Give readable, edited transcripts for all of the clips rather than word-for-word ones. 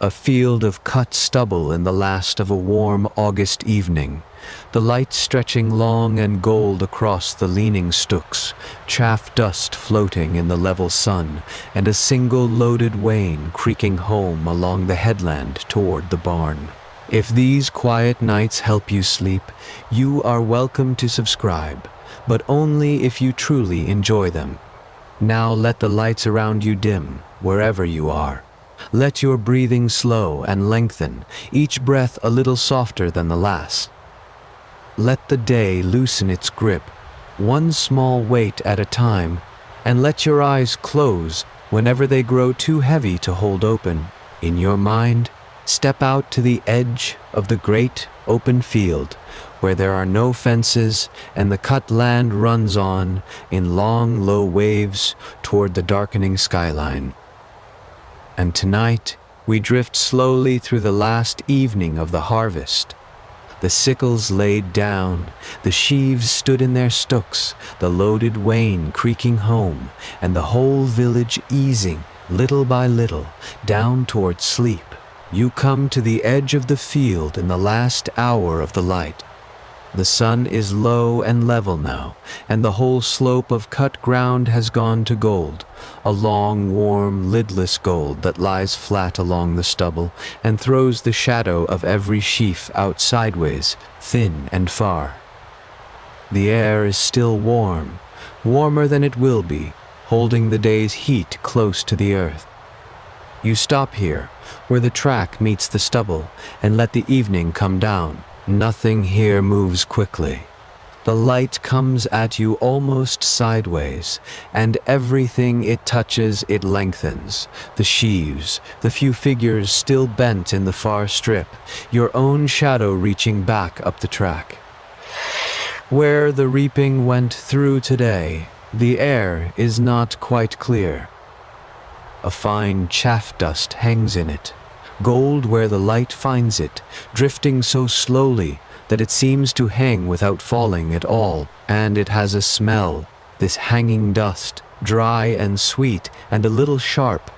A field of cut stubble in the last of a warm August evening, the light stretching long and gold across the leaning stooks, chaff dust floating in the level sun, and a single loaded wain creaking home along the headland toward the barn. If these quiet nights help you sleep, you are welcome to subscribe, but only if you truly enjoy them. Now let the lights around you dim, wherever you are. Let your breathing slow and lengthen, each breath a little softer than the last. Let the day loosen its grip, one small weight at a time, and let your eyes close whenever they grow too heavy to hold open. In your mind, step out to the edge of the great open field, where there are no fences and the cut land runs on in long, low waves toward the darkening skyline. And tonight, we drift slowly through the last evening of the harvest. The sickles laid down, the sheaves stood in their stooks, the loaded wain creaking home, and the whole village easing, little by little, down toward sleep. You come to the edge of the field in the last hour of the light. The sun is low and level now, and the whole slope of cut ground has gone to gold, a long, warm, lidless gold that lies flat along the stubble and throws the shadow of every sheaf out sideways, thin and far. The air is still warm, warmer than it will be, holding the day's heat close to the earth. You stop here, where the track meets the stubble, and let the evening come down. Nothing here moves quickly. The light comes at you almost sideways, and everything it touches it lengthens. The sheaves, the few figures still bent in the far strip, your own shadow reaching back up the track. Where the reaping went through today, the air is not quite clear. A fine chaff dust hangs in it, gold where the light finds it, drifting so slowly that it seems to hang without falling at all, and it has a smell, this hanging dust, dry and sweet and a little sharp,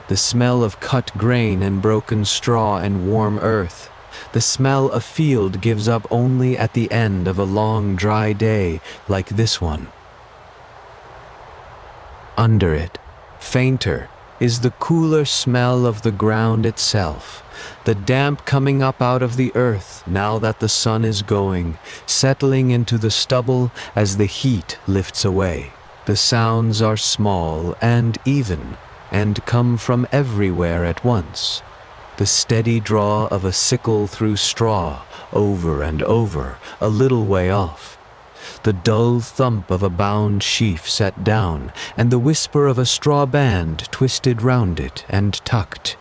the smell of cut grain and broken straw and warm earth, the smell a field gives up only at the end of a long dry day like this one. Under it, fainter, is the cooler smell of the ground itself, the damp coming up out of the earth now that the sun is going, settling into the stubble as the heat lifts away. The sounds are small and even, and come from everywhere at once. The steady draw of a sickle through straw, over and over, a little way off. The dull thump of a bound sheaf set down, and the whisper of a straw band twisted round it and tucked.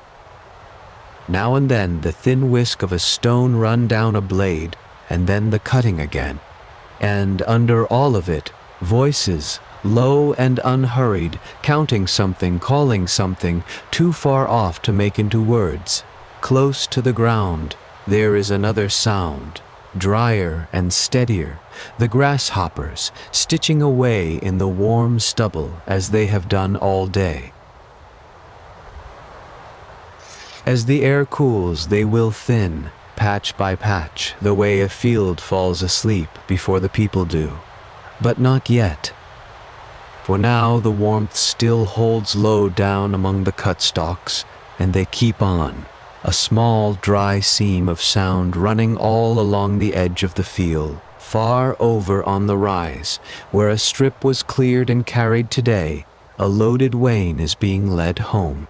Now and then the thin whisk of a stone run down a blade, and then the cutting again. And under all of it, voices, low and unhurried, counting something, calling something, too far off to make into words. Close to the ground, there is another sound, drier and steadier, the grasshoppers stitching away in the warm stubble as they have done all day. As the air cools, they will thin, patch by patch, the way a field falls asleep before the people do. But not yet. For now the warmth still holds low down among the cut stalks, and they keep on, a small dry seam of sound running all along the edge of the field, far over on the rise, where a strip was cleared and carried today, a loaded wain is being led home.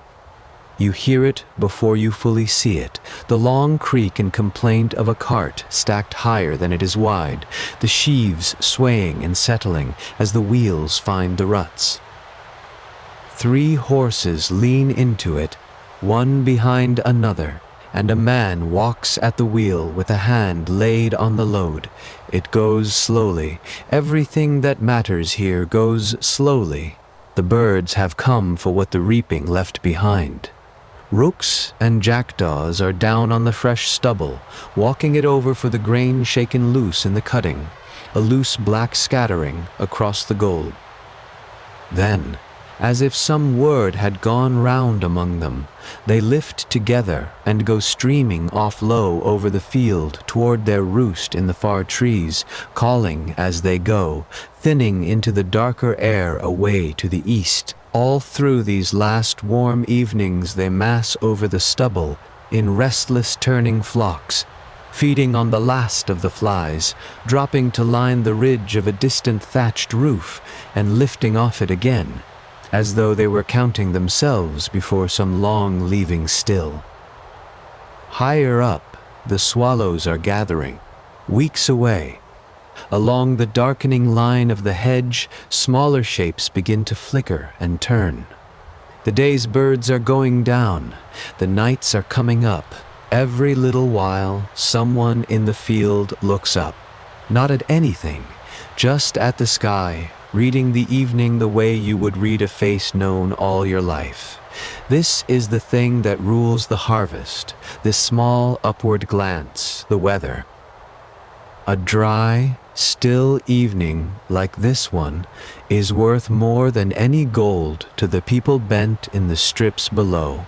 You hear it before you fully see it, the long creak and complaint of a cart stacked higher than it is wide, the sheaves swaying and settling as the wheels find the ruts. 3 horses lean into it, one behind another, and a man walks at the wheel with a hand laid on the load. It goes slowly. Everything that matters here goes slowly. The birds have come for what the reaping left behind. Rooks and jackdaws are down on the fresh stubble, walking it over for the grain shaken loose in the cutting, a loose black scattering across the gold. Then, As if some word had gone round among them, they lift together and go streaming off low over the field toward their roost in the far trees, calling as they go, thinning into the darker air away to the east. All through these last warm evenings they mass over the stubble in restless turning flocks, feeding on the last of the flies, dropping to line the ridge of a distant thatched roof and lifting off it again, as though they were counting themselves before some long leaving still. Higher up, the swallows are gathering, weeks away. Along the darkening line of the hedge, smaller shapes begin to flicker and turn. The day's birds are going down, the nights are coming up. Every little while, someone in the field looks up, not at anything, just at the sky, reading the evening the way you would read a face known all your life. This is the thing that rules the harvest, this small upward glance, the weather. A dry, still evening like this one is worth more than any gold to the people bent in the strips below.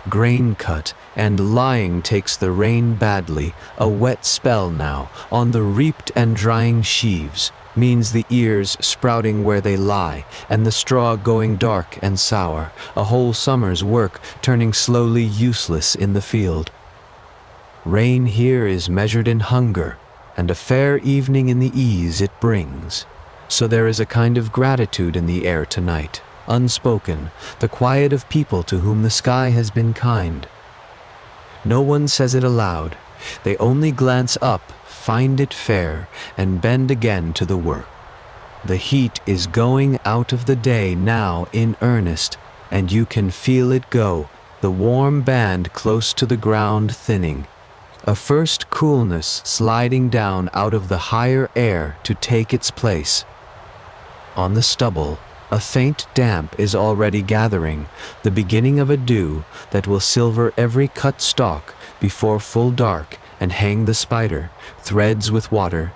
Grain cut and lying takes the rain badly. A wet spell now on the reaped and drying sheaves means the ears sprouting where they lie and the straw going dark and sour, a whole summer's work turning slowly useless in the field. Rain here is measured in hunger and a fair evening in the ease it brings. So there is a kind of gratitude in the air tonight, unspoken, the quiet of people to whom the sky has been kind. No one says it aloud. They only glance up, find it fair, and bend again to the work. The heat is going out of the day now in earnest, and you can feel it go, the warm band close to the ground thinning. A first coolness sliding down out of the higher air to take its place. On the stubble, a faint damp is already gathering, the beginning of a dew that will silver every cut stalk before full dark and hang the spider, threads with water.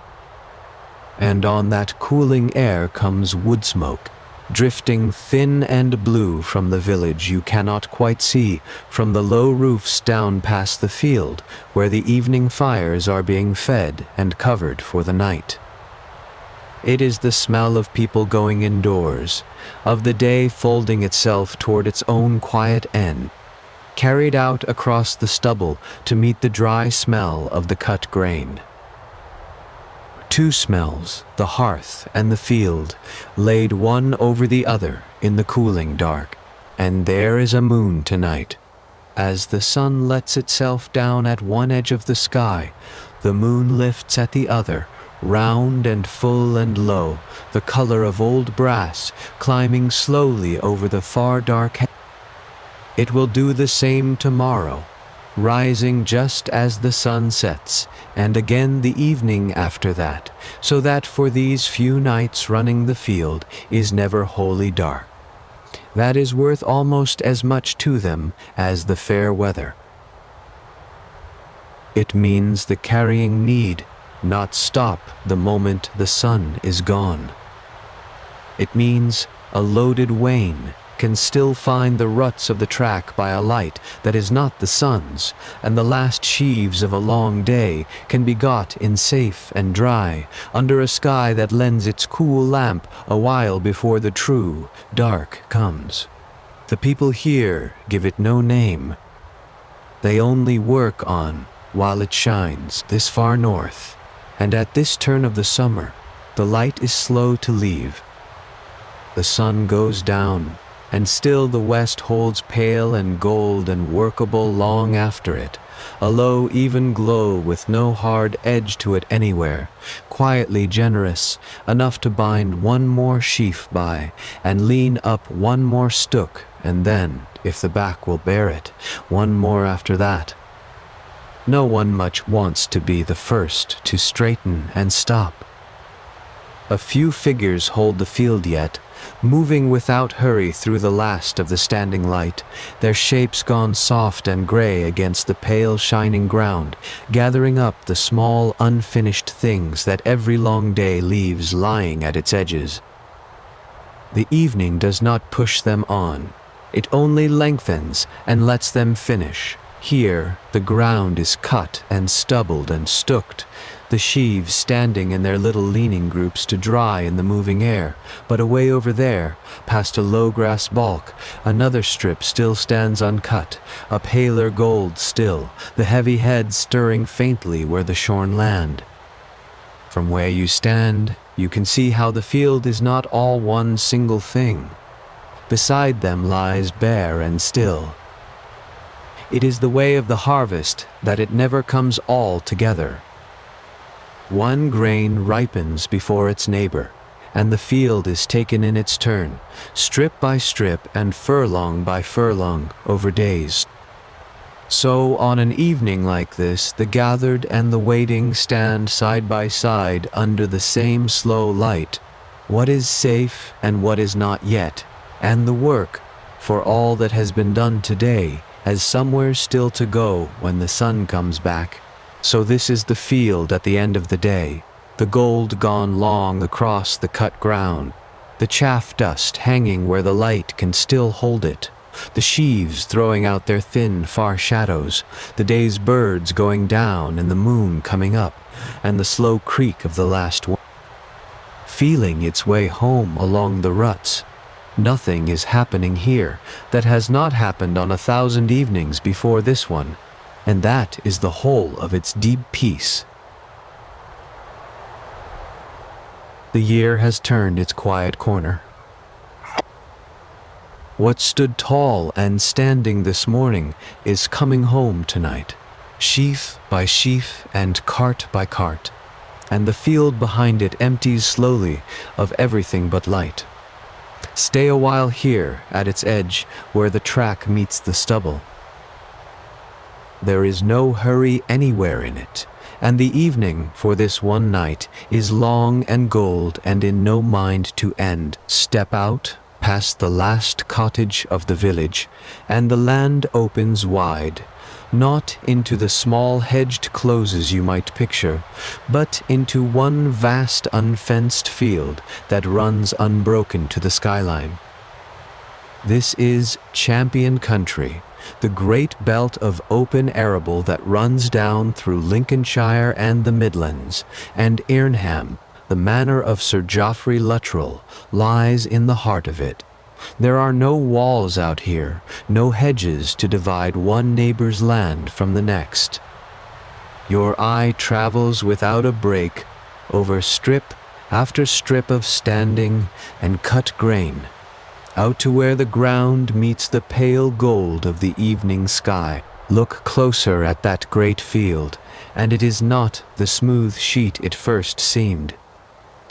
And on that cooling air comes wood smoke, drifting thin and blue from the village you cannot quite see, from the low roofs down past the field, where the evening fires are being fed and covered for the night. It is the smell of people going indoors, of the day folding itself toward its own quiet end, carried out across the stubble to meet the dry smell of the cut grain. Two smells, the hearth and the field, laid one over the other in the cooling dark. And there is a moon tonight. As the sun lets itself down at one edge of the sky, the moon lifts at the other, round and full and low, the color of old brass, climbing slowly over the far dark heavens. It will do the same tomorrow, rising just as the sun sets, and again the evening after that, so that for these few nights running the field is never wholly dark. That is worth almost as much to them as the fair weather. It means the carrying need not stop the moment the sun is gone. It means a loaded wain can still find the ruts of the track by a light that is not the sun's, and the last sheaves of a long day can be got in safe and dry, under a sky that lends its cool lamp a while before the true dark comes. The people here give it no name. They only work on while it shines this far north, and at this turn of the summer, the light is slow to leave. The sun goes down, and still the west holds pale and gold and workable long after it, a low even glow with no hard edge to it anywhere, quietly generous, enough to bind one more sheaf by, and lean up one more stook, and then, if the back will bear it, one more after that. No one much wants to be the first to straighten and stop. A few figures hold the field yet, moving without hurry through the last of the standing light, their shapes gone soft and gray against the pale shining ground, gathering up the small unfinished things that every long day leaves lying at its edges. The evening does not push them on. It only lengthens and lets them finish. Here, the ground is cut and stubbled and stooked, the sheaves standing in their little leaning groups to dry in the moving air. But away over there, past a low grass balk, another strip still stands uncut, a paler gold still, the heavy head stirring faintly where the shorn land. From where you stand, you can see how the field is not all one single thing. Beside them lies bare and still. It is the way of the harvest that it never comes all together. One grain ripens before its neighbor, and the field is taken in its turn, strip by strip and furlong by furlong, over days. So on an evening like this, the gathered and the waiting stand side by side under the same slow light, what is safe and what is not yet, and the work, for all that has been done today, has somewhere still to go when the sun comes back. So this is the field at the end of the day, the gold gone long across the cut ground, the chaff dust hanging where the light can still hold it, the sheaves throwing out their thin, far shadows, the day's birds going down and the moon coming up, and the slow creak of the last one, feeling its way home along the ruts. Nothing is happening here that has not happened on 1,000 evenings before this one, and that is the whole of its deep peace. The year has turned its quiet corner. What stood tall and standing this morning is coming home tonight, sheaf by sheaf and cart by cart, and the field behind it empties slowly of everything but light. Stay a while here at its edge where the track meets the stubble. There is no hurry anywhere in it, and the evening for this one night is long and gold and in no mind to end. Step out past the last cottage of the village, and the land opens wide, not into the small hedged closes you might picture, but into one vast unfenced field that runs unbroken to the skyline. This is Champion Country, the great belt of open arable that runs down through Lincolnshire and the Midlands, and Irnham, the manor of Sir Geoffrey Luttrell, lies in the heart of it. There are no walls out here, no hedges to divide one neighbor's land from the next. Your eye travels without a break over strip after strip of standing and cut grain, out to where the ground meets the pale gold of the evening sky. Look closer at that great field, and it is not the smooth sheet it first seemed.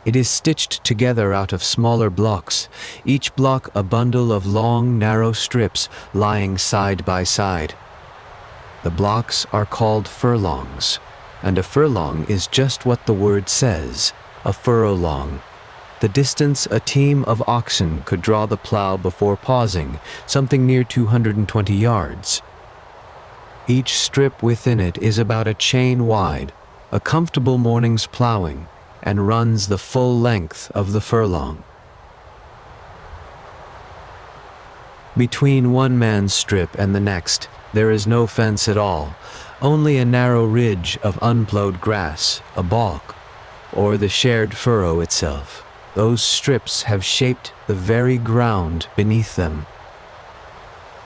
It is stitched together out of smaller blocks, each block a bundle of long, narrow strips lying side by side. The blocks are called furlongs, and a furlong is just what the word says, a furrow long. The distance a team of oxen could draw the plow before pausing, something near 220 yards. Each strip within it is about a chain wide, a comfortable morning's plowing, and runs the full length of the furlong. Between one man's strip and the next, there is no fence at all, only a narrow ridge of unplowed grass, a balk, or the shared furrow itself. Those strips have shaped the very ground beneath them.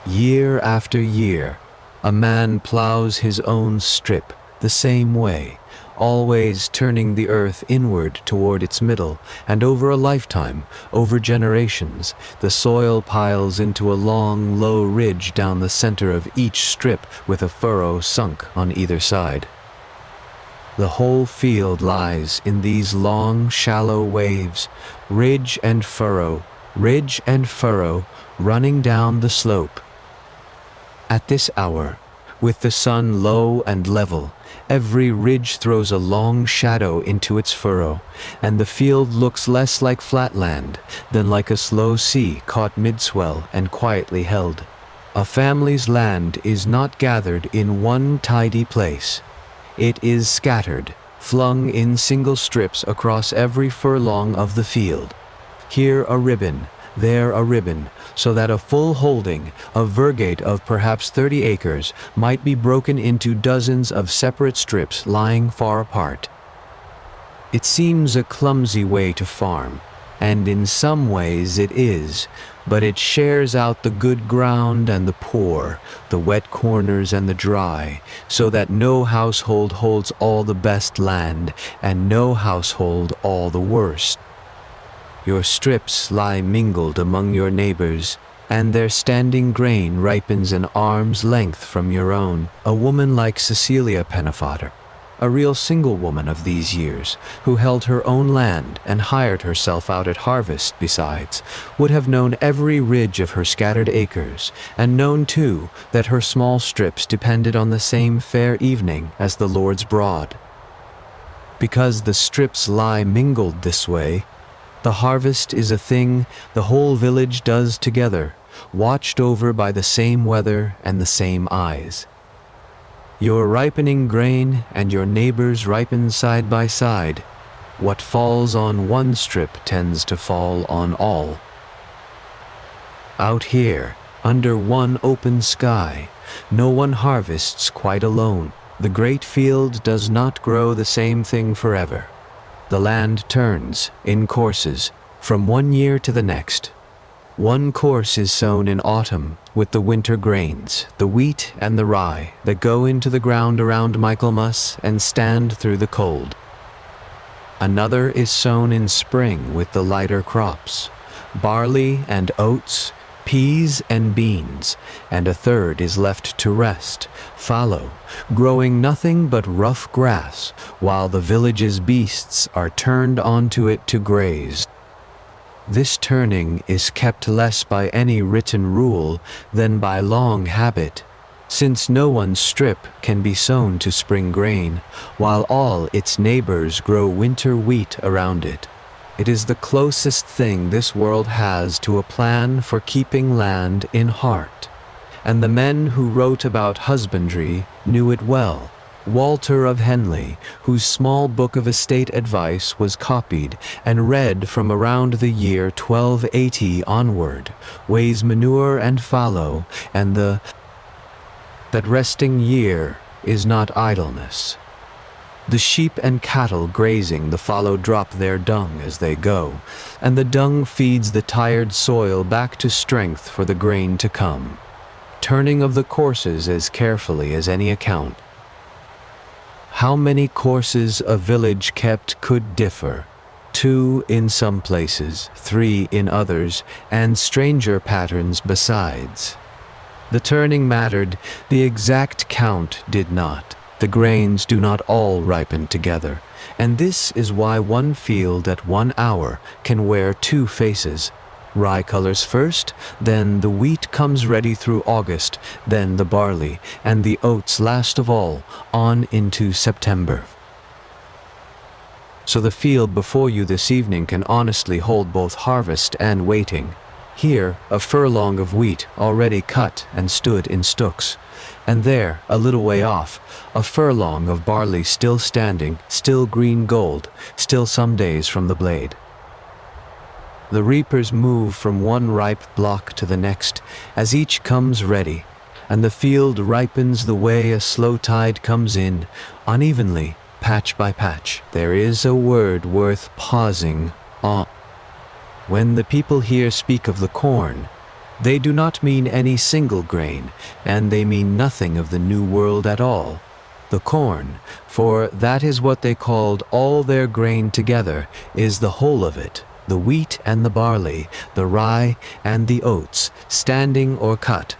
Year after year, a man plows his own strip the same way, always turning the earth inward toward its middle, and over a lifetime, over generations, the soil piles into a long, low ridge down the center of each strip with a furrow sunk on either side. The whole field lies in these long, shallow waves, ridge and furrow, running down the slope. At this hour, with the sun low and level, every ridge throws a long shadow into its furrow, and the field looks less like flat land than like a slow sea caught mid-swell and quietly held. A family's land is not gathered in one tidy place. It is scattered, flung in single strips across every furlong of the field. Here a ribbon, there a ribbon, so that a full holding, a vergate of perhaps 30 acres, might be broken into dozens of separate strips lying far apart. It seems a clumsy way to farm, and in some ways it is, but it shares out the good ground and the poor, the wet corners and the dry, so that no household holds all the best land, and no household all the worst. Your strips lie mingled among your neighbors, and their standing grain ripens an arm's length from your own. A woman like Cecilia Pennefather, a real single woman of these years, who held her own land and hired herself out at harvest besides, would have known every ridge of her scattered acres, and known too that her small strips depended on the same fair evening as the Lord's broad. Because the strips lie mingled this way, the harvest is a thing the whole village does together, watched over by the same weather and the same eyes. Your ripening grain and your neighbor's ripen side by side. What falls on one strip tends to fall on all. Out here, under one open sky, no one harvests quite alone. The great field does not grow the same thing forever. The land turns, in courses, from one year to the next. One course is sown in autumn with the winter grains, the wheat and the rye, that go into the ground around Michaelmas and stand through the cold. Another is sown in spring with the lighter crops, barley and oats, peas and beans, and a third is left to rest, fallow, growing nothing but rough grass, while the village's beasts are turned onto it to graze. This turning is kept less by any written rule than by long habit, since no one's strip can be sown to spring grain, while all its neighbors grow winter wheat around it. It is the closest thing this world has to a plan for keeping land in heart, and the men who wrote about husbandry knew it well. Walter of Henley, whose small book of estate advice was copied and read from around the year 1280 onward, weighs manure and fallow, and that resting year is not idleness. The sheep and cattle grazing the fallow drop their dung as they go, and the dung feeds the tired soil back to strength for the grain to come, turning of the courses as carefully as any account. How many courses a village kept could differ, 2 in some places, 3 in others, and stranger patterns besides. The turning mattered, the exact count did not. The grains do not all ripen together, and this is why one field at 1 hour can wear 2 faces. Rye colors first, then the wheat comes ready through August, then the barley, and the oats last of all, on into September. So the field before you this evening can honestly hold both harvest and waiting. Here, a furlong of wheat already cut and stood in stooks, and there, a little way off, a furlong of barley still standing, still green gold, still some days from the blade. The reapers move from one ripe block to the next as each comes ready, and the field ripens the way a slow tide comes in, unevenly, patch by patch. There is a word worth pausing on. When the people here speak of the corn, they do not mean any single grain, and they mean nothing of the New World at all. The corn, for that is what they called all their grain together, is the whole of it. The wheat and the barley, the rye and the oats, standing or cut.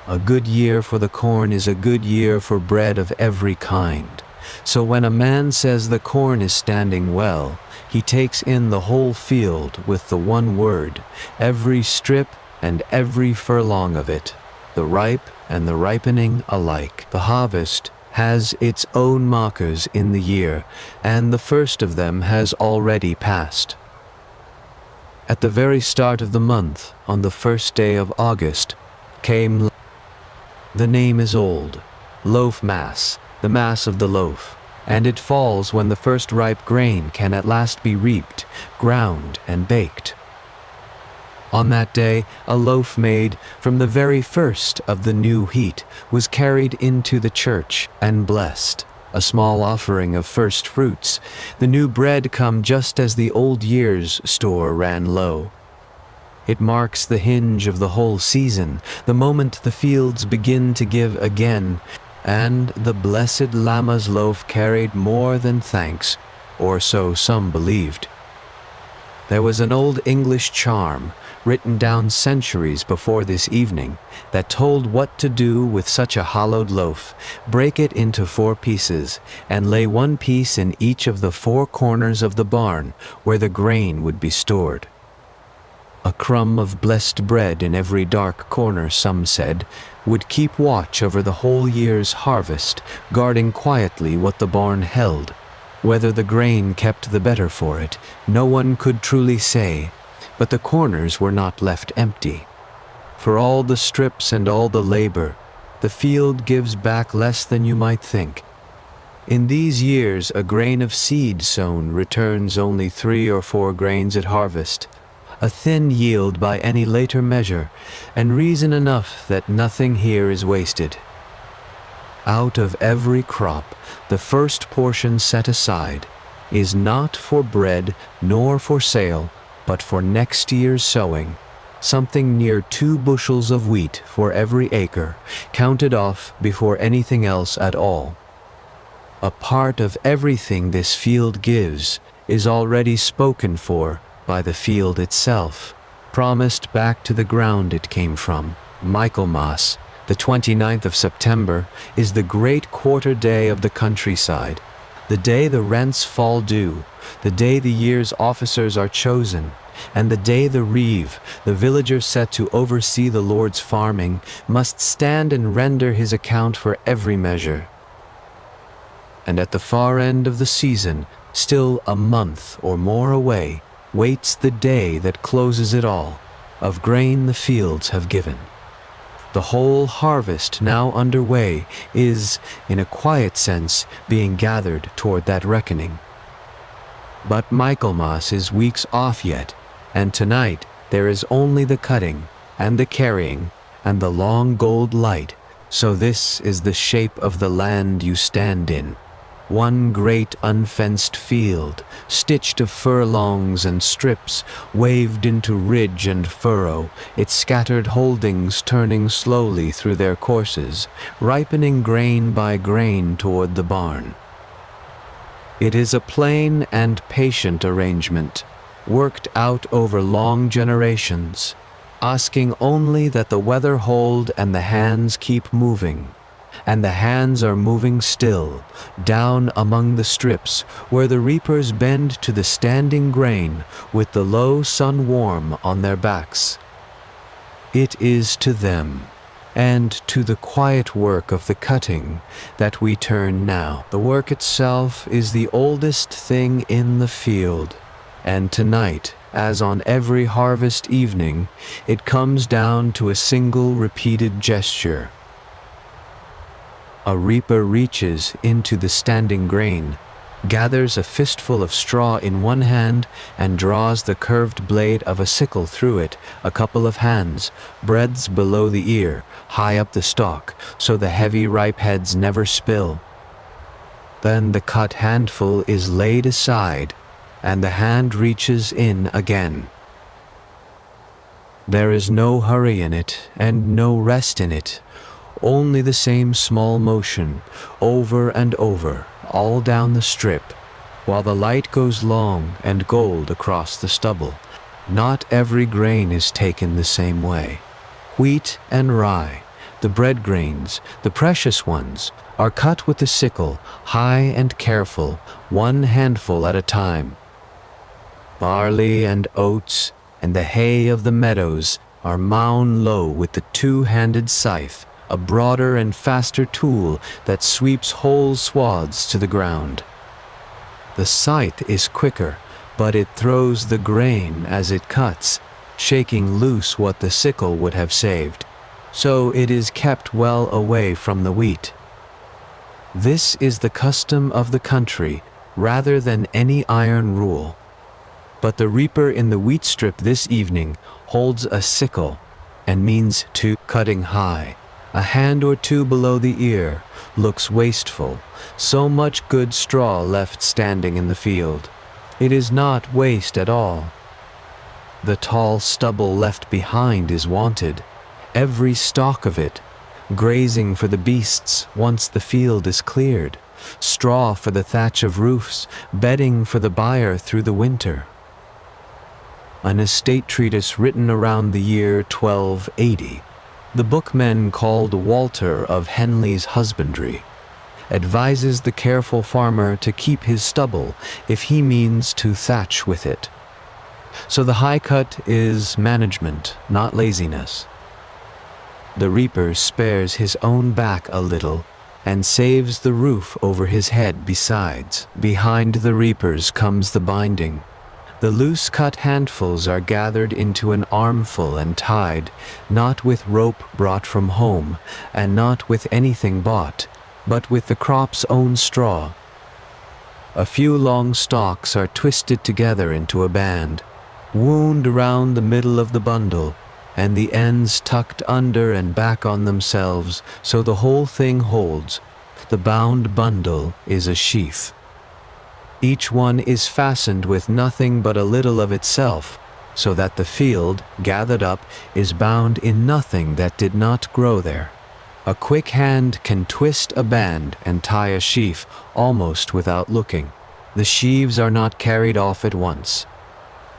A good year for the corn is a good year for bread of every kind. So when a man says the corn is standing well, he takes in the whole field with the one word, every strip and every furlong of it, the ripe and the ripening alike. The harvest has its own markers in the year, and the first of them has already passed. At the very start of the month, on the first day of August, came. The name is old, Loaf Mass, the Mass of the Loaf, and it falls when the first ripe grain can at last be reaped, ground, and baked. On that day, a loaf made from the very first of the new wheat was carried into the church and blessed, a small offering of first fruits, the new bread come just as the old year's store ran low. It marks the hinge of the whole season, the moment the fields begin to give again, and the blessed Lamma's loaf carried more than thanks, or so some believed. There was an old English charm, written down centuries before this evening, that told what to do with such a hollowed loaf. Break it into 4 pieces, and lay 1 piece in each of the 4 corners of the barn, where the grain would be stored. A crumb of blessed bread in every dark corner, some said, would keep watch over the whole year's harvest, guarding quietly what the barn held. Whether the grain kept the better for it, no one could truly say, but the corners were not left empty. For all the strips and all the labor, the field gives back less than you might think. In these years, a grain of seed sown returns only 3 or 4 grains at harvest, a thin yield by any later measure, and reason enough that nothing here is wasted. Out of every crop, the first portion set aside is not for bread nor for sale, but for next year's sowing, something near 2 bushels of wheat for every acre, counted off before anything else at all. A part of everything this field gives is already spoken for by the field itself, promised back to the ground it came from. Michaelmas, the 29th of September, is the great quarter day of the countryside, the day the rents fall due, the day the year's officers are chosen, and the day the reeve, the villager set to oversee the Lord's farming, must stand and render his account for every measure. And at the far end of the season, still a month or more away, waits the day that closes it all, of grain the fields have given. The whole harvest now underway is, in a quiet sense, being gathered toward that reckoning. But Michaelmas is weeks off yet, and tonight there is only the cutting, and the carrying, and the long gold light, so this is the shape of the land you stand in. One great unfenced field, stitched of furlongs and strips, waved into ridge and furrow, its scattered holdings turning slowly through their courses, ripening grain by grain toward the barn. It is a plain and patient arrangement, worked out over long generations, asking only that the weather hold and the hands keep moving. And the hands are moving still, down among the strips, where the reapers bend to the standing grain, with the low sun warm on their backs. It is to them, and to the quiet work of the cutting, that we turn now. The work itself is the oldest thing in the field, and tonight, as on every harvest evening, it comes down to a single repeated gesture. A reaper reaches into the standing grain, gathers a fistful of straw in one hand, and draws the curved blade of a sickle through it a couple of hands, breadths below the ear, high up the stalk, so the heavy ripe heads never spill. Then the cut handful is laid aside, and the hand reaches in again. There is no hurry in it, and no rest in it, only the same small motion, over and over, all down the strip, while the light goes long and gold across the stubble. Not every grain is taken the same way. Wheat and rye, the bread grains, the precious ones, are cut with the sickle, high and careful, 1 handful at a time. Barley and oats, and the hay of the meadows, are mown low with the 2-handed scythe, a broader and faster tool that sweeps whole swaths to the ground. The scythe is quicker, but it throws the grain as it cuts, shaking loose what the sickle would have saved, so it is kept well away from the wheat. This is the custom of the country, rather than any iron rule. But the reaper in the wheat strip this evening holds a sickle and means to cutting high, a hand or two below the ear, looks wasteful, so much good straw left standing in the field. It is not waste at all. The tall stubble left behind is wanted, every stalk of it, grazing for the beasts once the field is cleared, straw for the thatch of roofs, bedding for the buyer through the winter. An estate treatise written around the year 1280, the bookmen called Walter of Henley's Husbandry, advises the careful farmer to keep his stubble if he means to thatch with it. So the high cut is management, not laziness. The reaper spares his own back a little and saves the roof over his head besides. Behind the reapers comes the binding. The loose-cut handfuls are gathered into an armful and tied, not with rope brought from home, and not with anything bought, but with the crop's own straw. A few long stalks are twisted together into a band, wound around the middle of the bundle, and the ends tucked under and back on themselves, so the whole thing holds. The bound bundle is a sheaf. Each one is fastened with nothing but a little of itself, so that the field, gathered up, is bound in nothing that did not grow there. A quick hand can twist a band and tie a sheaf almost without looking. The sheaves are not carried off at once.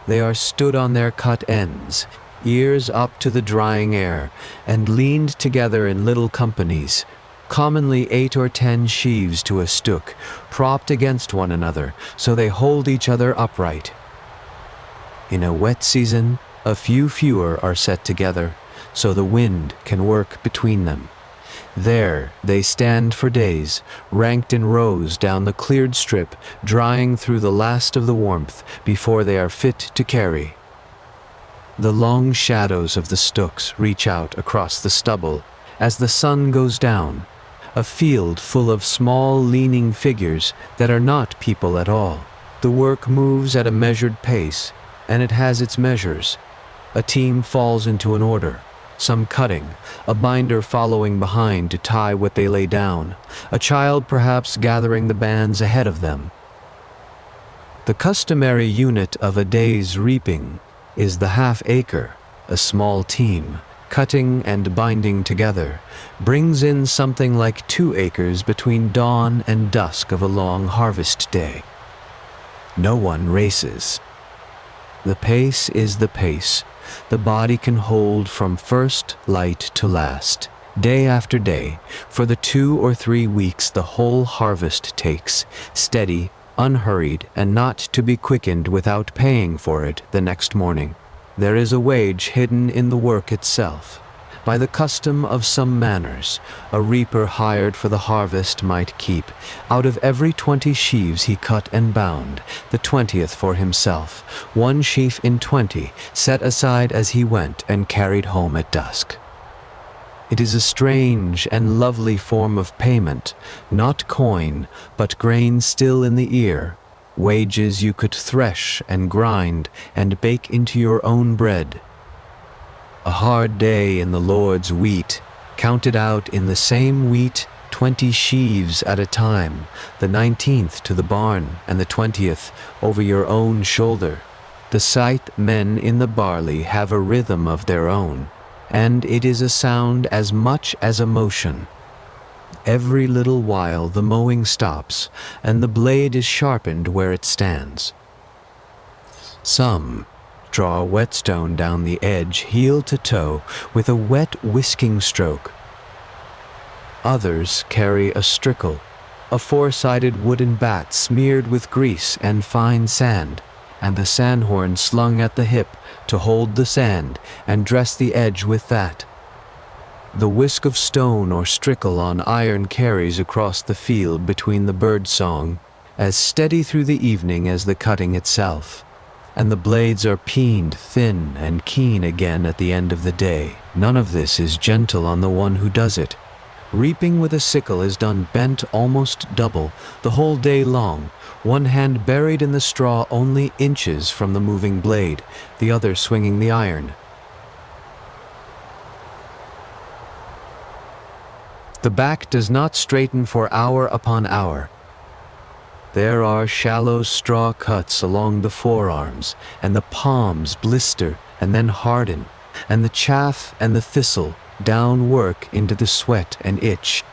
They are stood on their cut ends, ears up to the drying air, and leaned together in little companies, commonly 8 or 10 sheaves to a stook, propped against one another, so they hold each other upright. In a wet season, a few fewer are set together, so the wind can work between them. There they stand for days, ranked in rows down the cleared strip, drying through the last of the warmth before they are fit to carry. The long shadows of the stooks reach out across the stubble as the sun goes down, a field full of small leaning figures that are not people at all. The work moves at a measured pace, and it has its measures. A team falls into an order, some cutting, a binder following behind to tie what they lay down, a child perhaps gathering the bands ahead of them. The customary unit of a day's reaping is the half-acre. A small team, cutting and binding together, brings in something like 2 acres between dawn and dusk of a long harvest day. No one races. The pace is the pace the body can hold from first light to last, day after day, for the 2 or 3 weeks the whole harvest takes, steady, unhurried, and not to be quickened without paying for it the next morning. There is a wage hidden in the work itself. By the custom of some manors, a reaper hired for the harvest might keep, out of every 20 sheaves he cut and bound, the 20th for himself, 1 sheaf in 20, set aside as he went and carried home at dusk. It is a strange and lovely form of payment, not coin, but grain still in the ear, wages you could thresh and grind and bake into your own bread. A hard day in the Lord's wheat, counted out in the same wheat 20 sheaves at a time, the 19th to the barn and the 20th over your own shoulder. The scythe men in the barley have a rhythm of their own, and it is a sound as much as a motion. Every little while the mowing stops, and the blade is sharpened where it stands. Some draw a whetstone down the edge heel to toe with a wet whisking stroke. Others carry a strickle, a 4-sided wooden bat smeared with grease and fine sand, and the sandhorn slung at the hip to hold the sand and dress the edge with that. The whisk of stone or strickle on iron carries across the field between the bird song, as steady through the evening as the cutting itself. And the blades are peened thin and keen again at the end of the day. None of this is gentle on the one who does it. Reaping with a sickle is done bent almost double, the whole day long, one hand buried in the straw only inches from the moving blade, the other swinging the iron. The back does not straighten for hour upon hour. There are shallow straw cuts along the forearms, and the palms blister and then harden, and the chaff and the thistle down work into the sweat and itch.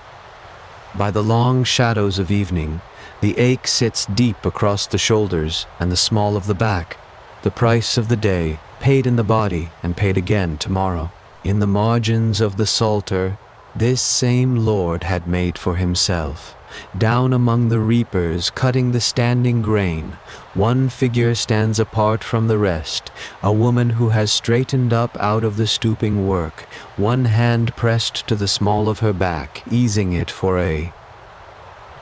By the long shadows of evening, the ache sits deep across the shoulders and the small of the back, the price of the day, paid in the body and paid again tomorrow. In the margins of the psalter, this same Lord had made for himself. Down among the reapers cutting the standing grain, one figure stands apart from the rest, a woman who has straightened up out of the stooping work, one hand pressed to the small of her back, easing it for a...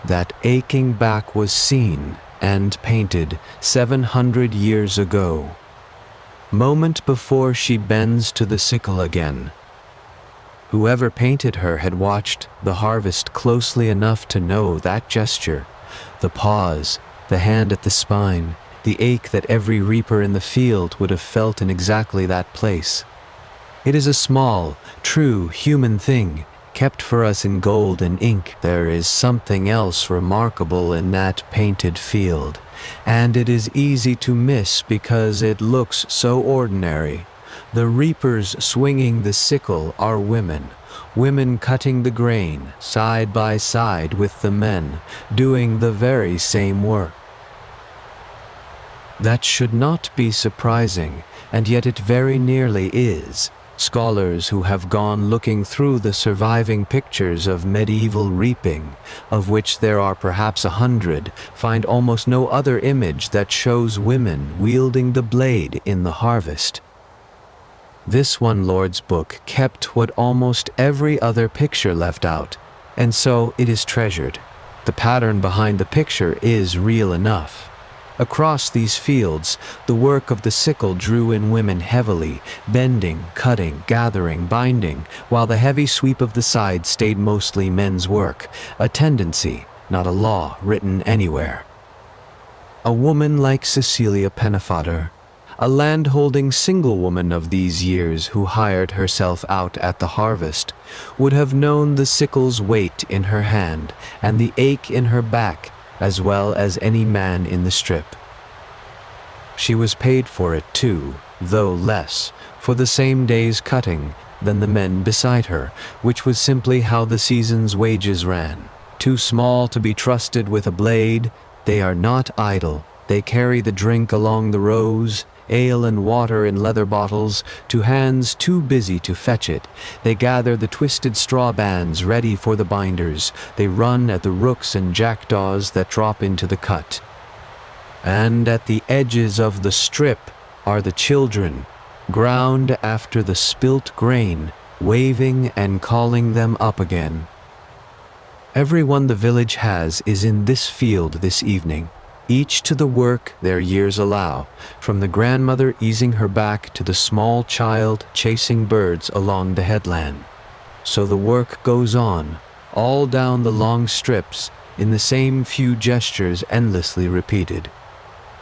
That aching back was seen and painted 700 years ago. Moment before she bends to the sickle again. Whoever painted her had watched the harvest closely enough to know that gesture, the pause, the hand at the spine, the ache that every reaper in the field would have felt in exactly that place. It is a small, true human thing, kept for us in gold and ink. There is something else remarkable in that painted field, and it is easy to miss because it looks so ordinary. The reapers swinging the sickle are women, women cutting the grain side by side with the men, doing the very same work. That should not be surprising, and yet it very nearly is. Scholars who have gone looking through the surviving pictures of medieval reaping, of which there are perhaps 100, find almost no other image that shows women wielding the blade in the harvest. This one Lord's book kept what almost every other picture left out, and so it is treasured. The pattern behind the picture is real enough. Across these fields, the work of the sickle drew in women heavily, bending, cutting, gathering, binding, while the heavy sweep of the side stayed mostly men's work, a tendency, not a law written anywhere. A woman like Cecilia Pennefather, a land-holding single woman of these years who hired herself out at the harvest, would have known the sickle's weight in her hand and the ache in her back as well as any man in the strip. She was paid for it too, though less, for the same day's cutting than the men beside her, which was simply how the season's wages ran. Too small to be trusted with a blade, they are not idle. They carry the drink along the rows, ale and water in leather bottles, to hands too busy to fetch it. They gather the twisted straw bands ready for the binders. They run at the rooks and jackdaws that drop into the cut. And at the edges of the strip are the children, ground after the spilt grain, waving and calling them up again. Everyone the village has is in this field this evening, each to the work their years allow, from the grandmother easing her back to the small child chasing birds along the headland. So the work goes on, all down the long strips, in the same few gestures endlessly repeated.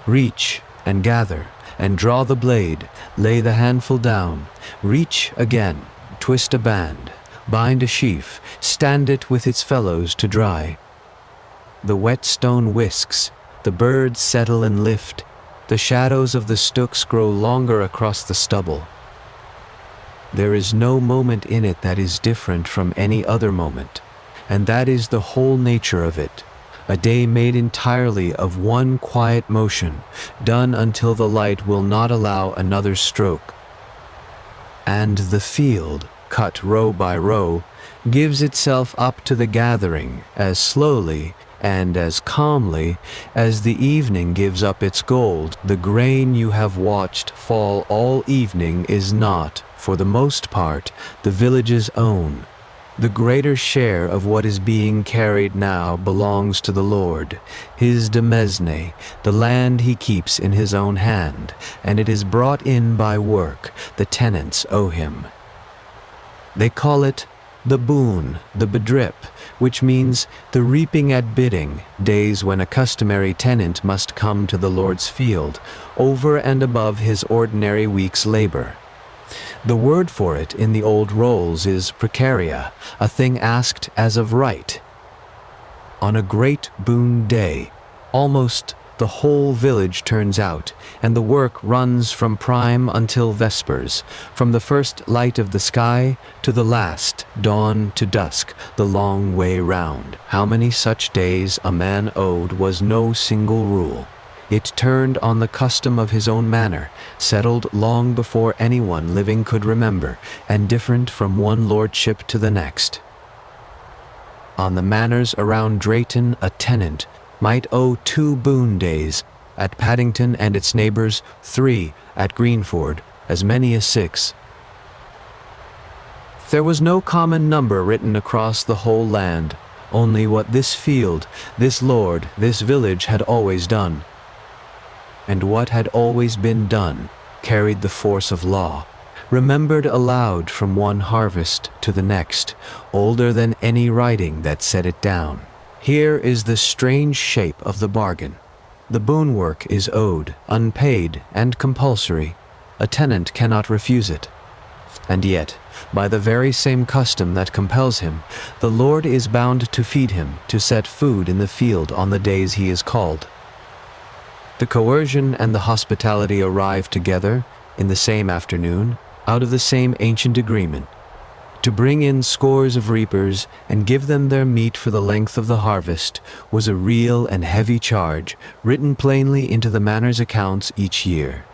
Reach and gather and draw the blade, lay the handful down, reach again, twist a band, bind a sheaf, stand it with its fellows to dry. The whetstone whisks, the birds settle and lift, the shadows of the stooks grow longer across the stubble. There is no moment in it that is different from any other moment, and that is the whole nature of it. A day made entirely of one quiet motion, done until the light will not allow another stroke. And the field, cut row by row, gives itself up to the gathering as slowly and as calmly as the evening gives up its gold. The grain you have watched fall all evening is not, for the most part, the village's own. The greater share of what is being carried now belongs to the Lord, his demesne, the land he keeps in his own hand, and it is brought in by work. The tenants owe him. They call it the boon, the bedrip, which means the reaping at bidding, days when a customary tenant must come to the Lord's field, over and above his ordinary week's labor. The word for it in the old rolls is precaria, a thing asked as of right. On a great boon day, almost the whole village turns out, and the work runs from prime until vespers, from the first light of the sky to the last, dawn to dusk, the long way round. How many such days a man owed was no single rule. It turned on the custom of his own manor, settled long before anyone living could remember, and different from one lordship to the next. On the manors around Drayton, a tenant might owe 2 boon-days, at Paddington and its neighbours 3, at Greenford as many as 6. There was no common number written across the whole land, only what this field, this lord, this village had always done. And what had always been done carried the force of law, remembered aloud from one harvest to the next, older than any writing that set it down. Here is the strange shape of the bargain. The boon work is owed, unpaid, and compulsory. A tenant cannot refuse it. And yet, by the very same custom that compels him, the lord is bound to feed him, to set food in the field on the days he is called. The coercion and the hospitality arrive together in the same afternoon, out of the same ancient agreement, to bring in scores of reapers and give them their meat for the length of the harvest was a real and heavy charge, written plainly into the manor's accounts each year.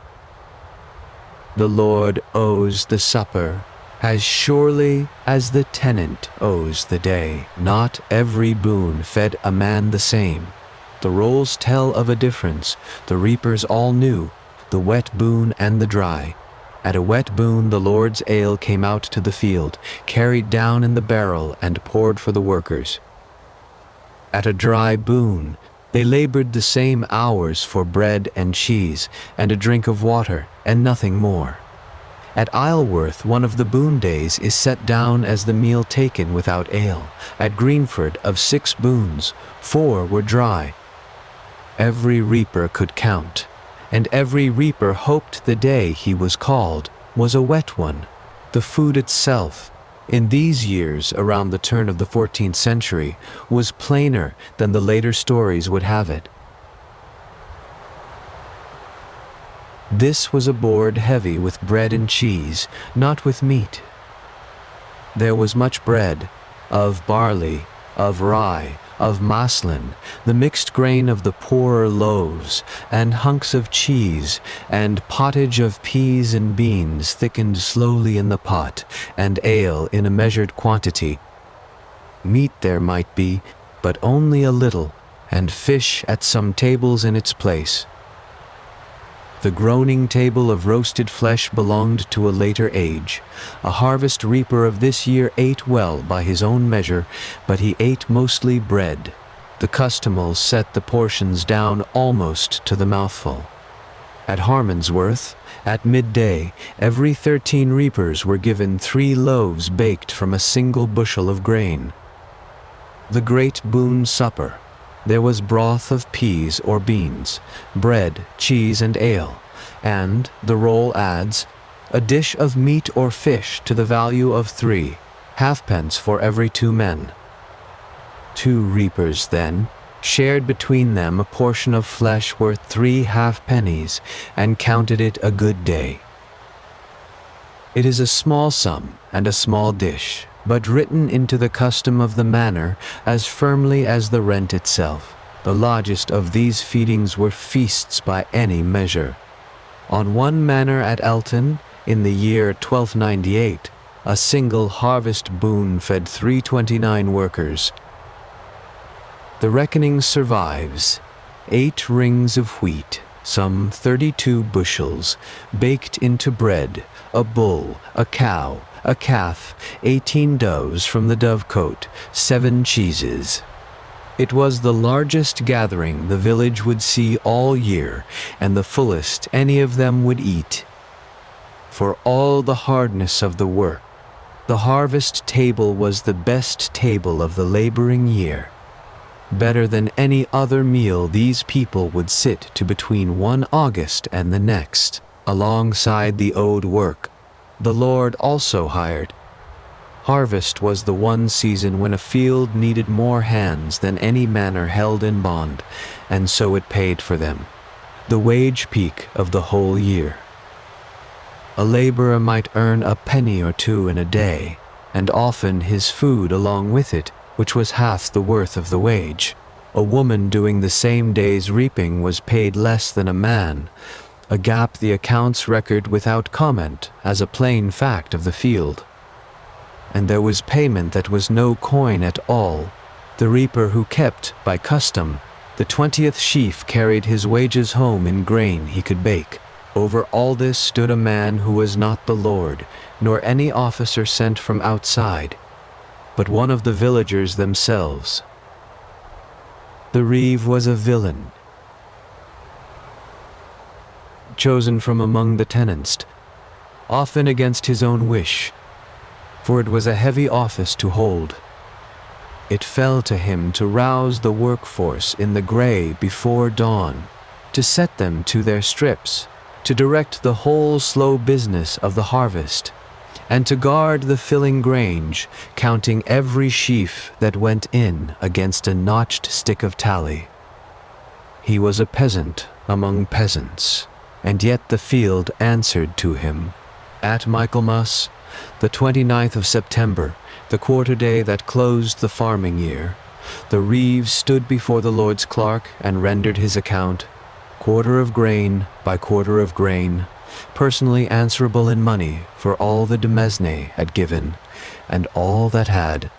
The lord owes the supper as surely as the tenant owes the day. Not every boon fed a man the same. The rolls tell of a difference. The reapers all knew, the wet boon and the dry. At a wet boon the lord's ale came out to the field, carried down in the barrel and poured for the workers. At a dry boon they labored the same hours for bread and cheese and a drink of water, and nothing more. At Isleworth, one of the boon-days is set down as the meal taken without ale. At Greenford, of 6 boons, 4 were dry. Every reaper could count, and every reaper hoped the day he was called was a wet one. The food itself, in these years around the turn of the 14th century, was plainer than the later stories would have it. This was a board heavy with bread and cheese, not with meat. There was much bread, of barley, of rye, of maslin, the mixed grain of the poorer loaves, and hunks of cheese, and pottage of peas and beans thickened slowly in the pot, and ale in a measured quantity. Meat there might be, but only a little, and fish at some tables in its place. The groaning table of roasted flesh belonged to a later age. A harvest reaper of this year ate well by his own measure, but he ate mostly bread. The customals set the portions down almost to the mouthful. At Harmondsworth, at midday, every 13 reapers were given 3 loaves baked from a single bushel of grain. The great boon supper. There was broth of peas or beans, bread, cheese, and ale, and, the roll adds, a dish of meat or fish to the value of 3, halfpence for every 2 men. 2 reapers, then, shared between them a portion of flesh worth 3 halfpennies, and counted it a good day. It is a small sum and a small dish, but written into the custom of the manor as firmly as the rent itself. The largest of these feedings were feasts by any measure. On one manor at Elton, in the year 1298, a single harvest boon fed 329 workers. The reckoning survives. 8 rings of wheat, some 32 bushels, baked into bread, a bull, a cow, a calf, 18 doves from the dovecote, 7 cheeses. It was the largest gathering the village would see all year, and the fullest any of them would eat. For all the hardness of the work, the harvest table was the best table of the laboring year. Better than any other meal these people would sit to between one August and the next, alongside the owed work. the Lord also hired. Harvest was the one season when a field needed more hands than any manor held in bond, and so it paid for them, the wage peak of the whole year. A laborer might earn a penny or two in a day, and often his food along with it, which was half the worth of the wage. A woman doing the same day's reaping was paid less than a man, a gap the accounts record without comment as a plain fact of the field. And there was payment that was no coin at all. The reaper who kept, by custom, the 20th sheaf carried his wages home in grain he could bake. Over all this stood a man who was not the Lord, nor any officer sent from outside, but one of the villagers themselves. The reeve was a villain, chosen from among the tenants, often against his own wish, for it was a heavy office to hold. It fell to him to rouse the workforce in the grey before dawn, to set them to their strips, to direct the whole slow business of the harvest, and to guard the filling grange, counting every sheaf that went in against a notched stick of tally. He was a peasant among peasants, and yet the field answered to him. At Michaelmas, the 29th of September, the quarter day that closed the farming year, the reeve stood before the Lord's clerk and rendered his account, quarter of grain by quarter of grain, personally answerable in money for all the demesne had given, and all that had.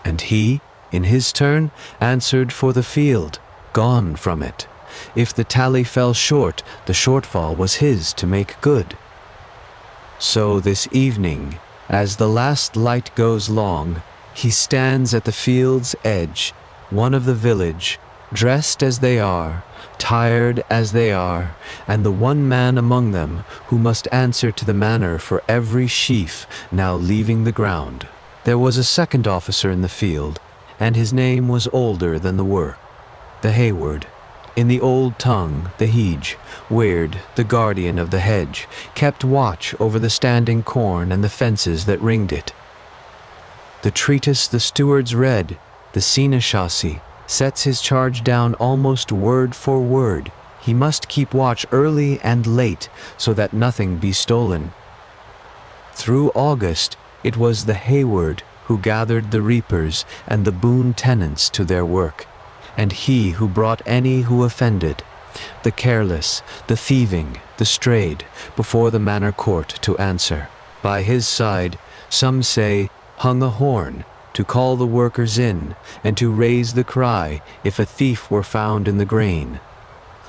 And he, in his turn, answered for the field, gone from it. If the tally fell short, the shortfall was his to make good. So this evening, as the last light goes long, he stands at the field's edge, one of the village, dressed as they are, tired as they are, and the one man among them who must answer to the manor for every sheaf now leaving the ground. There was a second officer in the field, and his name was older than the work, the Hayward. In the old tongue, the hege, Weird, the guardian of the hedge, kept watch over the standing corn and the fences that ringed it. The treatise the stewards read, the seneschalcy, sets his charge down almost word for word. He must keep watch early and late, so that nothing be stolen. Through August, it was the Hayward who gathered the reapers and the boon tenants to their work, and he who brought any who offended, the careless, the thieving, the strayed, before the manor court to answer. By his side, some say, hung a horn, to call the workers in, and to raise the cry if a thief were found in the grain.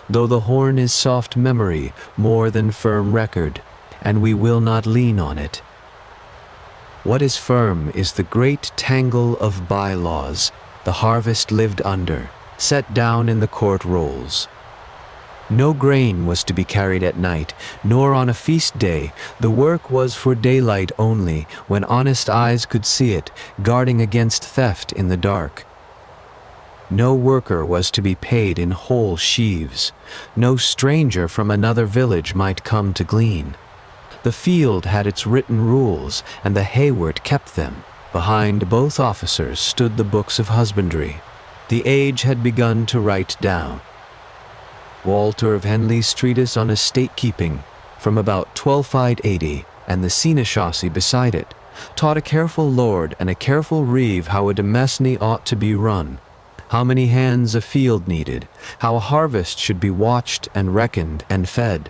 Though the horn is soft memory more than firm record, and we will not lean on it. What is firm is the great tangle of bylaws the harvest lived under, set down in the court rolls. No grain was to be carried at night, nor on a feast day. The work was for daylight only, when honest eyes could see it, guarding against theft in the dark. No worker was to be paid in whole sheaves. No stranger from another village might come to glean. The field had its written rules, and the Hayward kept them. Behind both officers stood the books of husbandry. The age had begun to write down. Walter of Henley's treatise on estate keeping, from about 1280, and the seneschalcy beside it, taught a careful lord and a careful reeve how a demesne ought to be run, how many hands a field needed, how a harvest should be watched and reckoned and fed.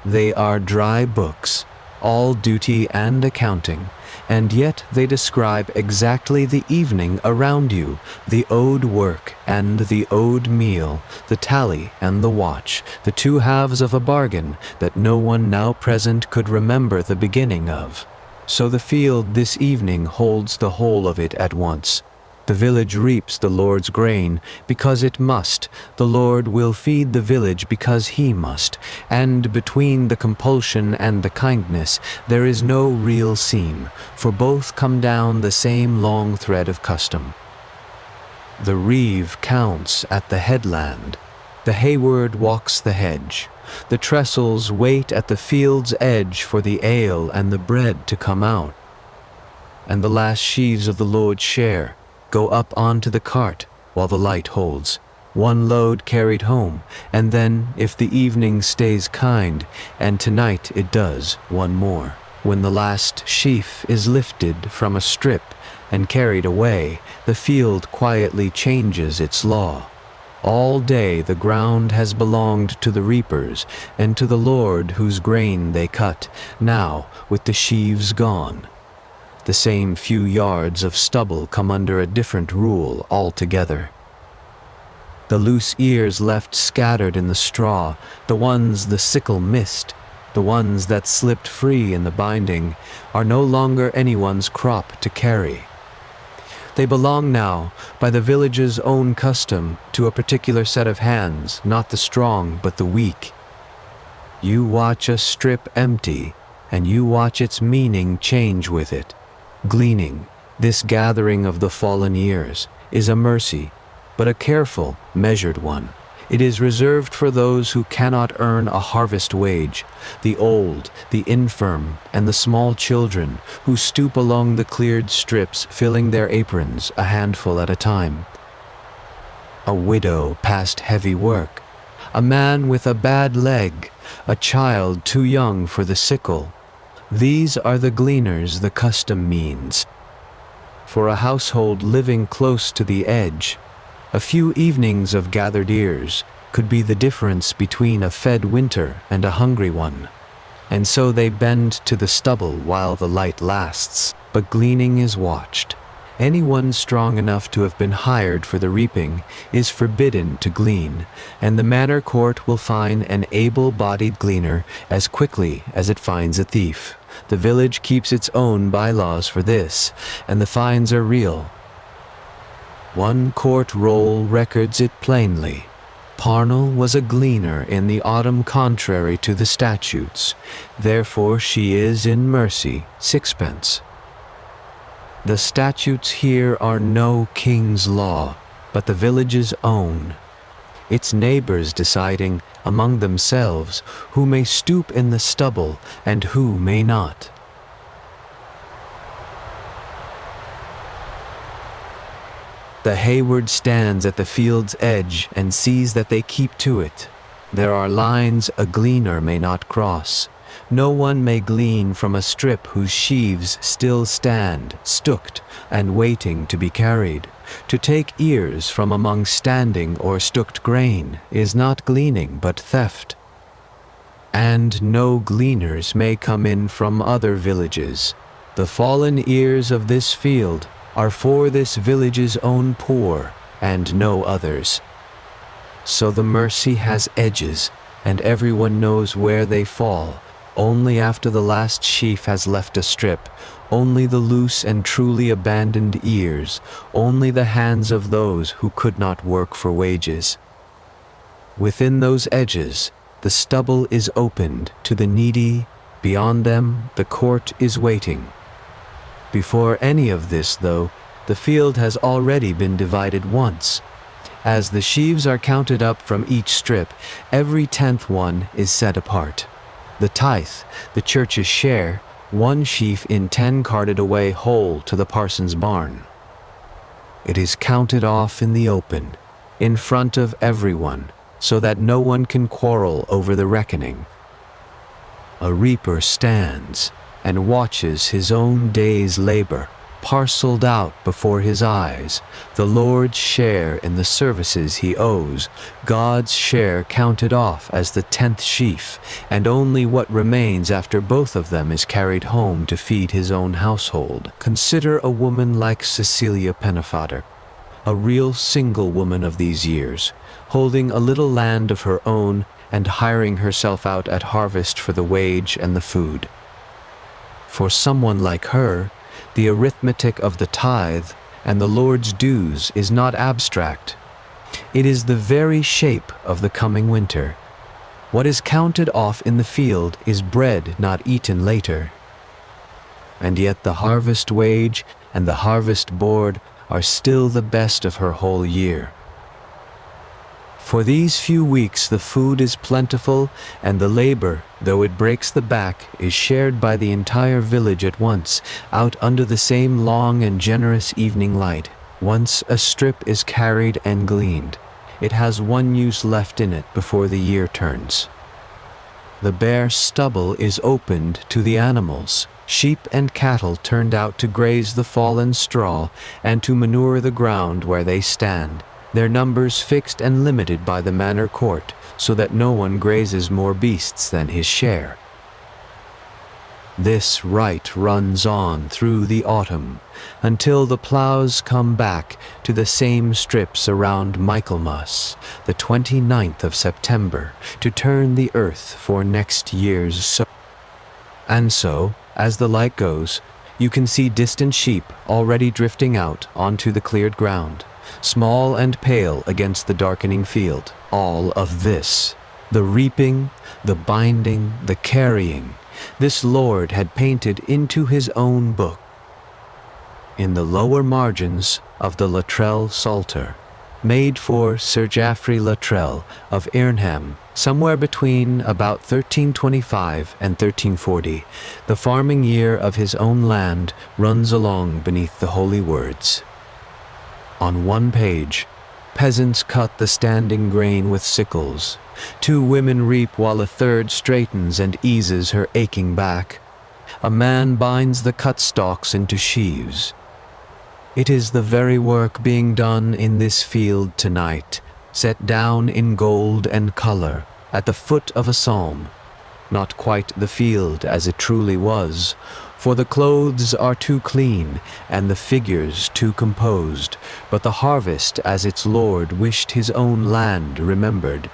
They are dry books, all duty and accounting, and yet they describe exactly the evening around you, the owed work and the owed meal, the tally and the watch, the two halves of a bargain that no one now present could remember the beginning of. So the field this evening holds the whole of it at once. The village reaps the Lord's grain because it must. The Lord will feed the village because he must. And between the compulsion and the kindness there is no real seam, for both come down the same long thread of custom. The reeve counts at the headland. The Hayward walks the hedge. The trestles wait at the field's edge for the ale and the bread to come out. And the last sheaves of the Lord's share go up onto the cart while the light holds. One load carried home, and then, if the evening stays kind, and tonight it does, one more. When the last sheaf is lifted from a strip and carried away, the field quietly changes its law. All day the ground has belonged to the reapers and to the Lord whose grain they cut, now with the sheaves gone. The same few yards of stubble come under a different rule altogether. The loose ears left scattered in the straw, the ones the sickle missed, the ones that slipped free in the binding, are no longer anyone's crop to carry. They belong now, by the village's own custom, to a particular set of hands, not the strong but the weak. You watch a strip empty, and you watch its meaning change with it. Gleaning, this gathering of the fallen years, is a mercy, but a careful, measured one. It is reserved for those who cannot earn a harvest wage, the old, the infirm, and the small children who stoop along the cleared strips, filling their aprons a handful at a time. A widow past heavy work, a man with a bad leg, a child too young for the sickle. These are the gleaners the custom means. For a household living close to the edge, a few evenings of gathered ears could be the difference between a fed winter and a hungry one. And so they bend to the stubble while the light lasts, but gleaning is watched. Anyone strong enough to have been hired for the reaping is forbidden to glean, and the manor court will fine an able-bodied gleaner as quickly as it finds a thief. The village keeps its own bylaws for this, and the fines are real. One court roll records it plainly. Parnell was a gleaner in the autumn contrary to the statutes. Therefore she is in mercy 6 pence. The statutes here are no king's law, but the village's own. Its neighbors deciding among themselves who may stoop in the stubble and who may not. The hayward stands at the field's edge and sees that they keep to it. There are lines a gleaner may not cross. No one may glean from a strip whose sheaves still stand, stooked, and waiting to be carried. To take ears from among standing or stooked grain is not gleaning but theft. And no gleaners may come in from other villages. The fallen ears of this field are for this village's own poor, and no others. So the mercy has edges, and everyone knows where they fall. Only after the last sheaf has left a strip, only the loose and truly abandoned ears, only the hands of those who could not work for wages. Within those edges, the stubble is opened to the needy. Beyond them, the court is waiting. Before any of this, though, the field has already been divided once. As the sheaves are counted up from each strip, every 10th one is set apart. The tithe, the church's share, 1 sheaf in 10 carted away whole to the parson's barn. It is counted off in the open, in front of everyone, so that no one can quarrel over the reckoning. A reaper stands and watches his own day's labor parceled out before his eyes, the Lord's share in the services he owes, God's share counted off as the 10th sheaf, and only what remains after both of them is carried home to feed his own household. Consider a woman like Cecilia Pennefather, a real single woman of these years, holding a little land of her own and hiring herself out at harvest for the wage and the food. For someone like her, the arithmetic of the tithe and the Lord's dues is not abstract. It is the very shape of the coming winter. What is counted off in the field is bread not eaten later. And yet the harvest wage and the harvest board are still the best of her whole year. For these few weeks the food is plentiful, and the labor, though it breaks the back, is shared by the entire village at once, out under the same long and generous evening light. Once a strip is carried and gleaned, it has one use left in it before the year turns. The bare stubble is opened to the animals. Sheep and cattle turned out to graze the fallen straw and to manure the ground where they stand, their numbers fixed and limited by the manor court, so that no one grazes more beasts than his share. This rite runs on through the autumn, until the ploughs come back to the same strips around Michaelmas, the 29th of September, to turn the earth for next year's sow. And so, as the light goes, you can see distant sheep already drifting out onto the cleared ground, small and pale against the darkening field. All of this, the reaping, the binding, the carrying, this Lord had painted into his own book. In the lower margins of the Luttrell Psalter, made for Sir Geoffrey Luttrell of Irnham, somewhere between about 1325 and 1340, the farming year of his own land runs along beneath the holy words. On one page, peasants cut the standing grain with sickles. 2 women reap while a third straightens and eases her aching back. A man binds the cut stalks into sheaves. It is the very work being done in this field tonight, set down in gold and color at the foot of a psalm. Not quite the field as it truly was, for the clothes are too clean and the figures too composed, but the harvest as its Lord wished his own land remembered.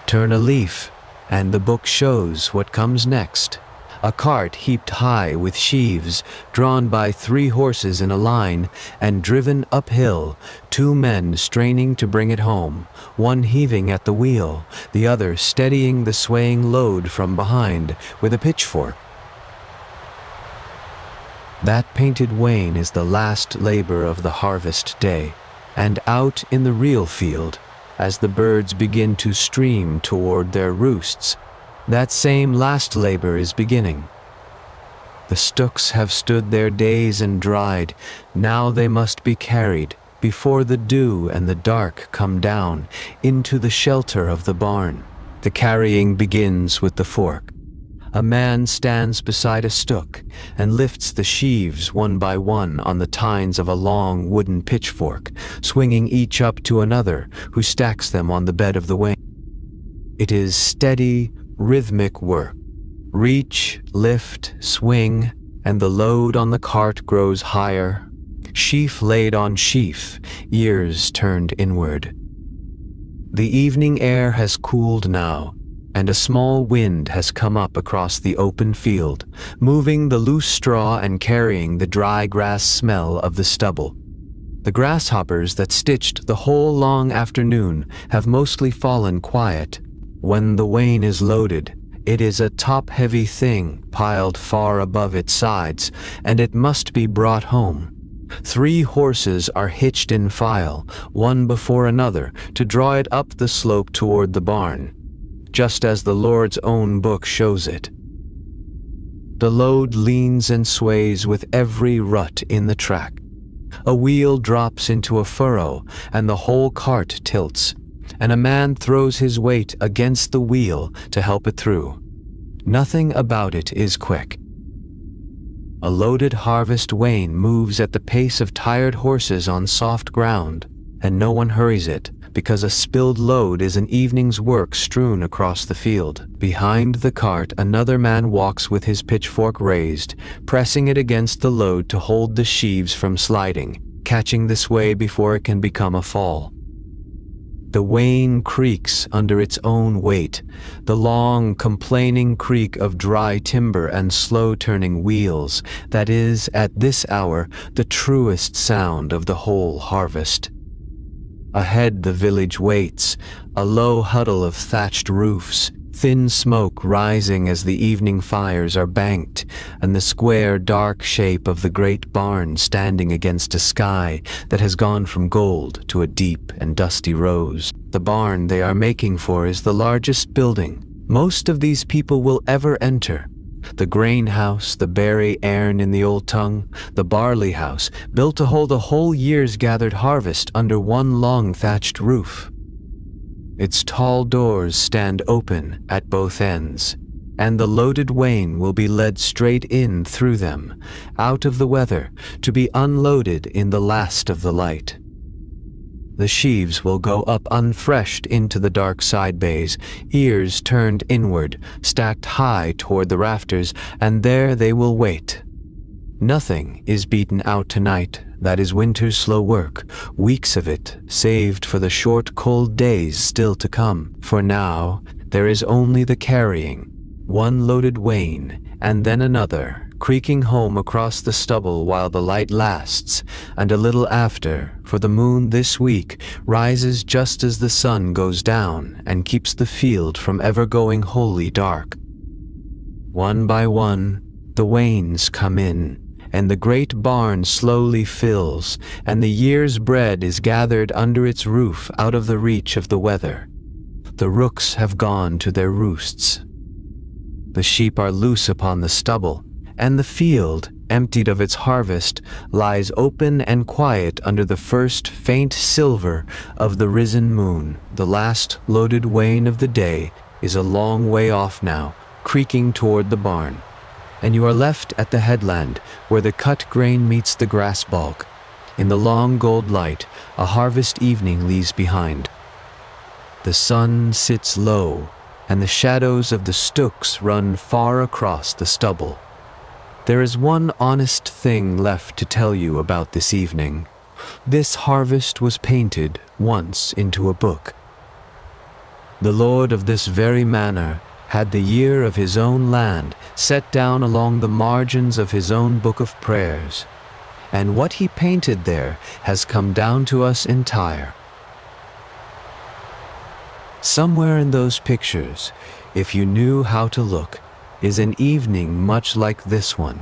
Turn a leaf, and the book shows what comes next. A cart heaped high with sheaves, drawn by 3 horses in a line, and driven uphill, 2 men straining to bring it home, one heaving at the wheel, the other steadying the swaying load from behind with a pitchfork. That painted wain is the last labor of the harvest day, and out in the real field, as the birds begin to stream toward their roosts, that same last labor is beginning. The stooks have stood their days and dried, now they must be carried, before the dew and the dark come down, into the shelter of the barn. The carrying begins with the fork. A man stands beside a stook and lifts the sheaves one by one on the tines of a long wooden pitchfork, swinging each up to another, who stacks them on the bed of the wain. It is steady, rhythmic work. Reach, lift, swing, and the load on the cart grows higher. Sheaf laid on sheaf, ears turned inward. The evening air has cooled now, and a small wind has come up across the open field, moving the loose straw and carrying the dry grass smell of the stubble. The grasshoppers that stitched the whole long afternoon have mostly fallen quiet. When the wain is loaded, it is a top-heavy thing piled far above its sides, and it must be brought home. 3 horses are hitched in file, one before another, to draw it up the slope toward the barn, just as the Lord's own book shows it. The load leans and sways with every rut in the track. A wheel drops into a furrow, and the whole cart tilts, and a man throws his weight against the wheel to help it through. Nothing about it is quick. A loaded harvest wain moves at the pace of tired horses on soft ground, and no one hurries it, because a spilled load is an evening's work strewn across the field. Behind the cart, another man walks with his pitchfork raised, pressing it against the load to hold the sheaves from sliding, catching the sway before it can become a fall. The wain creaks under its own weight, the long, complaining creak of dry timber and slow-turning wheels that is, at this hour, the truest sound of the whole harvest. Ahead the village waits, a low huddle of thatched roofs, thin smoke rising as the evening fires are banked, and the square, dark shape of the great barn standing against a sky that has gone from gold to a deep and dusty rose. The barn they are making for is the largest building most of these people will ever enter. The grain house, the berry airn in the old tongue, the barley house, built to hold a whole year's gathered harvest under one long thatched roof. Its tall doors stand open at both ends, and the loaded wain will be led straight in through them, out of the weather, to be unloaded in the last of the light. The sheaves will go up unfreshed into the dark side bays, ears turned inward, stacked high toward the rafters, and there they will wait. Nothing is beaten out tonight. That is winter's slow work, weeks of it, saved for the short, cold days still to come. For now, there is only the carrying, one loaded wain, and then another, creaking home across the stubble while the light lasts, and a little after, for the moon this week rises just as the sun goes down and keeps the field from ever going wholly dark. One by one, the wains come in, and the great barn slowly fills, and the year's bread is gathered under its roof out of the reach of the weather. The rooks have gone to their roosts. The sheep are loose upon the stubble, and the field, emptied of its harvest, lies open and quiet under the first faint silver of the risen moon. The last loaded wain of the day is a long way off now, creaking toward the barn, and you are left at the headland where the cut grain meets the grass balk. In the long gold light, a harvest evening leaves behind. The sun sits low, and the shadows of the stooks run far across the stubble. There is one honest thing left to tell you about this evening. This harvest was painted once into a book. The lord of this very manor had the year of his own land set down along the margins of his own book of prayers, and what he painted there has come down to us entire. Somewhere in those pictures, if you knew how to look, is an evening much like this one.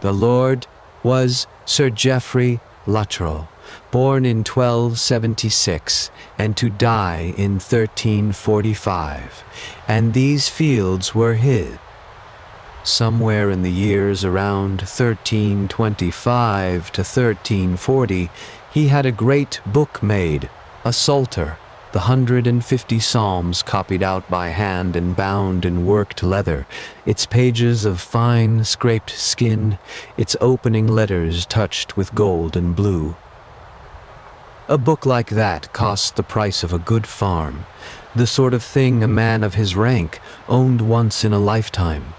The Lord was Sir Geoffrey Luttrell, born in 1276 and to die in 1345, and these fields were his. Somewhere in the years around 1325 to 1340, he had a great book made, a psalter, the 150 psalms copied out by hand and bound in worked leather, its pages of fine scraped skin, its opening letters touched with gold and blue. A book like that costs the price of a good farm, the sort of thing a man of his rank owned once in a lifetime.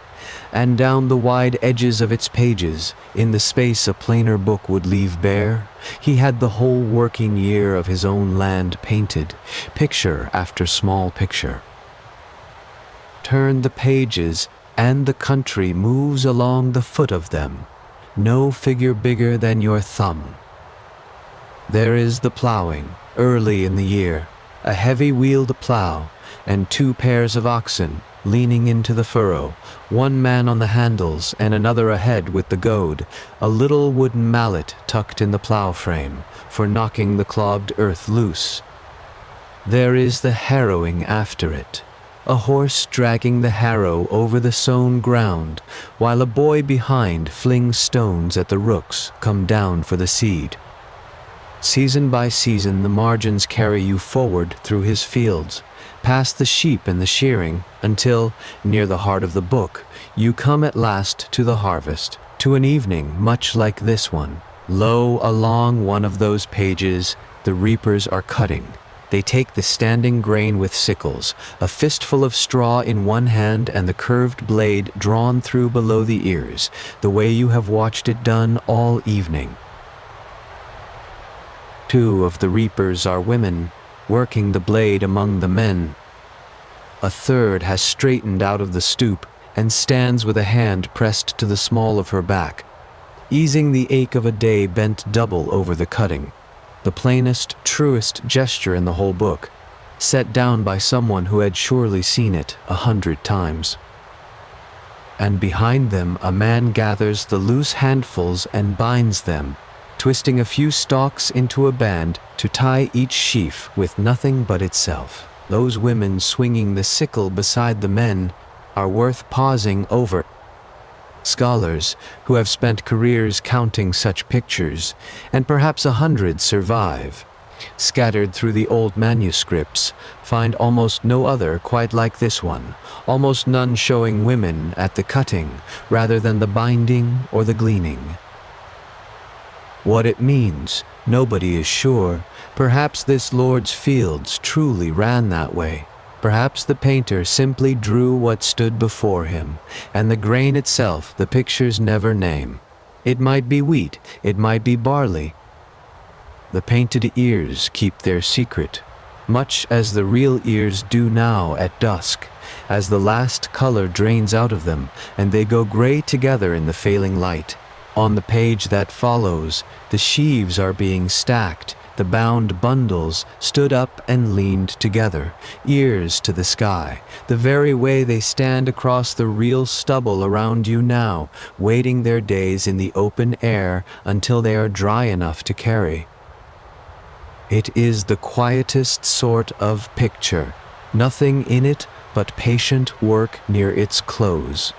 And down the wide edges of its pages, in the space a plainer book would leave bare, he had the whole working year of his own land painted, picture after small picture. Turn the pages, and the country moves along the foot of them, no figure bigger than your thumb. There is the ploughing, early in the year, a heavy-wheeled plough, and 2 pairs of oxen, leaning into the furrow, one man on the handles and another ahead with the goad, a little wooden mallet tucked in the plough frame, for knocking the clogged earth loose. There is the harrowing after it, a horse dragging the harrow over the sown ground, while a boy behind flings stones at the rooks come down for the seed. Season by season the margins carry you forward through his fields, past the sheep and the shearing, until, near the heart of the book, you come at last to the harvest, to an evening much like this one. Lo, along one of those pages, the reapers are cutting. They take the standing grain with sickles, a fistful of straw in one hand and the curved blade drawn through below the ears, the way you have watched it done all evening. 2 of the reapers are women, working the blade among the men. A third has straightened out of the stoop and stands with a hand pressed to the small of her back, easing the ache of a day bent double over the cutting, the plainest, truest gesture in the whole book. set down by someone who had surely seen it 100 times. And behind them a man gathers the loose handfuls and binds them, twisting a few stalks into a band to tie each sheaf with nothing but itself. Those women swinging the sickle beside the men are worth pausing over. Scholars who have spent careers counting such pictures, and perhaps 100 survive, scattered through the old manuscripts, find almost no other quite like this one, almost none showing women at the cutting rather than the binding or the gleaning. What it means, nobody is sure. Perhaps this Lord's fields truly ran that way. Perhaps the painter simply drew what stood before him, and the grain itself the pictures never name. It might be wheat, it might be barley. The painted ears keep their secret, much as the real ears do now at dusk, as the last color drains out of them and they go gray together in the failing light. On the page that follows, the sheaves are being stacked, the bound bundles stood up and leaned together, ears to the sky, the very way they stand across the real stubble around you now, waiting their days in the open air until they are dry enough to carry. It is the quietest sort of picture, nothing in it but patient work near its close.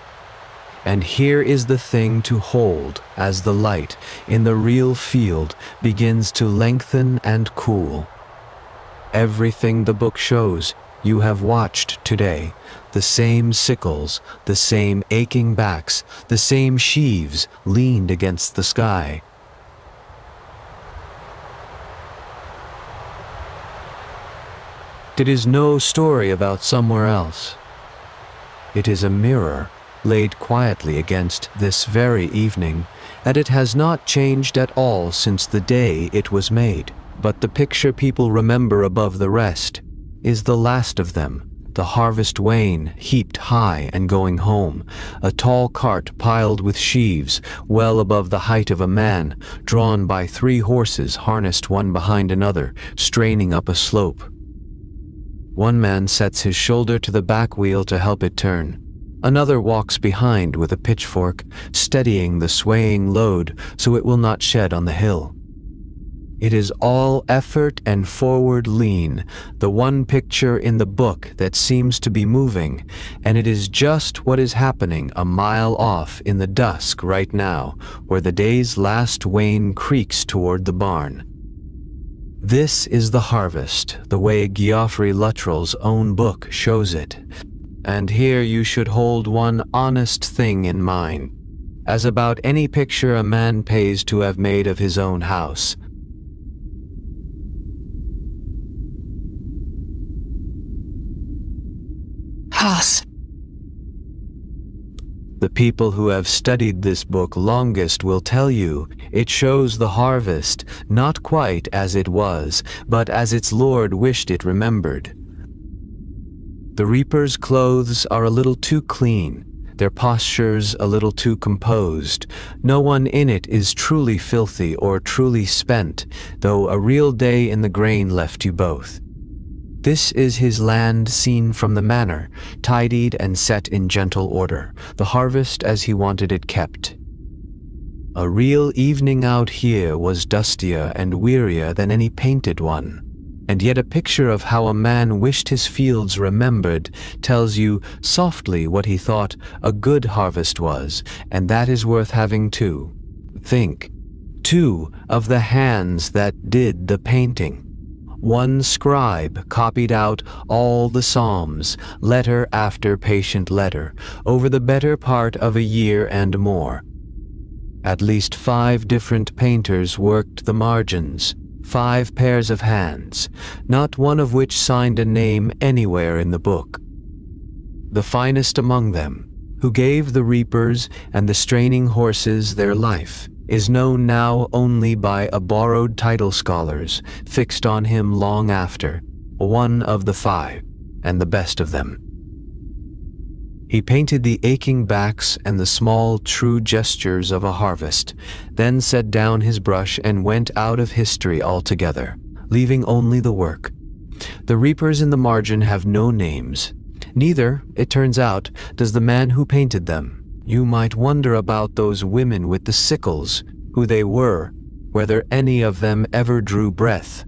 And here is the thing to hold as the light in the real field begins to lengthen and cool. Everything the book shows you have watched today, the same sickles, the same aching backs, the same sheaves leaned against the sky. It is no story about somewhere else. It is a mirror laid quietly against this very evening, and it has not changed at all since the day it was made. But the picture people remember above the rest is the last of them, the harvest wain heaped high and going home, a tall cart piled with sheaves well above the height of a man, drawn by 3 horses harnessed one behind another, straining up a slope. One man sets his shoulder to the back wheel to help it turn. Another walks behind with a pitchfork, steadying the swaying load so it will not shed on the hill. It is all effort and forward lean, the one picture in the book that seems to be moving, and it is just what is happening a mile off in the dusk right now, where the day's last Wain creaks toward the barn. This is the harvest, the way Geoffrey Luttrell's own book shows it. And here you should hold one honest thing in mind, as about any picture a man pays to have made of his own house. House. The people who have studied this book longest will tell you it shows the harvest not quite as it was, but as its Lord wished it remembered. The reapers' clothes are a little too clean, their postures a little too composed. No one in it is truly filthy or truly spent, though a real day in the grain left you both. This is his land seen from the manor, tidied and set in gentle order, the harvest as he wanted it kept. A real evening out here was dustier and wearier than any painted one, and yet a picture of how a man wished his fields remembered tells you softly what he thought a good harvest was, and that is worth having too. Think, too, of the hands that did the painting. One scribe copied out all the Psalms, letter after patient letter, over the better part of a year and more. At least 5 different painters worked the margins, 5 pairs of hands, not one of which signed a name anywhere in the book. The finest among them, who gave the reapers and the straining horses their life, is known now only by a borrowed title scholars fixed on him long after, one of the 5, and the best of them. He painted the aching backs and the small, true gestures of a harvest, then set down his brush and went out of history altogether, leaving only the work. The reapers in the margin have no names. Neither, it turns out, does the man who painted them. You might wonder about those women with the sickles, who they were, whether any of them ever drew breath.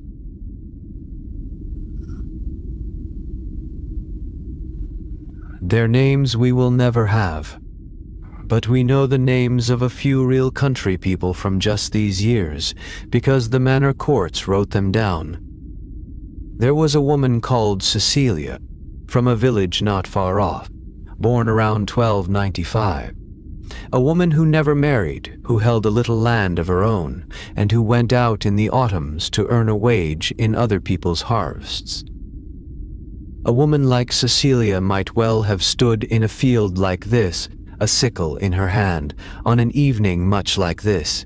Their names we will never have, but we know the names of a few real country people from just these years, because the manor courts wrote them down. There was a woman called Cecilia, from a village not far off, born around 1295. A woman who never married, who held a little land of her own, and who went out in the autumns to earn a wage in other people's harvests. A woman like Cecilia might well have stood in a field like this, a sickle in her hand, on an evening much like this.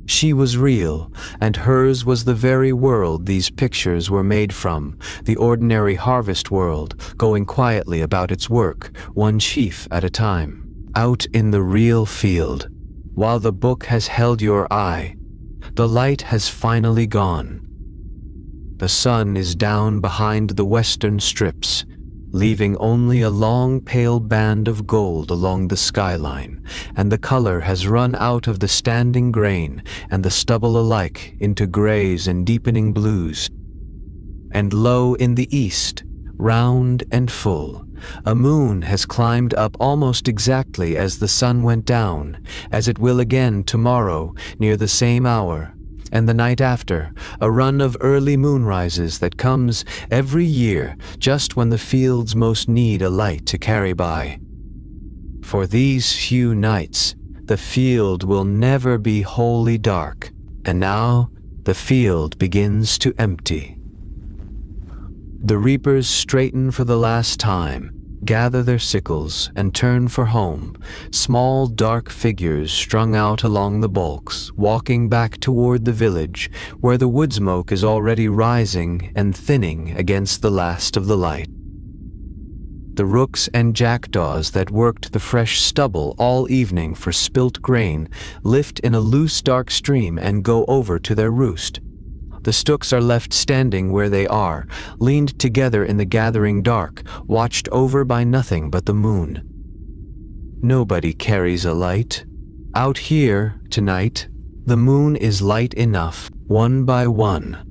She was real, and hers was the very world these pictures were made from, the ordinary harvest world, going quietly about its work, one sheaf at a time, out in the real field. While the book has held your eye, the light has finally gone. The sun is down behind the western strips, leaving only a long pale band of gold along the skyline, and the color has run out of the standing grain and the stubble alike into grays and deepening blues. And low in the east, round and full, a moon has climbed up almost exactly as the sun went down, as it will again tomorrow near the same hour, and the night after, a run of early moonrises that comes every year just when the fields most need a light to carry by. For these few nights, the field will never be wholly dark, and now the field begins to empty. The reapers straighten for the last time, gather their sickles, and turn for home, small dark figures strung out along the bulks, walking back toward the village, where the wood smoke is already rising and thinning against the last of the light. The rooks and jackdaws that worked the fresh stubble all evening for spilt grain lift in a loose dark stream and go over to their roost. The stooks are left standing where they are, leaned together in the gathering dark, watched over by nothing but the moon. Nobody carries a light. Out here, tonight, the moon is light enough, one by one.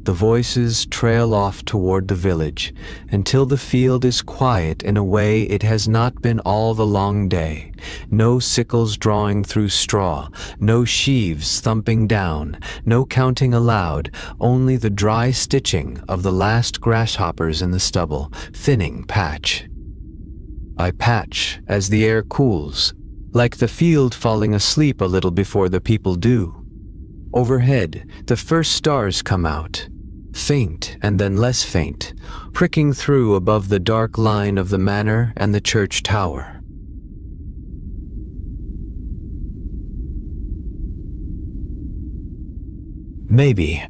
The voices trail off toward the village, until the field is quiet in a way it has not been all the long day. No sickles drawing through straw, no sheaves thumping down, no counting aloud, only the dry stitching of the last grasshoppers in the stubble, thinning patch by patch as the air cools, like the field falling asleep a little before the people do. Overhead, the first stars come out, faint and then less faint, pricking through above the dark line of the manor and the church tower. Maybe.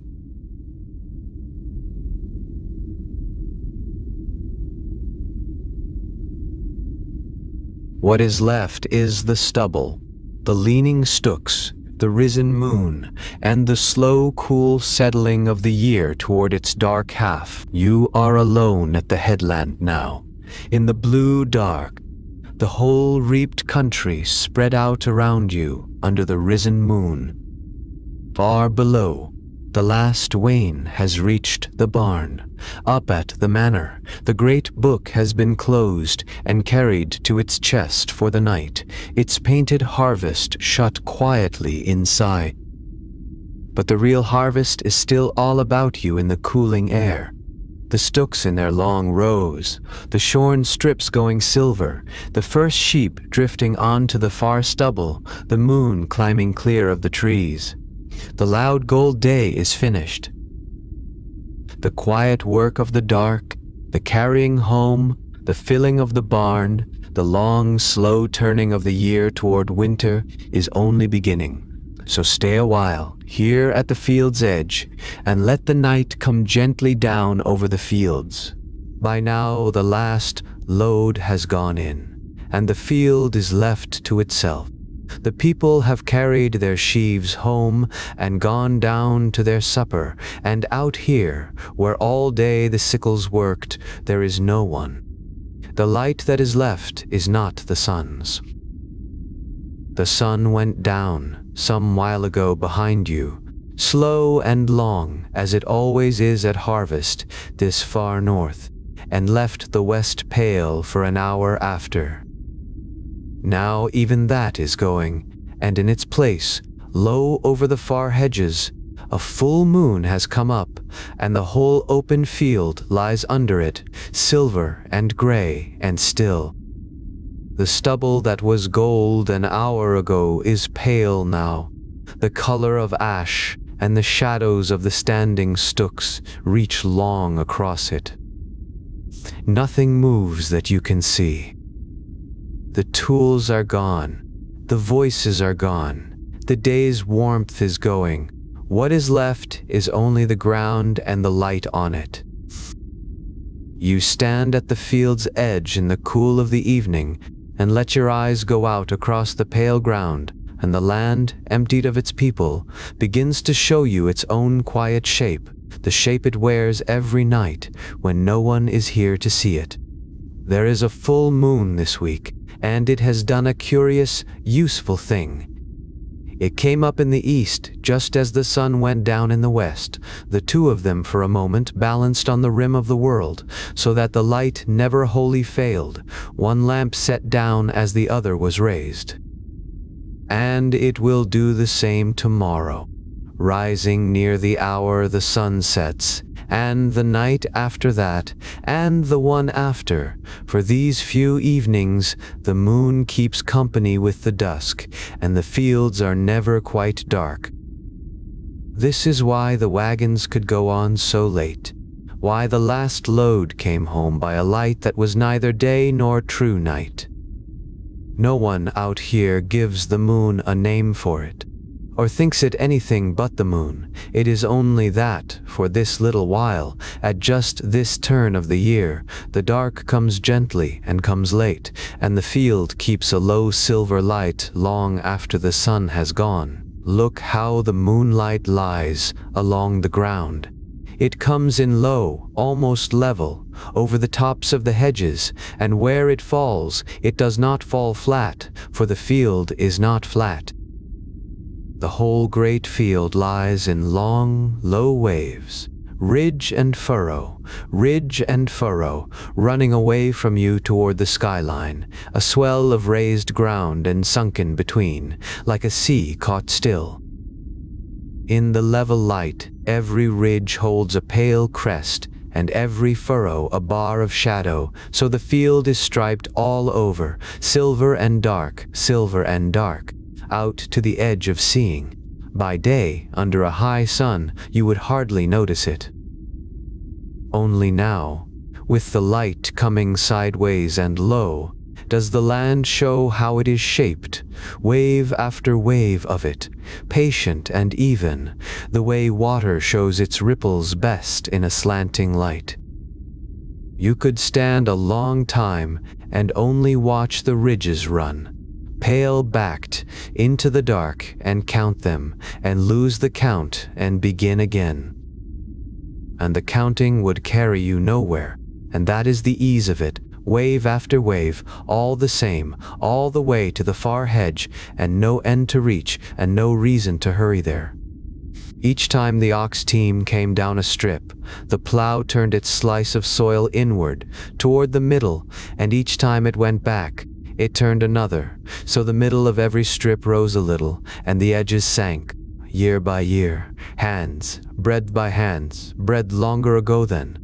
What is left is the stubble, the leaning stooks, the risen moon, and the slow, cool settling of the year toward its dark half. You are alone at the headland now, in the blue dark, the whole reaped country spread out around you under the risen moon. Far below, the last Wain has reached the barn. Up at the manor, the great book has been closed and carried to its chest for the night, its painted harvest shut quietly inside. But the real harvest is still all about you in the cooling air. The stooks in their long rows, the shorn strips going silver, the first sheep drifting onto the far stubble, the moon climbing clear of the trees. The loud gold day is finished. The quiet work of the dark, the carrying home, the filling of the barn, the long, slow turning of the year toward winter is only beginning. So stay a while, here at the field's edge, and let the night come gently down over the fields. By now the last load has gone in, and the field is left to itself. The people have carried their sheaves home and gone down to their supper, and out here, where all day the sickles worked, there is no one. The light that is left is not the sun's. The sun went down some while ago behind you, slow and long as it always is at harvest this far north, and left the west pale for an hour after. Now even that is going, and in its place, low over the far hedges, a full moon has come up, and the whole open field lies under it, silver and gray and still. The stubble that was gold an hour ago is pale now, the color of ash, and the shadows of the standing stooks reach long across it. Nothing moves that you can see. The tools are gone, the voices are gone, the day's warmth is going. What is left is only the ground and the light on it. You stand at the field's edge in the cool of the evening and let your eyes go out across the pale ground, and the land, emptied of its people, begins to show you its own quiet shape, the shape it wears every night when no one is here to see it. There is a full moon this week, and it has done a curious, useful thing. It came up in the east just as the sun went down in the west, the two of them for a moment balanced on the rim of the world, so that the light never wholly failed, one lamp set down as the other was raised. And it will do the same tomorrow, rising near the hour the sun sets, and the night after that, and the one after. For these few evenings the moon keeps company with the dusk, and the fields are never quite dark. This is why the wagons could go on so late, why the last load came home by a light that was neither day nor true night. No one out here gives the moon a name for it, or thinks it anything but the moon. It is only that, for this little while, at just this turn of the year, the dark comes gently and comes late, and the field keeps a low silver light long after the sun has gone. Look how the moonlight lies along the ground. It comes in low, almost level, over the tops of the hedges, and where it falls, it does not fall flat, for the field is not flat. The whole great field lies in long, low waves, ridge and furrow, running away from you toward the skyline, a swell of raised ground and sunken between, like a sea caught still. In the level light, every ridge holds a pale crest, and every furrow a bar of shadow, so the field is striped all over, silver and dark, out to the edge of seeing. By day, under a high sun, you would hardly notice it. Only now, with the light coming sideways and low, does the land show how it is shaped, wave after wave of it, patient and even, the way water shows its ripples best in a slanting light. You could stand a long time and only watch the ridges run, pale-backed, into the dark, and count them, and lose the count and begin again. And the counting would carry you nowhere, and that is the ease of it, wave after wave, all the same, all the way to the far hedge, and no end to reach, and no reason to hurry there. Each time the ox team came down a strip, the plow turned its slice of soil inward, toward the middle, and each time it went back, it turned another, so the middle of every strip rose a little, and the edges sank, year by year, hands, breadth by hands, breadth longer ago then.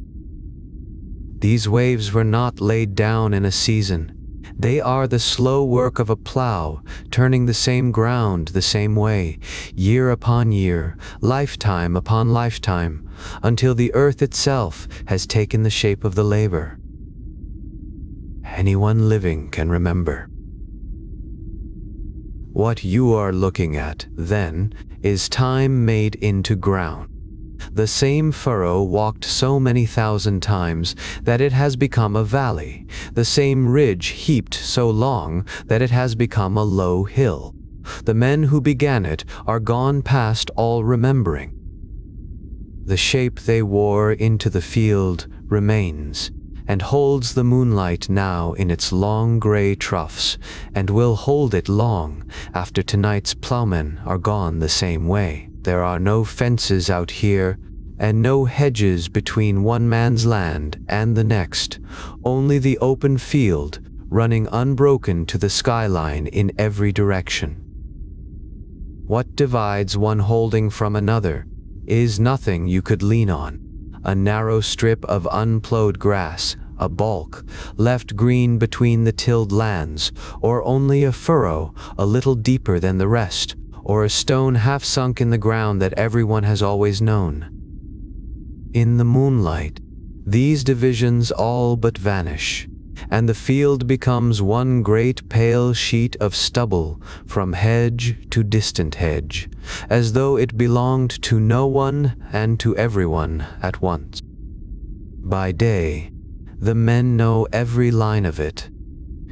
These waves were not laid down in a season. They are the slow work of a plow, turning the same ground the same way, year upon year, lifetime upon lifetime, until the earth itself has taken the shape of the labor. Anyone living can remember. What you are looking at, then, is time made into ground. The same furrow walked so many thousand times that it has become a valley, the same ridge heaped so long that it has become a low hill, The men who began it are gone past all remembering. The shape they wore into the field remains, and holds the moonlight now in its long gray troughs, and will hold it long after tonight's ploughmen are gone the same way. There are no fences out here, and no hedges between one man's land and the next, only the open field running unbroken to the skyline in every direction. What divides one holding from another is nothing you could lean on, a narrow strip of unplowed grass, a balk left green between the tilled lands, or only a furrow a little deeper than the rest, or a stone half sunk in the ground that everyone has always known. In the moonlight, these divisions all but vanish, and the field becomes one great pale sheet of stubble from hedge to distant hedge, as though it belonged to no one and to everyone at once. By day, the men know every line of it,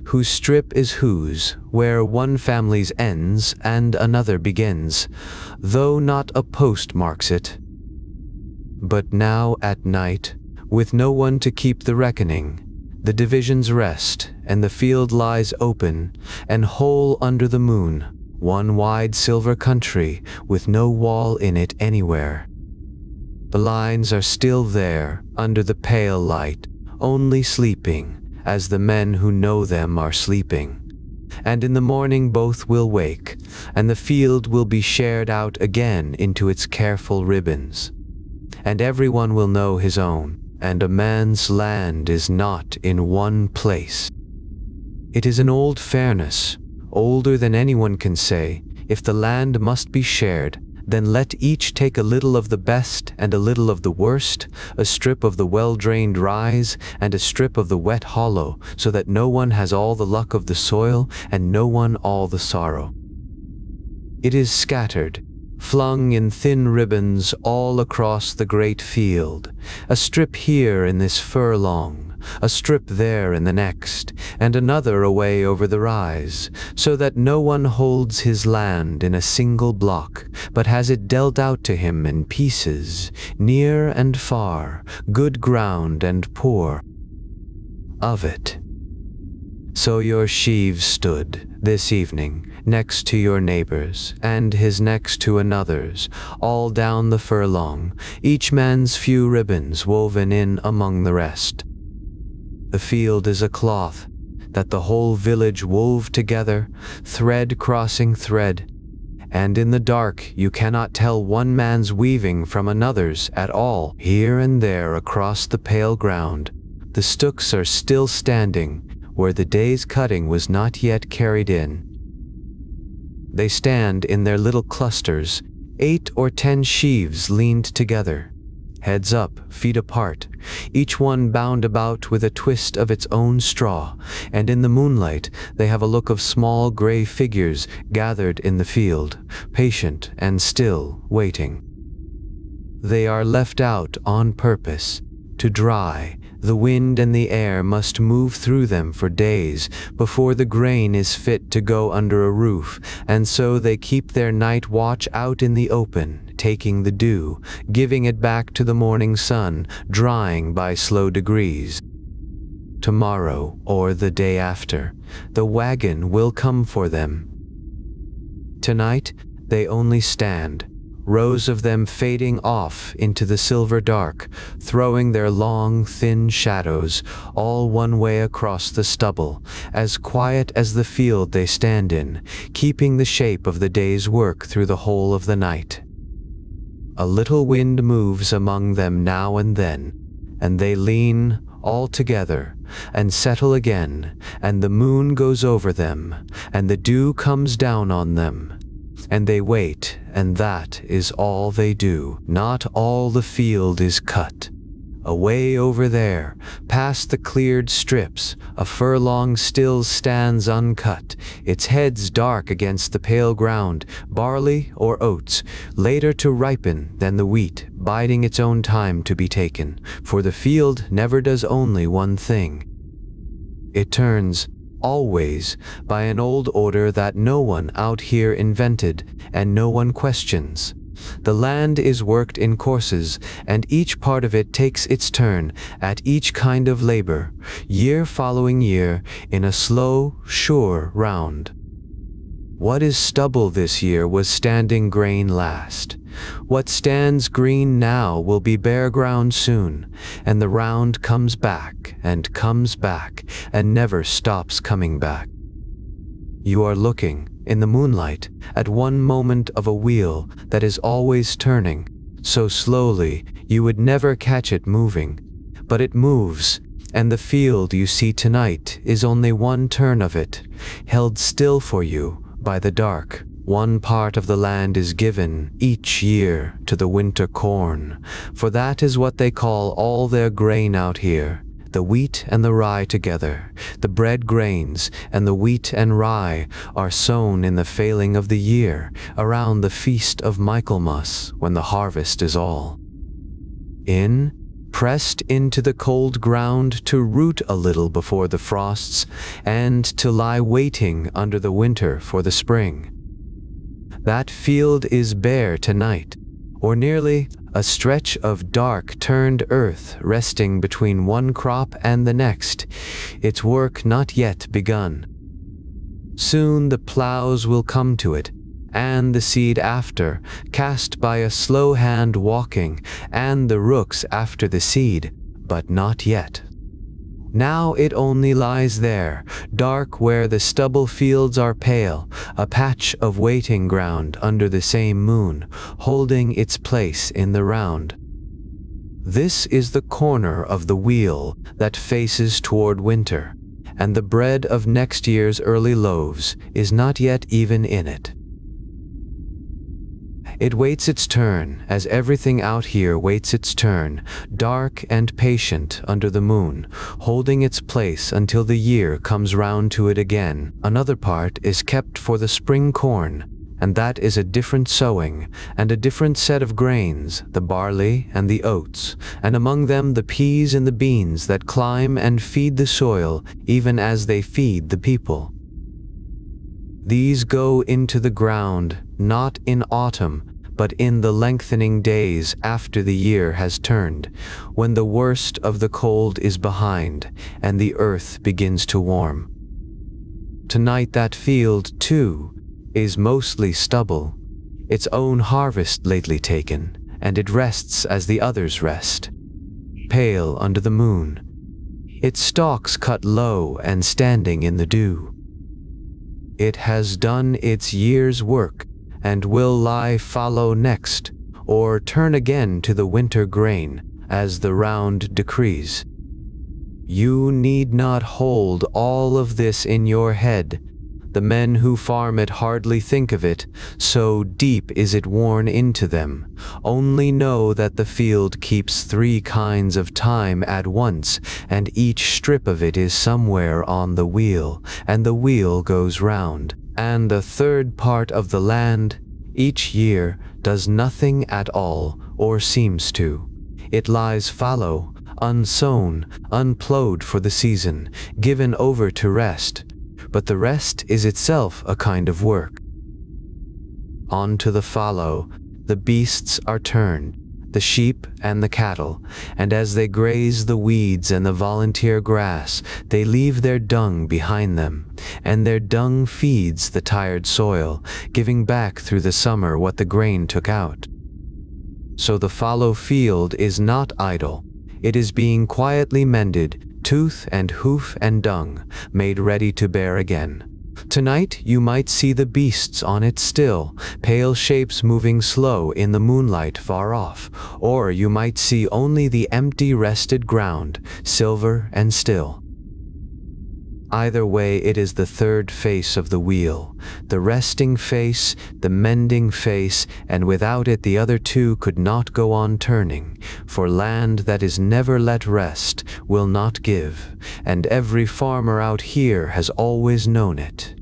whose strip is whose, where one family's ends and another begins, though not a post marks it. But now at night, with no one to keep the reckoning, the divisions rest, and the field lies open and whole under the moon, one wide silver country with no wall in it anywhere. The lines are still there under the pale light, only sleeping, as the men who know them are sleeping. And in the morning both will wake, and the field will be shared out again into its careful ribbons. And everyone will know his own, and a man's land is not in one place. It is an old fairness, older than anyone can say. If the land must be shared, then let each take a little of the best and a little of the worst, a strip of the well-drained rise and a strip of the wet hollow, so that no one has all the luck of the soil and no one all the sorrow. It is scattered, flung in thin ribbons all across the great field, a strip here in this furlong, a strip there in the next, and another away over the rise, so that no one holds his land in a single block, but has it dealt out to him in pieces, near and far, good ground and poor. Of it. So your sheaves stood, this evening, next to your neighbor's, and his next to another's, all down the furlong, each man's few ribbons woven in among the rest. The field is a cloth that the whole village wove together, thread crossing thread, and in the dark you cannot tell one man's weaving from another's at all. Here and there across the pale ground, the stooks are still standing where the day's cutting was not yet carried in. They stand in their little clusters, 8 or 10 sheaves leaned together, heads up, feet apart, each one bound about with a twist of its own straw, and in the moonlight they have a look of small gray figures gathered in the field, patient and still waiting. They are left out on purpose, to dry. The wind and the air must move through them for days before the grain is fit to go under a roof, and so they keep their night watch out in the open, taking the dew, giving it back to the morning sun, drying by slow degrees. Tomorrow, or the day after, the wagon will come for them. Tonight, they only stand, rows of them fading off into the silver dark, throwing their long, thin shadows all one way across the stubble, as quiet as the field they stand in, keeping the shape of the day's work through the whole of the night. A little wind moves among them now and then, and they lean all together, and settle again, and the moon goes over them, and the dew comes down on them, and they wait, and that is all they do. Not all the field is cut. Away over there, past the cleared strips, a furlong still stands uncut, its heads dark against the pale ground, barley or oats, later to ripen than the wheat, biding its own time to be taken, for the field never does only one thing. It turns, always, by an old order that no one out here invented and no one questions. The land is worked in courses, and each part of it takes its turn at each kind of labor, year following year, in a slow, sure round. What is stubble this year was standing grain last. What stands green now will be bare ground soon, and the round comes back and never stops coming back. You are looking, in the moonlight, at one moment of a wheel that is always turning, so slowly you would never catch it moving. But it moves, and the field you see tonight is only one turn of it, held still for you by the dark. One part of the land is given each year to the winter corn, for that is what they call all their grain out here. The wheat and the rye together, the bread grains and the wheat and rye are sown in the failing of the year, around the feast of Michaelmas, when the harvest is all in, pressed into the cold ground to root a little before the frosts, and to lie waiting under the winter for the spring. That field is bare tonight, or nearly, a stretch of dark turned earth resting between one crop and the next, its work not yet begun. Soon the plows will come to it, and the seed after, cast by a slow hand walking, and the rooks after the seed, but not yet. Now it only lies there, dark where the stubble fields are pale, a patch of waiting ground under the same moon, holding its place in the round. This is the corner of the wheel that faces toward winter, and the bread of next year's early loaves is not yet even in it. It waits its turn, as everything out here waits its turn, dark and patient under the moon, holding its place until the year comes round to it again. Another part is kept for the spring corn, and that is a different sowing, and a different set of grains, the barley and the oats, and among them the peas and the beans that climb and feed the soil, even as they feed the people. These go into the ground, not in autumn, but in the lengthening days after the year has turned, when the worst of the cold is behind, and the earth begins to warm. Tonight that field, too, is mostly stubble, its own harvest lately taken, and it rests as the others rest, pale under the moon, its stalks cut low and standing in the dew. It has done its year's work, and will lie fallow next, or turn again to the winter grain, as the round decrees. You need not hold all of this in your head. The men who farm it hardly think of it, so deep is it worn into them. Only know that the field keeps 3 kinds of time at once, and each strip of it is somewhere on the wheel, and the wheel goes round. And the third part of the land, each year, does nothing at all, or seems to. It lies fallow, unsown, unplowed for the season, given over to rest, but the rest is itself a kind of work. On to the fallow, the beasts are turned, the sheep and the cattle, and as they graze the weeds and the volunteer grass, they leave their dung behind them, and their dung feeds the tired soil, giving back through the summer what the grain took out. So the fallow field is not idle, it is being quietly mended, tooth and hoof and dung, made ready to bear again. Tonight you might see the beasts on it still, pale shapes moving slow in the moonlight far off, or you might see only the empty rested ground, silver and still. Either way, it is the third face of the wheel, the resting face, the mending face, and without it the other 2 could not go on turning, for land that is never let rest will not give, and every farmer out here has always known it.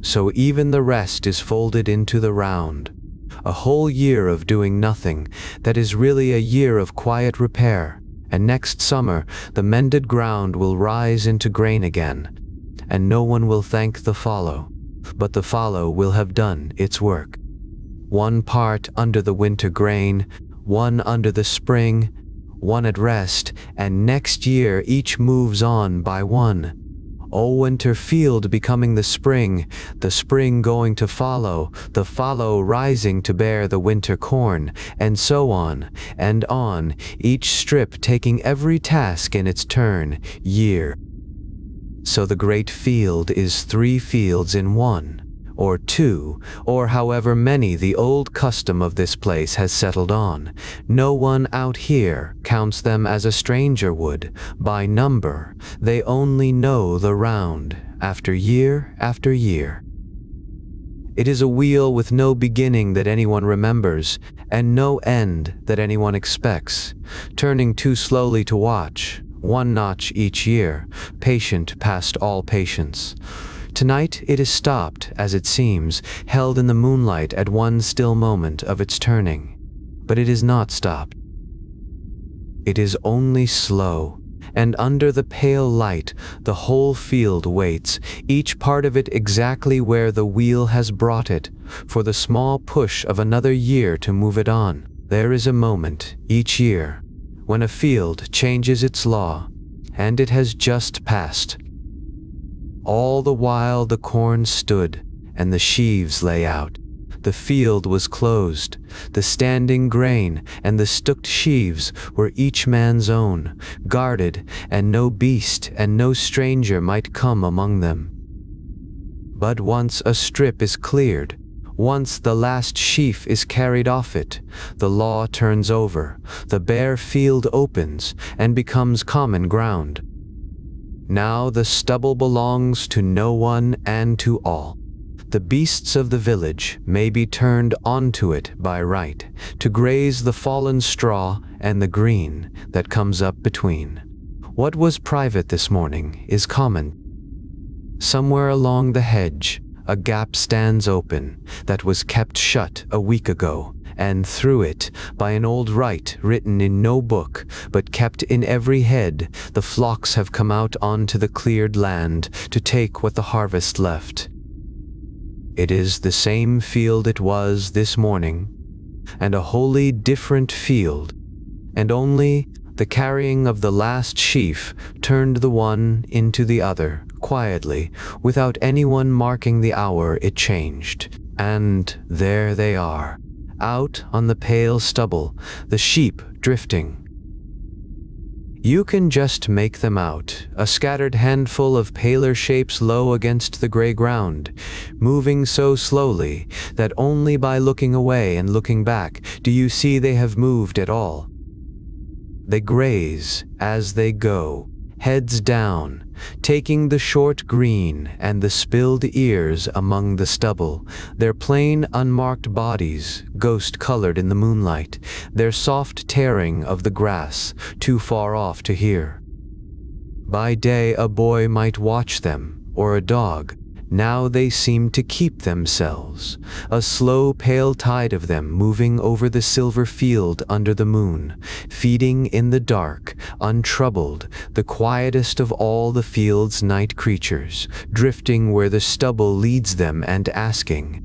So even the rest is folded into the round, a whole year of doing nothing that is really a year of quiet repair. And next summer the mended ground will rise into grain again, and no one will thank the fallow, but the fallow will have done its work. One part under the winter grain, one under the spring, one at rest, and next year each moves on by one. O winter field becoming the spring going to follow, the fallow rising to bear the winter corn, and so on, each strip taking every task in its turn, year. So the great field is 3 fields in one, or 2, or however many the old custom of this place has settled on. No one out here counts them as a stranger would, by number. They only know the round, after year after year. It is a wheel with no beginning that anyone remembers, and no end that anyone expects, turning too slowly to watch, 1 notch each year, patient past all patience. Tonight it is stopped, as it seems, held in the moonlight at one still moment of its turning. But it is not stopped. It is only slow, and under the pale light the whole field waits, each part of it exactly where the wheel has brought it, for the small push of another year to move it on. There is a moment, each year, when a field changes its law, and it has just passed. All the while the corn stood, and the sheaves lay out. The field was closed. The standing grain and the stooked sheaves were each man's own, guarded, and no beast and no stranger might come among them. But once a strip is cleared, once the last sheaf is carried off it, the law turns over, the bare field opens, and becomes common ground. Now the stubble belongs to no one and to all. The beasts of the village may be turned onto it by right, to graze the fallen straw and the green that comes up between. What was private this morning is common. Somewhere along the hedge, a gap stands open that was kept shut a week ago, and through it, by an old rite written in no book, but kept in every head, the flocks have come out onto the cleared land to take what the harvest left. It is the same field it was this morning, and a wholly different field, and only the carrying of the last sheaf turned the one into the other, quietly, without anyone marking the hour it changed. And there they are, out on the pale stubble, the sheep drifting. You can just make them out, a scattered handful of paler shapes low against the gray ground, moving so slowly that only by looking away and looking back do you see they have moved at all. They graze as they go, heads down, taking the short green and the spilled ears among the stubble, their plain unmarked bodies ghost-colored in the moonlight, their soft tearing of the grass too far off to hear. By day a boy might watch them, or a dog. Now they seem to keep themselves, a slow pale tide of them moving over the silver field under the moon, feeding in the dark, untroubled, the quietest of all the field's night creatures, drifting where the stubble leads them and asking.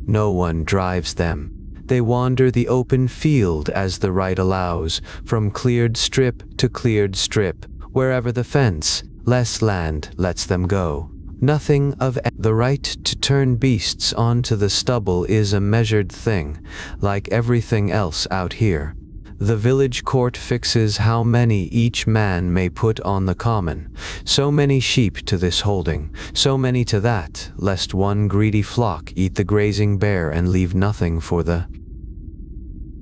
No one drives them. They wander the open field as the right allows, from cleared strip to cleared strip, wherever the fence, less land, lets them go. Nothing of the right to turn beasts onto the stubble is a measured thing, like everything else out here. The village court fixes how many each man may put on the common, so many sheep to this holding, so many to that, lest one greedy flock eat the grazing bare and leave nothing for the.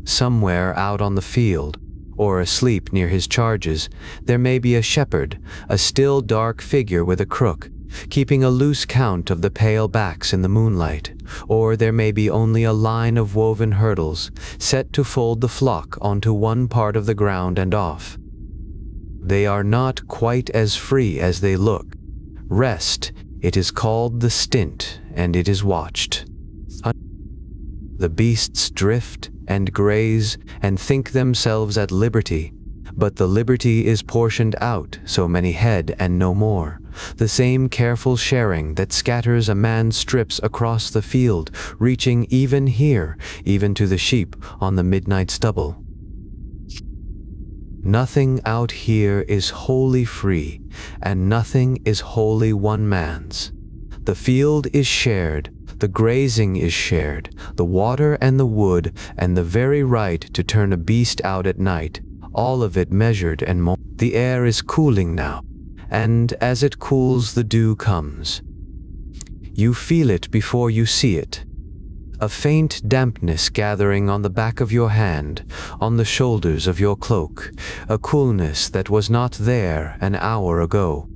Somewhere out on the field, or asleep near his charges, there may be a shepherd, a still dark figure with a crook, keeping a loose count of the pale backs in the moonlight, or there may be only a line of woven hurdles set to fold the flock onto one part of the ground and off. They are not quite as free as they look. Rest, it is called the stint, and it is watched. The beasts drift and graze and think themselves at liberty, but the liberty is portioned out so many head and no more. the same careful sharing that scatters a man's strips across the field, reaching even here, even to the sheep on the midnight stubble. Nothing out here is wholly free, and nothing is wholly one man's. The field is shared, the grazing is shared, the water and the wood, and the very right to turn a beast out at night, all of it measured and more. The air is cooling now, and as it cools the dew comes. You feel it before you see it. A faint dampness gathering on the back of your hand, on the shoulders of your cloak, a coolness that was not there an hour ago.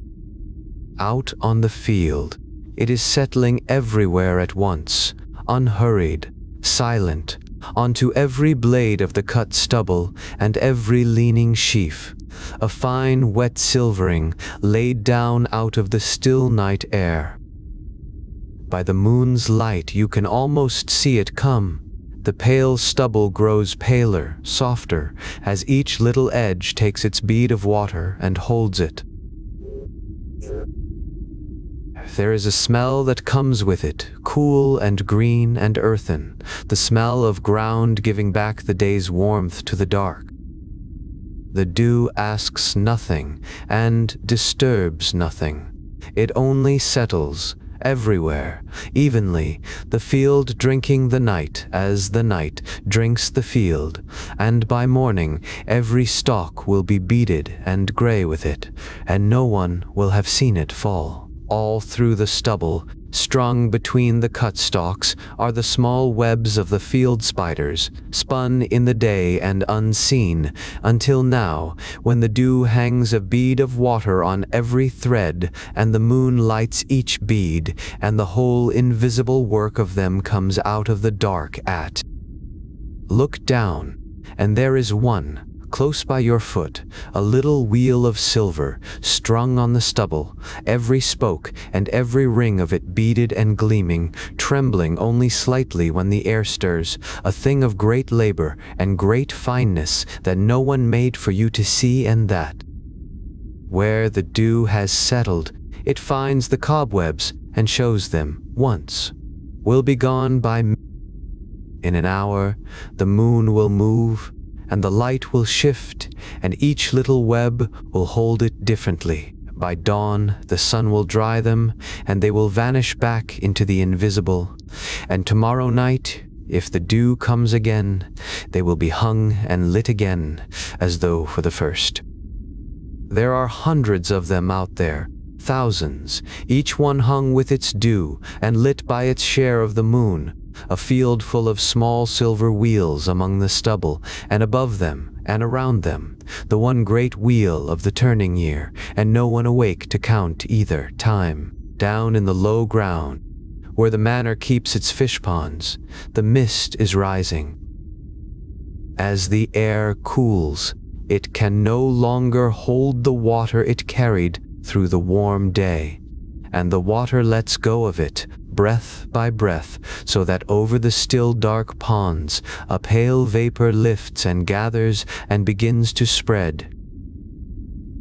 Out on the field, it is settling everywhere at once, unhurried, silent, onto every blade of the cut stubble and every leaning sheaf, a fine wet silvering laid down out of the still night air. By the moon's light you can almost see it come. The pale stubble grows paler, softer, as each little edge takes its bead of water and holds it. There is a smell that comes with it, cool and green and earthen, the smell of ground giving back the day's warmth to the dark. The dew asks nothing and disturbs nothing. It only settles, everywhere, evenly, the field drinking the night as the night drinks the field, and by morning every stalk will be beaded and gray with it, and no one will have seen it fall. All through the stubble, strung between the cut stalks, are the small webs of the field spiders, spun in the day and unseen, until now, when the dew hangs a bead of water on every thread, and the moon lights each bead, and the whole invisible work of them comes out of the dark at. Look down, and there is one, close by your foot, a little wheel of silver, strung on the stubble, every spoke and every ring of it beaded and gleaming, trembling only slightly when the air stirs, a thing of great labor and great fineness that no one made for you to see, and that, where the dew has settled, it finds the cobwebs and shows them, once, will be gone by. In an hour, the moon will move, and the light will shift, and each little web will hold it differently. By dawn, the sun will dry them, and they will vanish back into the invisible. And tomorrow night, if the dew comes again, they will be hung and lit again, as though for the first. There are hundreds of them out there, thousands, each one hung with its dew and lit by its share of the moon, a field full of small silver wheels among the stubble, and above them and around them, the one great wheel of the turning year, and no one awake to count either time. Down in the low ground, where the manor keeps its fish ponds, the mist is rising. As the air cools, it can no longer hold the water it carried through the warm day, and the water lets go of it, breath by breath, so that over the still dark ponds a pale vapor lifts and gathers and begins to spread.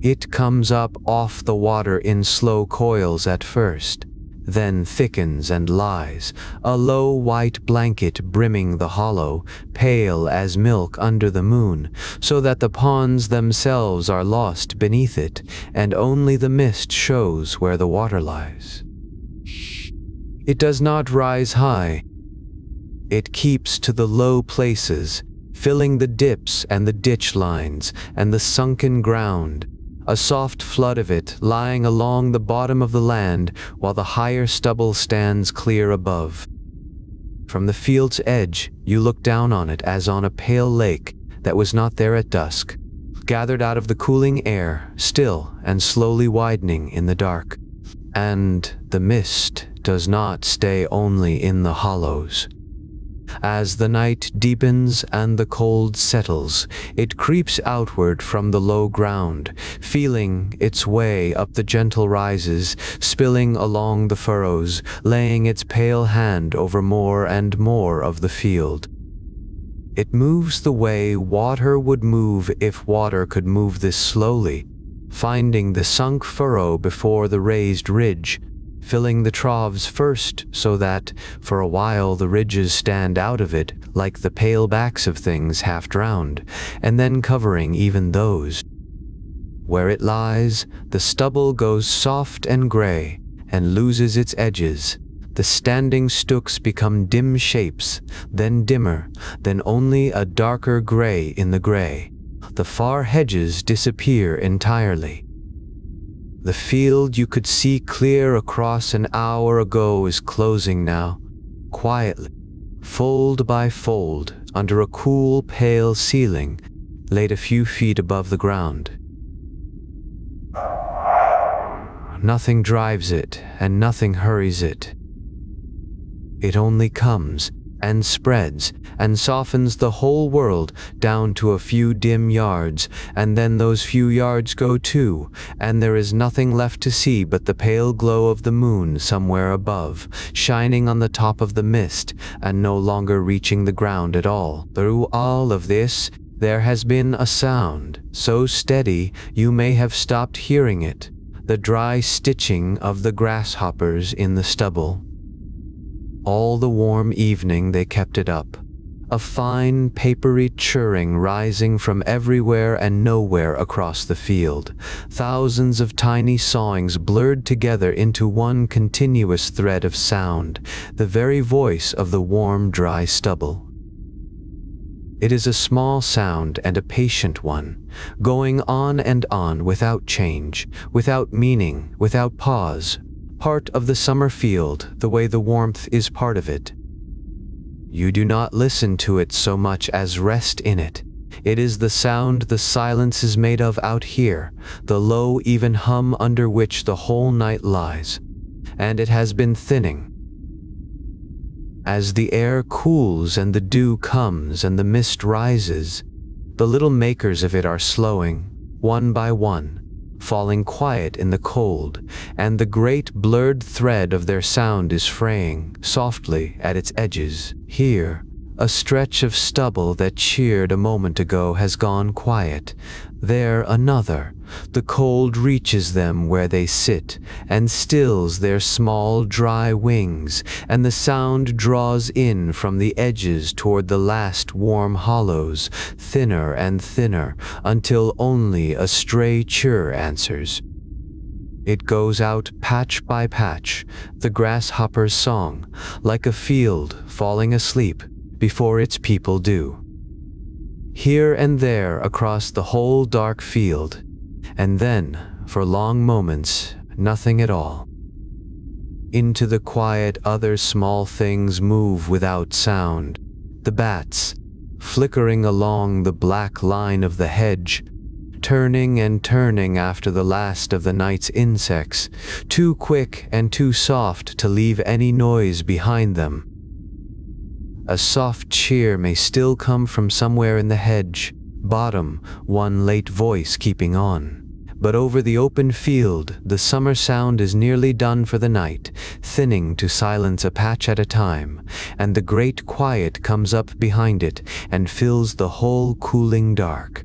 It comes up off the water in slow coils at first, then thickens and lies, a low white blanket brimming the hollow, pale as milk under the moon, so that the ponds themselves are lost beneath it, and only the mist shows where the water lies. It does not rise high. It keeps to the low places, filling the dips and the ditch lines and the sunken ground, a soft flood of it lying along the bottom of the land while the higher stubble stands clear above. From the field's edge, you look down on it as on a pale lake that was not there at dusk, gathered out of the cooling air, still and slowly widening in the dark. And the mist does not stay only in the hollows. As the night deepens and the cold settles, it creeps outward from the low ground, feeling its way up the gentle rises, spilling along the furrows, laying its pale hand over more and more of the field. It moves the way water would move if water could move this slowly, finding the sunk furrow before the raised ridge, filling the troughs first so that, for a while, the ridges stand out of it like the pale backs of things half drowned, and then covering even those. Where it lies, the stubble goes soft and gray and loses its edges. The standing stooks become dim shapes, then dimmer, then only a darker gray in the gray. The far hedges disappear entirely. The field you could see clear across an hour ago is closing now, quietly, fold by fold, under a cool, pale ceiling, laid a few feet above the ground. Nothing drives it, and nothing hurries it. It only comes, and spreads, and softens the whole world down to a few dim yards, and then those few yards go too, and there is nothing left to see but the pale glow of the moon somewhere above, shining on the top of the mist, and no longer reaching the ground at all. Through all of this, there has been a sound, so steady you may have stopped hearing it, the dry stitching of the grasshoppers in the stubble. All the warm evening they kept it up, a fine papery churring rising from everywhere and nowhere across the field, thousands of tiny sawings blurred together into one continuous thread of sound, the very voice of the warm, dry stubble. It is a small sound and a patient one, going on and on without change, without meaning, without pause, part of the summer field the way the warmth is part of it. You do not listen to it so much as rest in it. It is the sound the silence is made of out here, the low even hum under which the whole night lies, and it has been thinning. As the air cools and the dew comes and the mist rises, the little makers of it are slowing, one by one, falling quiet in the cold, and the great blurred thread of their sound is fraying softly at its edges. Here, a stretch of stubble that cheered a moment ago has gone quiet. There another. The cold reaches them where they sit and stills their small dry wings, and the sound draws in from the edges toward the last warm hollows, thinner and thinner, until only a stray chirr answers. It goes out patch by patch, the grasshopper's song, like a field falling asleep before its people do. Here and there across the whole dark field, and then, for long moments, nothing at all. Into the quiet other small things move without sound, the bats, flickering along the black line of the hedge, turning and turning after the last of the night's insects, too quick and too soft to leave any noise behind them. A soft cheer may still come from somewhere in the hedge bottom, one late voice keeping on. But over the open field, the summer sound is nearly done for the night, thinning to silence a patch at a time, and the great quiet comes up behind it and fills the whole cooling dark.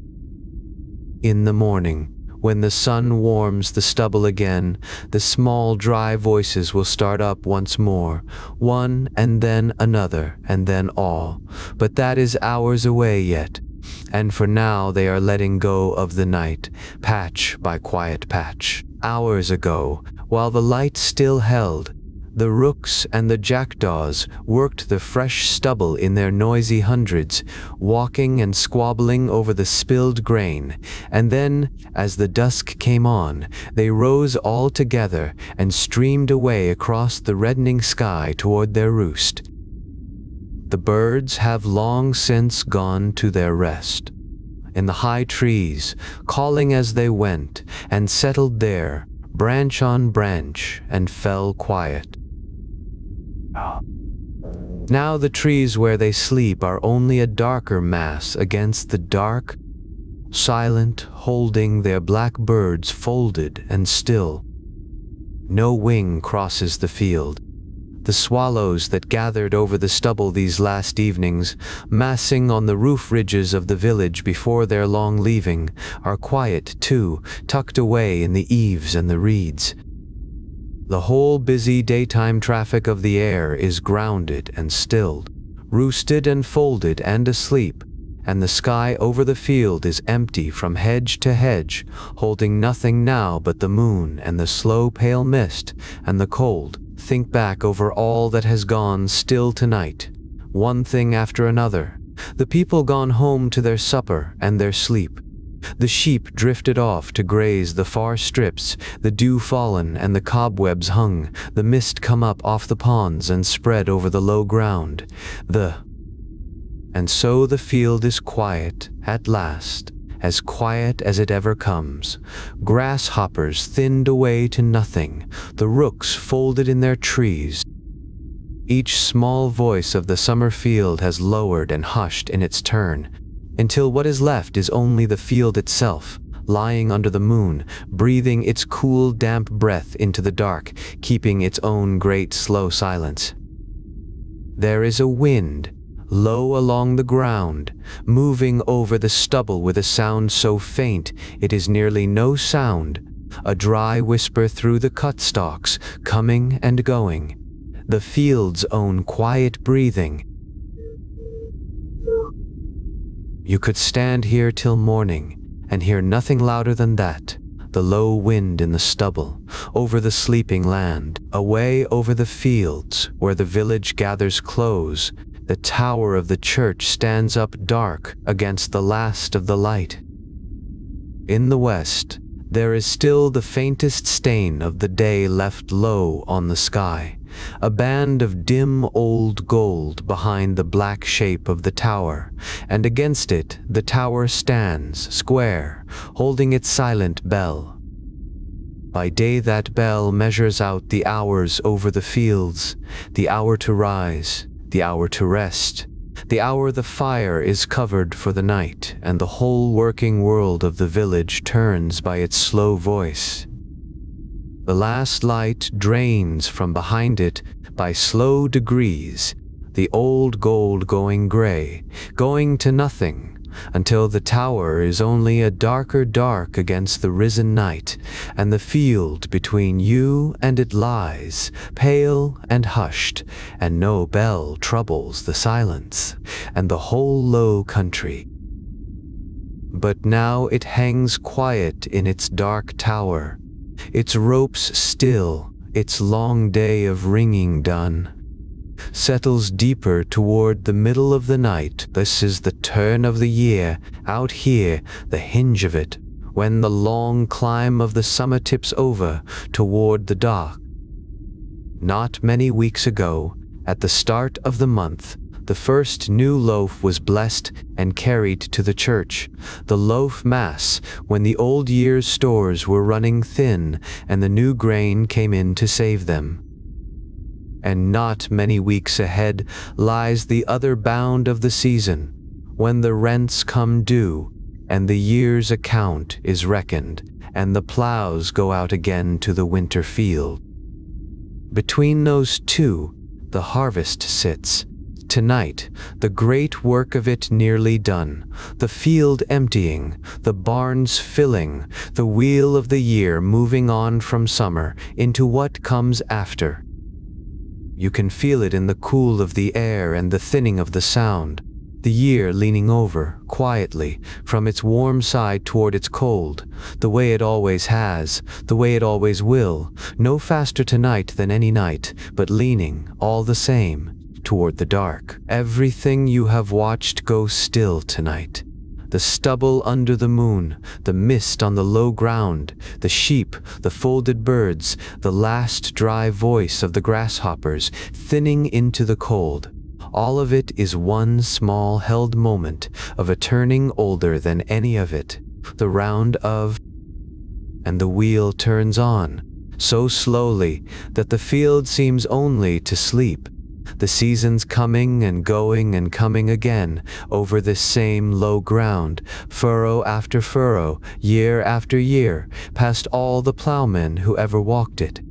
In the morning, when the sun warms the stubble again, the small dry voices will start up once more, one and then another and then all, but that is hours away yet, and for now they are letting go of the night, patch by quiet patch. Hours ago, while the light still held, the rooks and the jackdaws worked the fresh stubble in their noisy hundreds, walking and squabbling over the spilled grain, and then, as the dusk came on, they rose all together and streamed away across the reddening sky toward their roost. The birds have long since gone to their rest, in the high trees, calling as they went, and settled there, branch on branch, and fell quiet. Now the trees where they sleep are only a darker mass against the dark, silent, holding their black birds folded and still. No wing crosses the field. The swallows that gathered over the stubble these last evenings, massing on the roof ridges of the village before their long leaving, are quiet too, tucked away in the eaves and the reeds. The whole busy daytime traffic of the air is grounded and stilled, roosted and folded and asleep, and the sky over the field is empty from hedge to hedge, holding nothing now but the moon and the slow pale mist and the cold. Think back over all that has gone still tonight, one thing after another. The people gone home to their supper and their sleep. The sheep drifted off to graze the far strips, the dew fallen and the cobwebs hung, the mist come up off the ponds and spread over the low ground. And so the field is quiet at last, as quiet as it ever comes. Grasshoppers thinned away to nothing, the rooks folded in their trees. Each small voice of the summer field has lowered and hushed in its turn, until what is left is only the field itself, lying under the moon, breathing its cool, damp breath into the dark, keeping its own great slow silence. There is a wind, low along the ground, moving over the stubble with a sound so faint it is nearly no sound, a dry whisper through the cut stalks, coming and going, the field's own quiet breathing. You could stand here till morning and hear nothing louder than that, the low wind in the stubble, over the sleeping land, away over the fields where the village gathers close. The tower of the church stands up dark against the last of the light. In the west, there is still the faintest stain of the day left low on the sky, a band of dim old gold behind the black shape of the tower, and against it the tower stands, square, holding its silent bell. By day that bell measures out the hours over the fields, the hour to rise, the hour to rest, the hour the fire is covered for the night, and the whole working world of the village turns by its slow voice. The last light drains from behind it by slow degrees, the old gold going gray, going to nothing, until the tower is only a darker dark against the risen night, and the field between you and it lies, pale and hushed, and no bell troubles the silence, and the whole low country. But now it hangs quiet in its dark tower, its ropes still, its long day of ringing done, settles deeper toward the middle of the night. This is the turn of the year, out here, the hinge of it, when the long climb of the summer tips over toward the dark. Not many weeks ago, at the start of the month, the first new loaf was blessed and carried to the church, the loaf mass, when the old year's stores were running thin and the new grain came in to save them. And not many weeks ahead lies the other bound of the season, when the rents come due, and the year's account is reckoned, and the plows go out again to the winter field. Between those two, the harvest sits. Tonight, the great work of it nearly done, the field emptying, the barns filling, the wheel of the year moving on from summer into what comes after. You can feel it in the cool of the air and the thinning of the sound, the year leaning over, quietly, from its warm side toward its cold, the way it always has, the way it always will, no faster tonight than any night, but leaning, all the same, toward the dark. Everything you have watched go still tonight. The stubble under the moon, the mist on the low ground, the sheep, the folded birds, the last dry voice of the grasshoppers, thinning into the cold. All of it is one small held moment of a turning older than any of it, the round of, and the wheel turns on, so slowly that the field seems only to sleep. The seasons coming and going and coming again over this same low ground, furrow after furrow, year after year, past all the plowmen who ever walked it.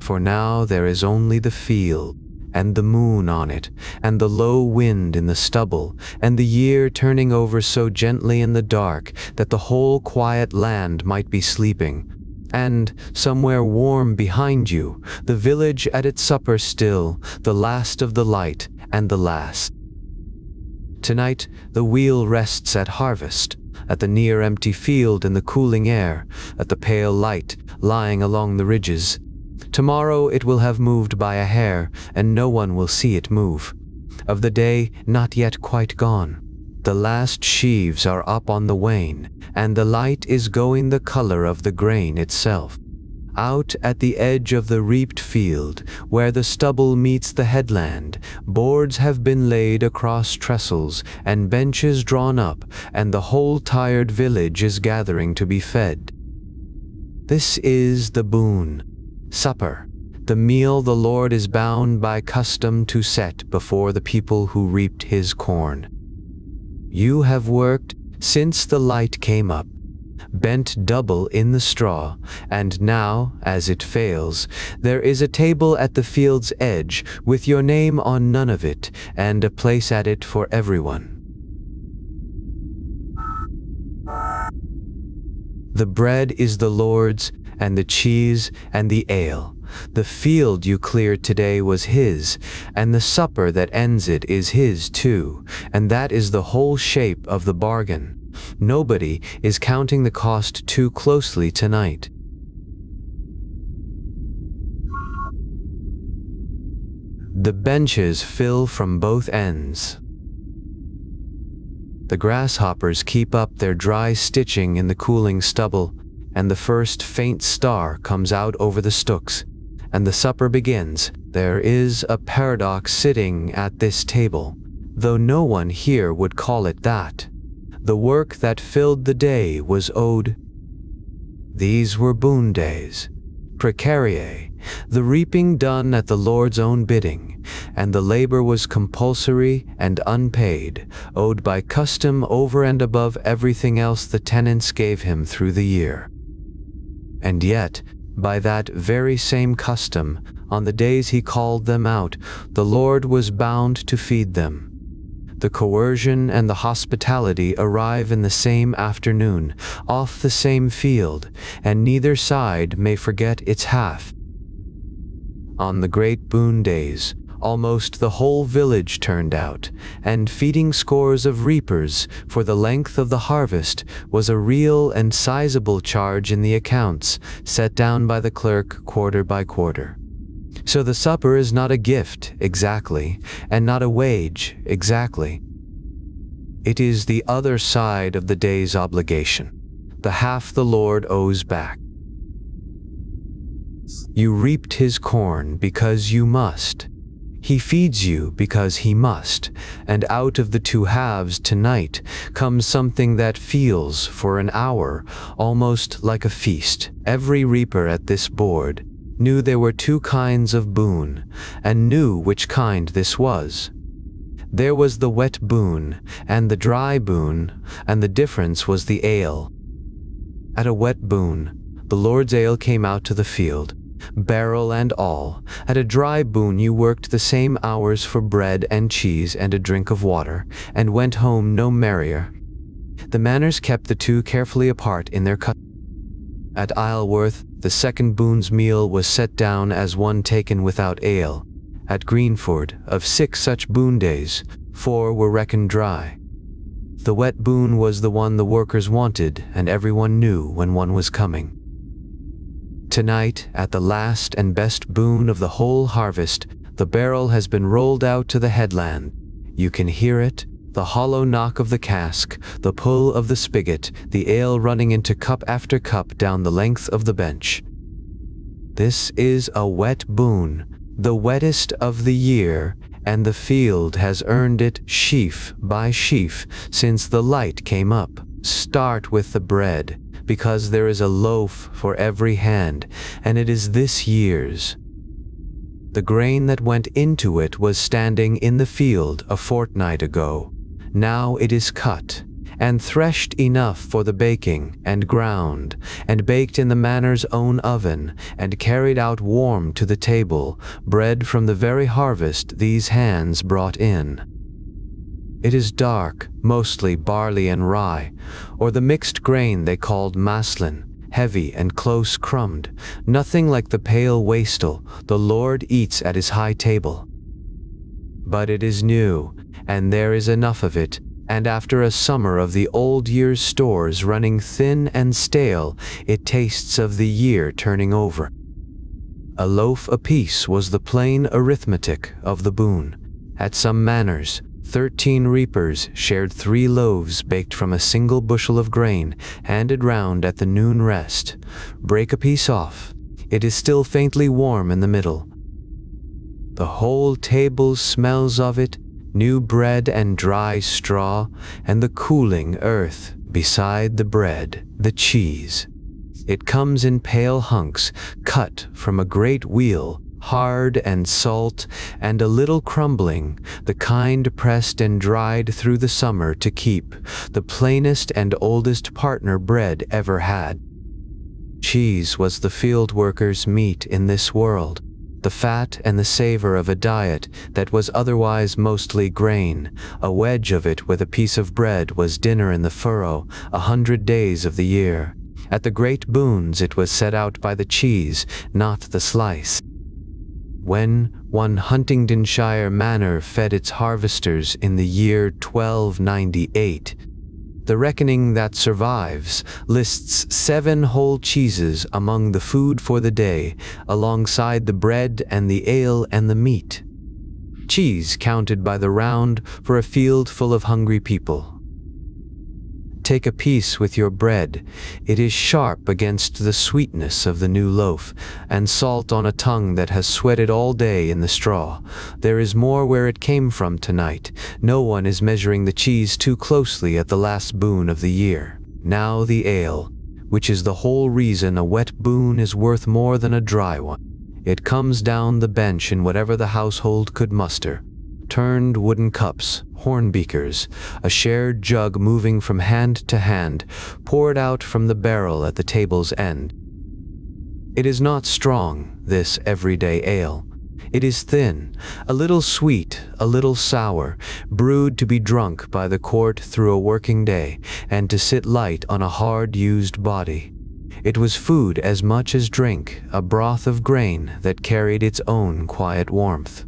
For now there is only the field, and the moon on it, and the low wind in the stubble, and the year turning over so gently in the dark that the whole quiet land might be sleeping. And, somewhere warm behind you, the village at its supper still, the last of the light, and the last. Tonight, the wheel rests at harvest, at the near empty field in the cooling air, at the pale light lying along the ridges. Tomorrow it will have moved by a hair, and no one will see it move. Of the day not yet quite gone, the last sheaves are up on the Wain, and the light is going the color of the grain itself. Out at the edge of the reaped field, where the stubble meets the headland, boards have been laid across trestles and benches drawn up, and the whole tired village is gathering to be fed. This is the boon, supper, the meal the Lord is bound by custom to set before the people who reaped his corn. You have worked since the light came up, bent double in the straw, and now, as it fails, there is a table at the field's edge with your name on none of it, and a place at it for everyone. The bread is the Lord's, and the cheese and the ale. The field you cleared today was his, and the supper that ends it is his too, and that is the whole shape of the bargain. Nobody is counting the cost too closely tonight. The benches fill from both ends. The grasshoppers keep up their dry stitching in the cooling stubble, and the first faint star comes out over the stooks, and the supper begins. There is a paradox sitting at this table, though no one here would call it that. The work that filled the day was owed. These were boon-days, precariae, the reaping done at the Lord's own bidding, and the labor was compulsory and unpaid, owed by custom over and above everything else the tenants gave him through the year. And yet, by that very same custom, on the days he called them out, the Lord was bound to feed them. The coercion and the hospitality arrive in the same afternoon, off the same field, and neither side may forget its half. On the great boon-days, almost the whole village turned out, and feeding scores of reapers for the length of the harvest was a real and sizable charge in the accounts, set down by the clerk quarter by quarter. So the supper is not a gift, exactly, and not a wage, exactly. It is the other side of the day's obligation, the half the Lord owes back. You reaped his corn because you must. He feeds you because he must, and out of the two halves tonight comes something that feels, for an hour, almost like a feast. Every reaper at this board knew there were two kinds of boon, and knew which kind this was. There was the wet boon, and the dry boon, and the difference was the ale. At a wet boon, the Lord's ale came out to the field, barrel and all. At a dry boon you worked the same hours for bread and cheese and a drink of water, and went home no merrier. The manors kept the two carefully apart in their cut. At Isleworth, the second boon's meal was set down as one taken without ale. At Greenford, of 6 such boon-days, 4 were reckoned dry. The wet boon was the one the workers wanted, and everyone knew when one was coming. Tonight, at the last and best boon of the whole harvest, the barrel has been rolled out to the headland. You can hear it, the hollow knock of the cask, the pull of the spigot, the ale running into cup after cup down the length of the bench. This is a wet boon, the wettest of the year, and the field has earned it sheaf by sheaf since the light came up. Start with the bread, because there is a loaf for every hand, and it is this year's. The grain that went into it was standing in the field a fortnight ago. Now it is cut, and threshed enough for the baking, and ground, and baked in the manor's own oven, and carried out warm to the table, bread from the very harvest these hands brought in. It is dark, mostly barley and rye, or the mixed grain they called maslin, heavy and close-crumbed, nothing like the pale wastell the Lord eats at his high table. But it is new, and there is enough of it, and after a summer of the old year's stores running thin and stale, it tastes of the year turning over. A loaf apiece was the plain arithmetic of the boon. At some manors, 13 reapers shared 3 loaves baked from a single bushel of grain, handed round at the noon rest. Break a piece off. It is still faintly warm in the middle. The whole table smells of it, new bread and dry straw, and the cooling earth beside the bread, the cheese. It comes in pale hunks, cut from a great wheel, hard and salt, and a little crumbling, the kind pressed and dried through the summer to keep, the plainest and oldest partner bread ever had. Cheese was the field worker's meat in this world, the fat and the savor of a diet that was otherwise mostly grain. A wedge of it with a piece of bread was dinner in the furrow, 100 days of the year. At the great boons it was set out by the cheese, not the slice. When one Huntingdonshire manor fed its harvesters in the year 1298, the reckoning that survives lists 7 whole cheeses among the food for the day, alongside the bread and the ale and the meat. Cheese counted by the round for a field full of hungry people. Take a piece with your bread. It is sharp against the sweetness of the new loaf, and salt on a tongue that has sweated all day in the straw. There is more where it came from tonight. No one is measuring the cheese too closely at the last boon of the year. Now the ale, which is the whole reason a wet boon is worth more than a dry one. It comes down the bench in whatever the household could muster. Turned wooden cups, horn beakers, a shared jug moving from hand to hand, poured out from the barrel at the table's end. It is not strong, this everyday ale. It is thin, a little sweet, a little sour, brewed to be drunk by the quart through a working day, and to sit light on a hard-used body. It was food as much as drink, a broth of grain that carried its own quiet warmth.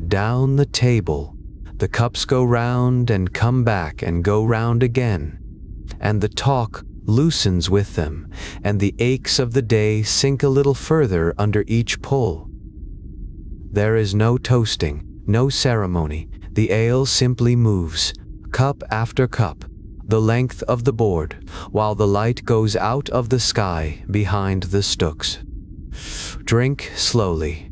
Down the table, the cups go round and come back and go round again, and the talk loosens with them, and the aches of the day sink a little further under each pull. There is no toasting, no ceremony. The ale simply moves, cup after cup, the length of the board, while the light goes out of the sky behind the stooks. Drink slowly.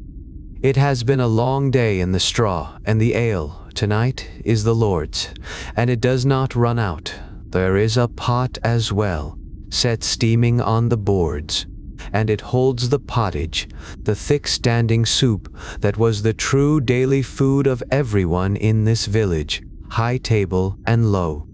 It has been a long day in the straw, and the ale, tonight, is the Lord's, and it does not run out. There is a pot as well, set steaming on the boards, and it holds the pottage, the thick-standing soup that was the true daily food of everyone in this village, high table and low.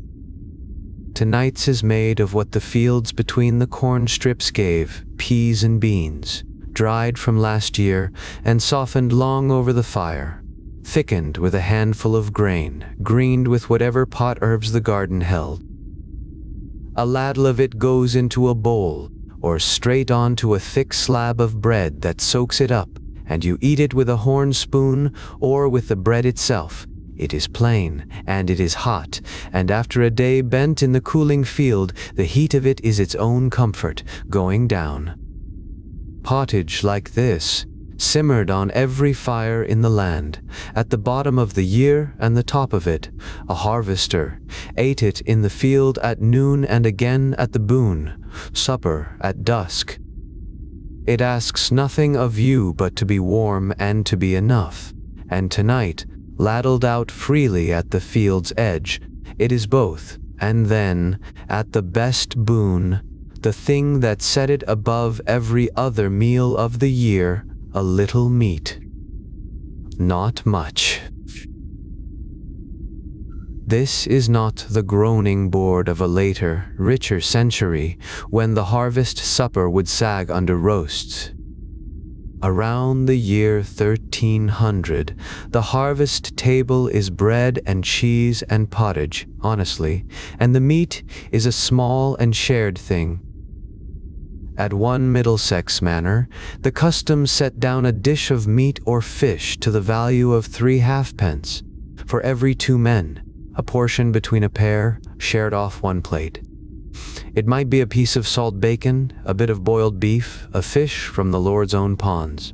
Tonight's is made of what the fields between the corn strips gave, peas and beans, dried from last year and softened long over the fire, thickened with a handful of grain, greened with whatever pot herbs the garden held. A ladle of it goes into a bowl, or straight onto a thick slab of bread that soaks it up, and you eat it with a horn spoon or with the bread itself. It is plain, and it is hot, and after a day bent in the cooling field, the heat of it is its own comfort, going down. Pottage like this, simmered on every fire in the land, at the bottom of the year and the top of it, a harvester ate it in the field at noon and again at the boon, supper at dusk. It asks nothing of you but to be warm and to be enough, and tonight, ladled out freely at the field's edge, it is both, and then, at the best boon, the thing that set it above every other meal of the year, a little meat. Not much. This is not the groaning board of a later, richer century, when the harvest supper would sag under roasts. Around the year 1300, the harvest table is bread and cheese and pottage, honestly, and the meat is a small and shared thing. At one Middlesex manor, the custom set down a dish of meat or fish to the value of 3 halfpence, for every 2 men, a portion between a pair, shared off 1 plate. It might be a piece of salt bacon, a bit of boiled beef, a fish from the Lord's own ponds.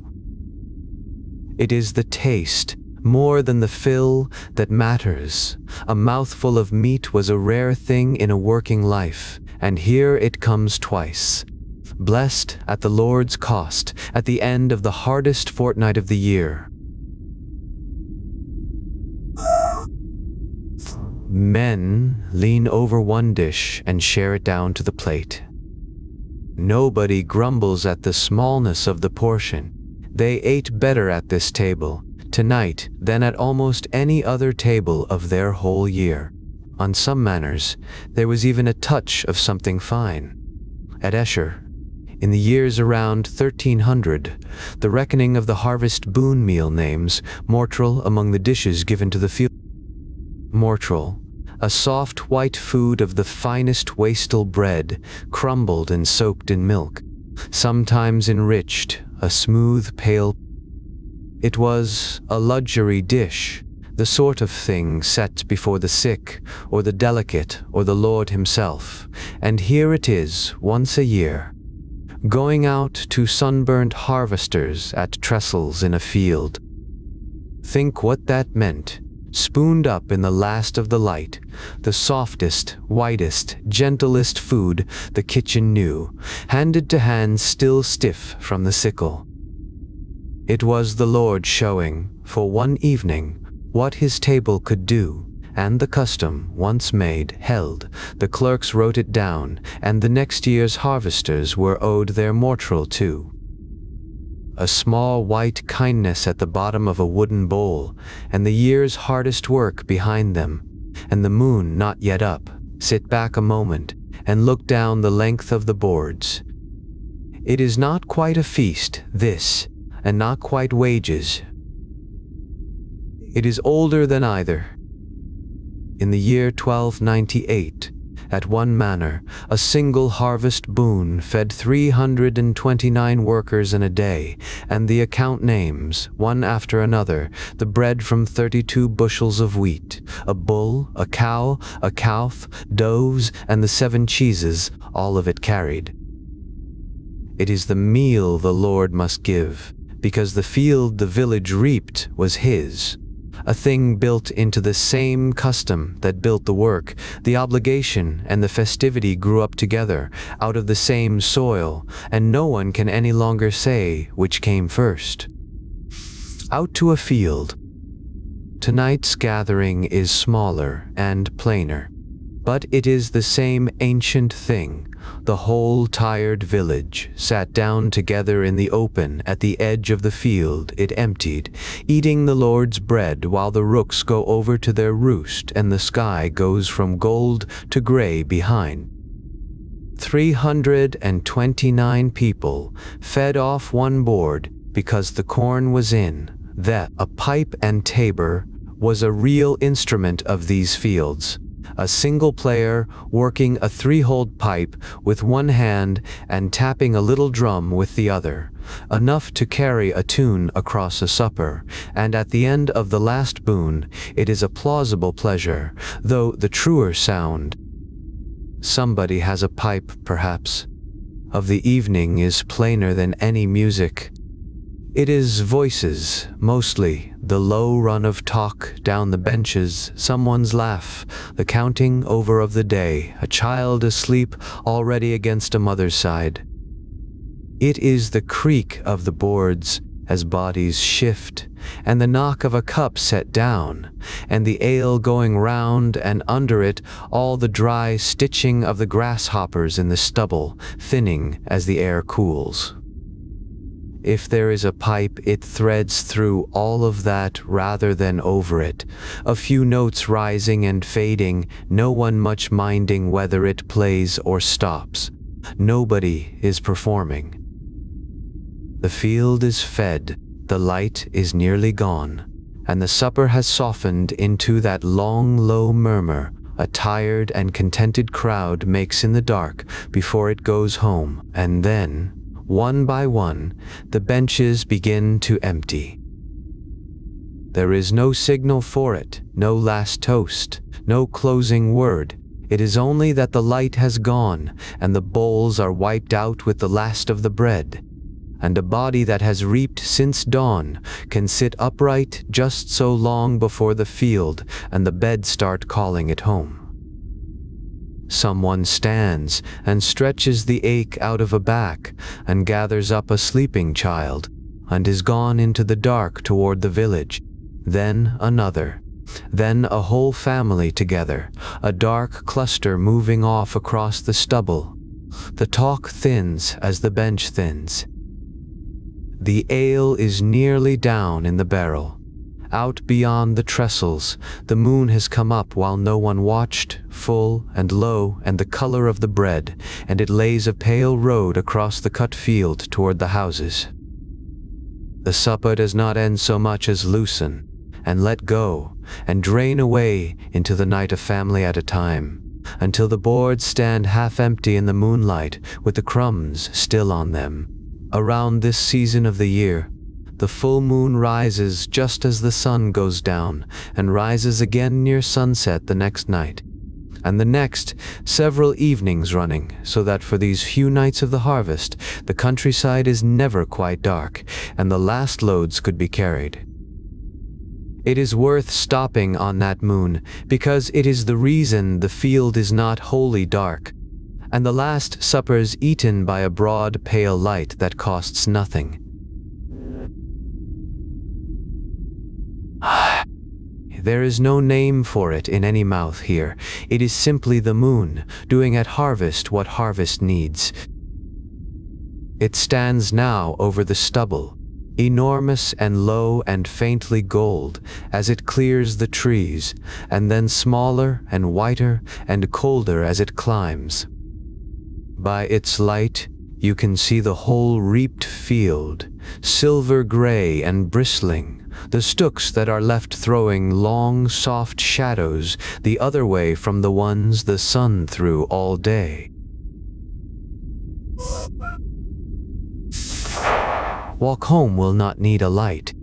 It is the taste, more than the fill, that matters. A mouthful of meat was a rare thing in a working life, and here it comes twice. Blessed at the Lord's cost, at the end of the hardest fortnight of the year. Men lean over one dish and share it down to the plate. Nobody grumbles at the smallness of the portion. They ate better at this table tonight than at almost any other table of their whole year. On some manors, there was even a touch of something fine. At Esher, in the years around 1300, the reckoning of the harvest boon meal names mortrel among the dishes given to the field. Mortrel, a soft white food of the finest wastel bread, crumbled and soaked in milk, sometimes enriched, a smooth pale. It was a luxury dish, the sort of thing set before the sick, or the delicate, or the Lord himself, and here it is, once a year, going out to sunburnt harvesters at trestles in a field. Think what that meant. Spooned up in the last of the light, the softest, whitest, gentlest food the kitchen knew, handed to hands still stiff from the sickle. It was the Lord showing, for one evening, what his table could do, and the custom, once made, held. The clerks wrote it down, and the next year's harvesters were owed their mortrel too. A small white kindness at the bottom of a wooden bowl, and the year's hardest work behind them, and the moon not yet up. Sit back a moment, and look down the length of the boards. It is not quite a feast, this, and not quite wages. It is older than either. In the year 1298, at one manor, a single harvest boon fed 329 workers in a day, and the account names, one after another, the bread from 32 bushels of wheat, a bull, a cow, a calf, doves, and the 7 cheeses, all of it carried. It is the meal the Lord must give, because the field the village reaped was his. A thing built into the same custom that built the work. The obligation and the festivity grew up together, out of the same soil, and no one can any longer say which came first. Out to a field. Tonight's gathering is smaller and plainer, but it is the same ancient thing. The whole tired village sat down together in the open at the edge of the field it emptied, eating the Lord's bread while the rooks go over to their roost and the sky goes from gold to gray behind. 329 people fed off one board because the corn was in. That a pipe and tabor was a real instrument of these fields. A single player working a 3-holed pipe with one hand and tapping a little drum with the other, enough to carry a tune across a supper, and at the end of the last boon it is a plausible pleasure, though the truer sound. Somebody has a pipe, perhaps, of the evening is plainer than any music. It is voices, mostly, the low run of talk down the benches, someone's laugh, the counting over of the day, a child asleep already against a mother's side. It is the creak of the boards as bodies shift, and the knock of a cup set down, and the ale going round, and under it all the dry stitching of the grasshoppers in the stubble, thinning as the air cools. If there is a pipe, it threads through all of that rather than over it. A few notes rising and fading, no one much minding whether it plays or stops. Nobody is performing. The field is fed, the light is nearly gone, and the supper has softened into that long, low murmur a tired and contented crowd makes in the dark before it goes home, and then, one by one, the benches begin to empty. There is no signal for it, no last toast, no closing word. It is only that the light has gone, and the bowls are wiped out with the last of the bread. And a body that has reaped since dawn can sit upright just so long before the field and the bed start calling it home. Someone stands and stretches the ache out of a back and gathers up a sleeping child and is gone into the dark toward the village. Then another. Then a whole family together, a dark cluster moving off across the stubble. The talk thins as the bench thins. The ale is nearly down in the barrel. Out beyond the trestles, the moon has come up while no one watched, full and low and the color of the bread, and it lays a pale road across the cut field toward the houses. The supper does not end so much as loosen, and let go, and drain away into the night a family at a time, until the boards stand half empty in the moonlight with the crumbs still on them. Around this season of the year, the full moon rises just as the sun goes down, and rises again near sunset the next night, and the next several evenings running, so that for these few nights of the harvest, the countryside is never quite dark, and the last loads could be carried. It is worth stopping on that moon, because it is the reason the field is not wholly dark, and the last suppers eaten by a broad, pale light that costs nothing. There is no name for it in any mouth here. It is simply the moon, doing at harvest what harvest needs. It stands now over the stubble, enormous and low and faintly gold as it clears the trees, and then smaller and whiter and colder as it climbs. By its light, you can see the whole reaped field, silver gray and bristling, the stooks that are left throwing long, soft shadows the other way from the ones the sun threw all day. Walk home will not need a light.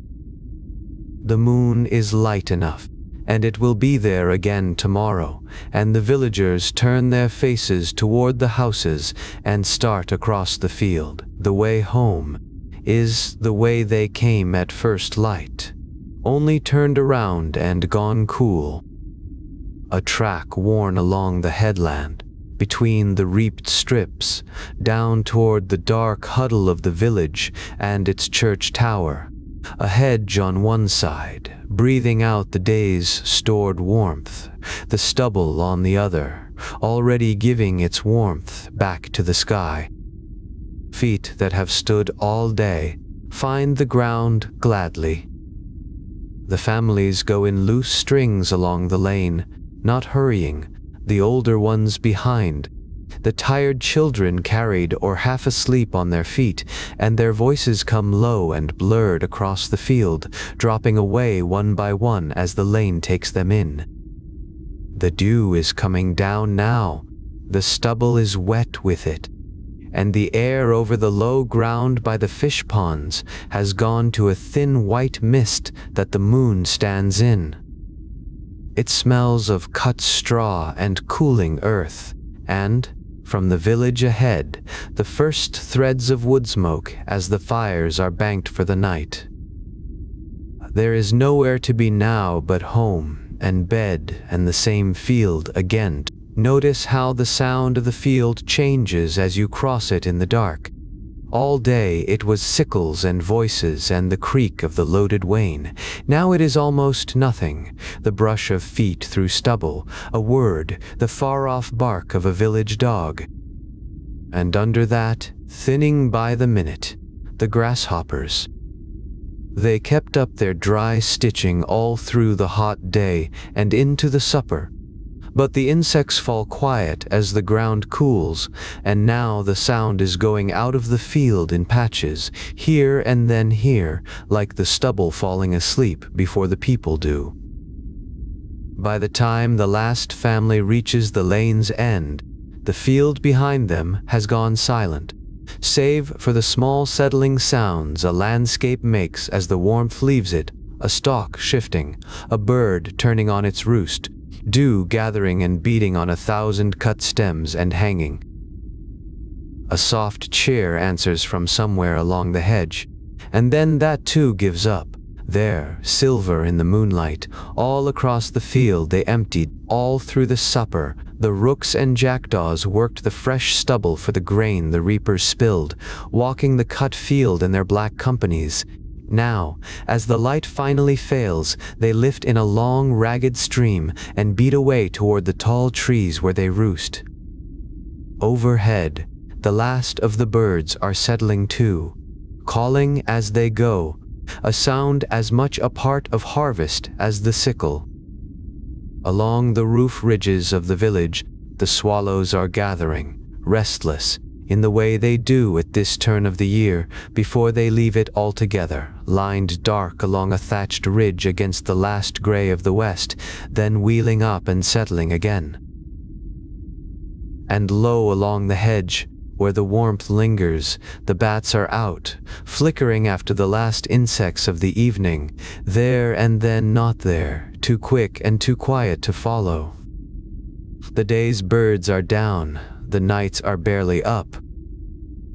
The moon is light enough, and it will be there again tomorrow, and the villagers turn their faces toward the houses and start across the field. The way home is the way they came at first light, only turned around and gone cool. A track worn along the headland, between the reaped strips, down toward the dark huddle of the village and its church tower. A hedge on one side, breathing out the day's stored warmth, the stubble on the other, already giving its warmth back to the sky. Feet that have stood all day find the ground gladly. The families go in loose strings along the lane, not hurrying, the older ones behind, the tired children carried or half asleep on their feet, and their voices come low and blurred across the field, dropping away one by one as the lane takes them in. The dew is coming down now, the stubble is wet with it, and the air over the low ground by the fish ponds has gone to a thin white mist that the moon stands in. It smells of cut straw and cooling earth, and, from the village ahead, the first threads of wood smoke as the fires are banked for the night. There is nowhere to be now but home and bed and the same field again. Notice how the sound of the field changes as you cross it in the dark. All day it was sickles and voices and the creak of the loaded wain. Now it is almost nothing, the brush of feet through stubble, a word, the far-off bark of a village dog. And under that, thinning by the minute, the grasshoppers. They kept up their dry stitching all through the hot day and into the supper. But the insects fall quiet as the ground cools, and now the sound is going out of the field in patches, here and then here, like the stubble falling asleep before the people do. By the time the last family reaches the lane's end, the field behind them has gone silent, save for the small settling sounds a landscape makes as the warmth leaves it, a stalk shifting, a bird turning on its roost, dew gathering and beating on 1,000 cut stems and hanging. A soft cheer answers from somewhere along the hedge, and then that too gives up. There, silver in the moonlight, all across the field they emptied, all through the supper. The rooks and jackdaws worked the fresh stubble for the grain the reapers spilled, walking the cut field in their black companies. Now, as the light finally fails, they lift in a long, ragged stream and beat away toward the tall trees where they roost. Overhead, the last of the birds are settling too, calling as they go, a sound as much a part of harvest as the sickle. Along the roof ridges of the village, the swallows are gathering, restless, in the way they do at this turn of the year, before they leave it altogether, lined dark along a thatched ridge against the last gray of the west, then wheeling up and settling again. And low along the hedge, where the warmth lingers, the bats are out, flickering after the last insects of the evening, there and then not there, too quick and too quiet to follow. The day's birds are down, the nights are barely up.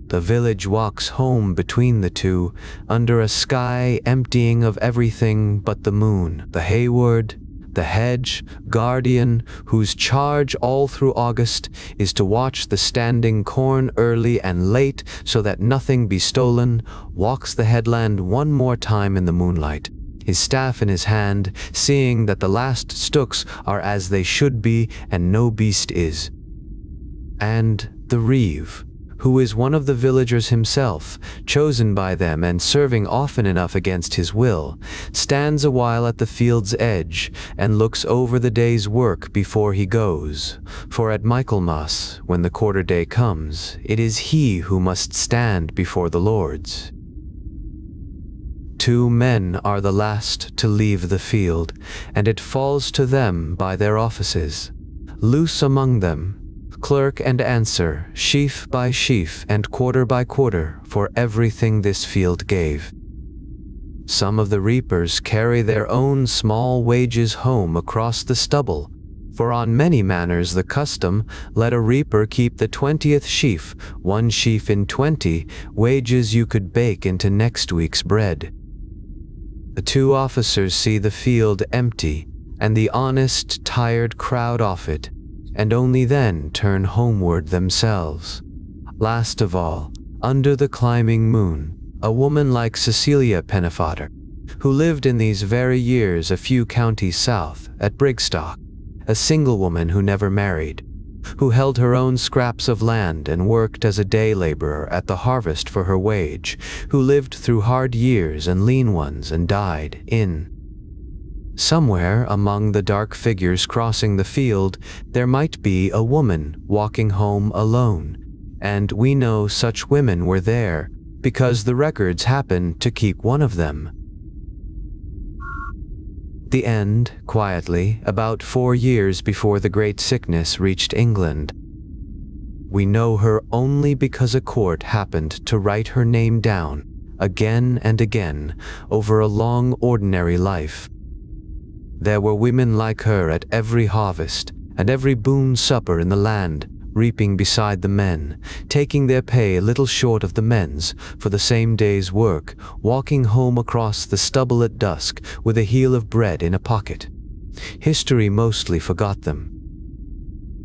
The village walks home between the two, under a sky emptying of everything but the moon, the hayward, the hedge guardian, whose charge all through August is to watch the standing corn early and late so that nothing be stolen, walks the headland one more time in the moonlight, his staff in his hand, seeing that the last stooks are as they should be and no beast is. And the reeve, who is one of the villagers himself, chosen by them and serving often enough against his will, stands a while at the field's edge and looks over the day's work before he goes. For at Michaelmas, when the quarter day comes, it is he who must stand before the lords. 2 men are the last to leave the field, and it falls to them by their offices. Loose among them, clerk and answer, sheaf by sheaf and quarter by quarter, for everything this field gave. Some of the reapers carry their own small wages home across the stubble, for on many manors the custom, let a reaper keep the 20th sheaf, 1 sheaf in 20, wages you could bake into next week's bread. The 2 officers see the field empty, and the honest, tired crowd off it, and only then turn homeward themselves. Last of all, under the climbing moon, a woman like Cecilia Pennefather, who lived in these very years a few counties south, at Brigstock, a single woman who never married, who held her own scraps of land and worked as a day laborer at the harvest for her wage, who lived through hard years and lean ones and died in. Somewhere among the dark figures crossing the field, there might be a woman walking home alone, and we know such women were there because the records happen to keep one of them. The end, quietly, about 4 years before the great sickness reached England. We know her only because a court happened to write her name down, again and again, over a long ordinary life. There were women like her at every harvest and every boon supper in the land, reaping beside the men, taking their pay a little short of the men's for the same day's work, walking home across the stubble at dusk with a heel of bread in a pocket. History mostly forgot them.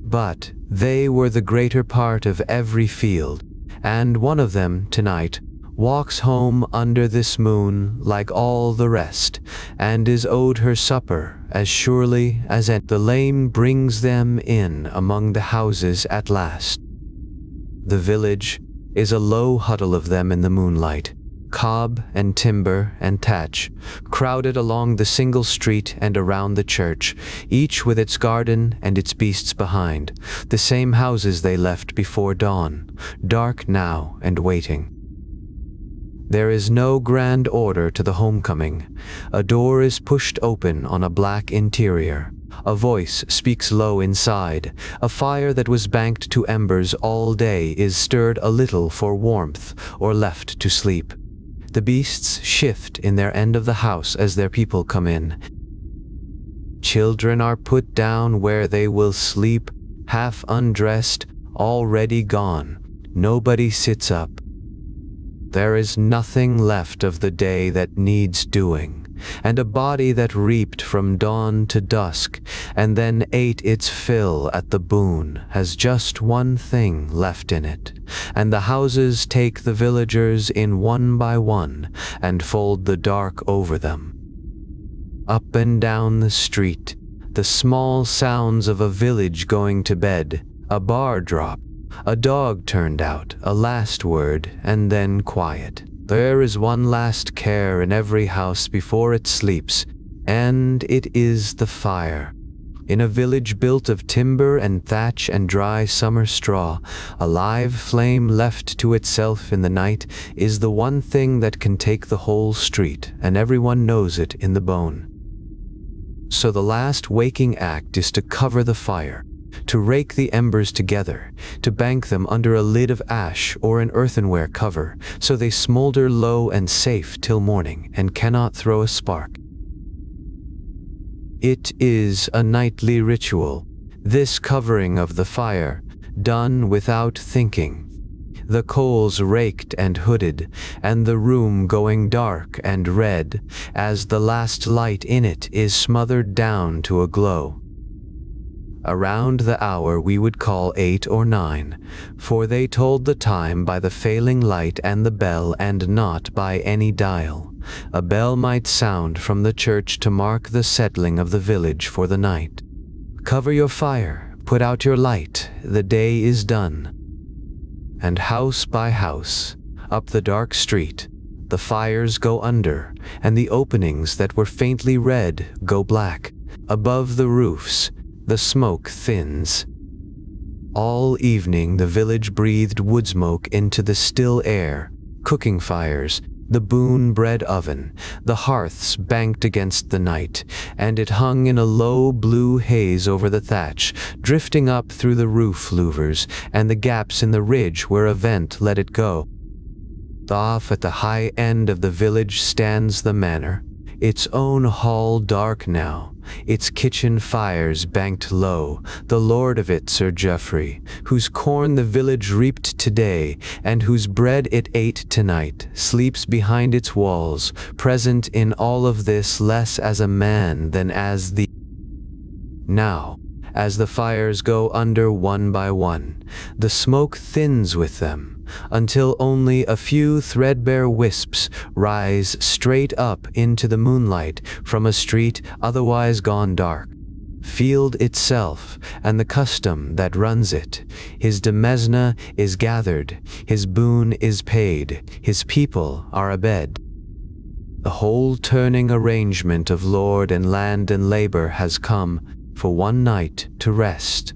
But they were the greater part of every field, and one of them, tonight, walks home under this moon like all the rest, and is owed her supper as surely as the lame brings them in among the houses at last. The village is a low huddle of them in the moonlight, cob and timber and thatch, crowded along the single street and around the church, each with its garden and its beasts behind, the same houses they left before dawn, dark now and waiting. There is no grand order to the homecoming. A door is pushed open on a black interior. A voice speaks low inside. A fire that was banked to embers all day is stirred a little for warmth or left to sleep. The beasts shift in their end of the house as their people come in. Children are put down where they will sleep, half undressed, already gone. Nobody sits up. There is nothing left of the day that needs doing, and a body that reaped from dawn to dusk, and then ate its fill at the boon, has just one thing left in it, and the houses take the villagers in one by one, and fold the dark over them. Up and down the street, the small sounds of a village going to bed, a bar drop, a dog turned out, a last word, and then quiet. There is one last care in every house before it sleeps, and it is the fire. In a village built of timber and thatch and dry summer straw, a live flame left to itself in the night is the one thing that can take the whole street, and everyone knows it in the bone. So the last waking act is to cover the fire, to rake the embers together, to bank them under a lid of ash or an earthenware cover, so they smolder low and safe till morning and cannot throw a spark. It is a nightly ritual, this covering of the fire, done without thinking. The coals raked and hooded, and the room going dark and red, as the last light in it is smothered down to a glow. Around the hour we would call 8 or 9, for they told the time by the failing light and the bell and not by any dial. A bell might sound from the church to mark the settling of the village for the night. Cover your fire, put out your light, the day is done. And house by house, up the dark street, the fires go under, and the openings that were faintly red go black. Above the roofs, the smoke thins. All evening the village breathed wood smoke into the still air, cooking fires, the boon bread oven, the hearths banked against the night, and it hung in a low blue haze over the thatch, drifting up through the roof louvers and the gaps in the ridge where a vent let it go. Off at the high end of the village stands the manor, its own hall dark now, its kitchen fires banked low, the lord of it, Sir Geoffrey, whose corn the village reaped today, and whose bread it ate tonight, sleeps behind its walls, present in all of this less as a man than as the... Now, as the fires go under one by one, the smoke thins with them, until only a few threadbare wisps rise straight up into the moonlight from a street otherwise gone dark. Field itself, and the custom that runs it, his demesne is gathered, his boon is paid, his people are abed. The whole turning arrangement of lord and land and labor has come for one night to rest,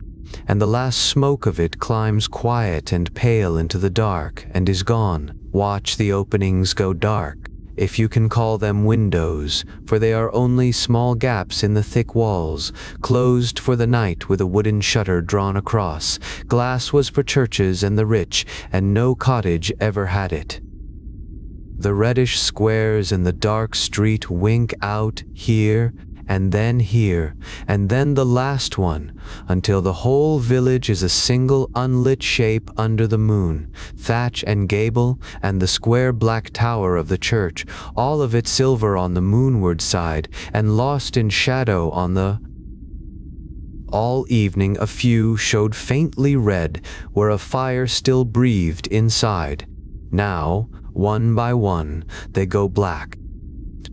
and the last smoke of it climbs quiet and pale into the dark and is gone. Watch the openings go dark, if you can call them windows, for they are only small gaps in the thick walls, closed for the night with a wooden shutter drawn across. Glass was for churches and the rich, and no cottage ever had it. The reddish squares in the dark street wink out here, and then the last one, until the whole village is a single unlit shape under the moon, thatch and gable, and the square black tower of the church, all of it silver on the moonward side, and lost in shadow on the... All evening a few showed faintly red, where a fire still breathed inside. Now, one by one, they go black.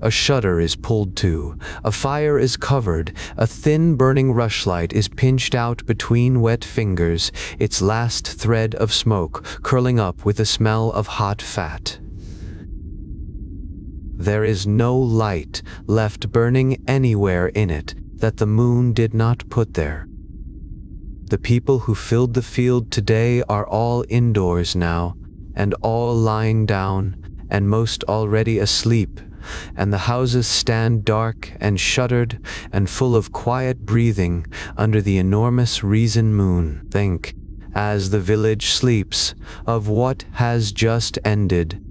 A shutter is pulled to, a fire is covered, a thin burning rushlight is pinched out between wet fingers, its last thread of smoke curling up with the smell of hot fat. There is no light left burning anywhere in it that the moon did not put there. The people who filled the field today are all indoors now, and all lying down, and most already asleep, and the houses stand dark and shuttered and full of quiet breathing under the enormous reason moon. Think, as the village sleeps, of what has just ended.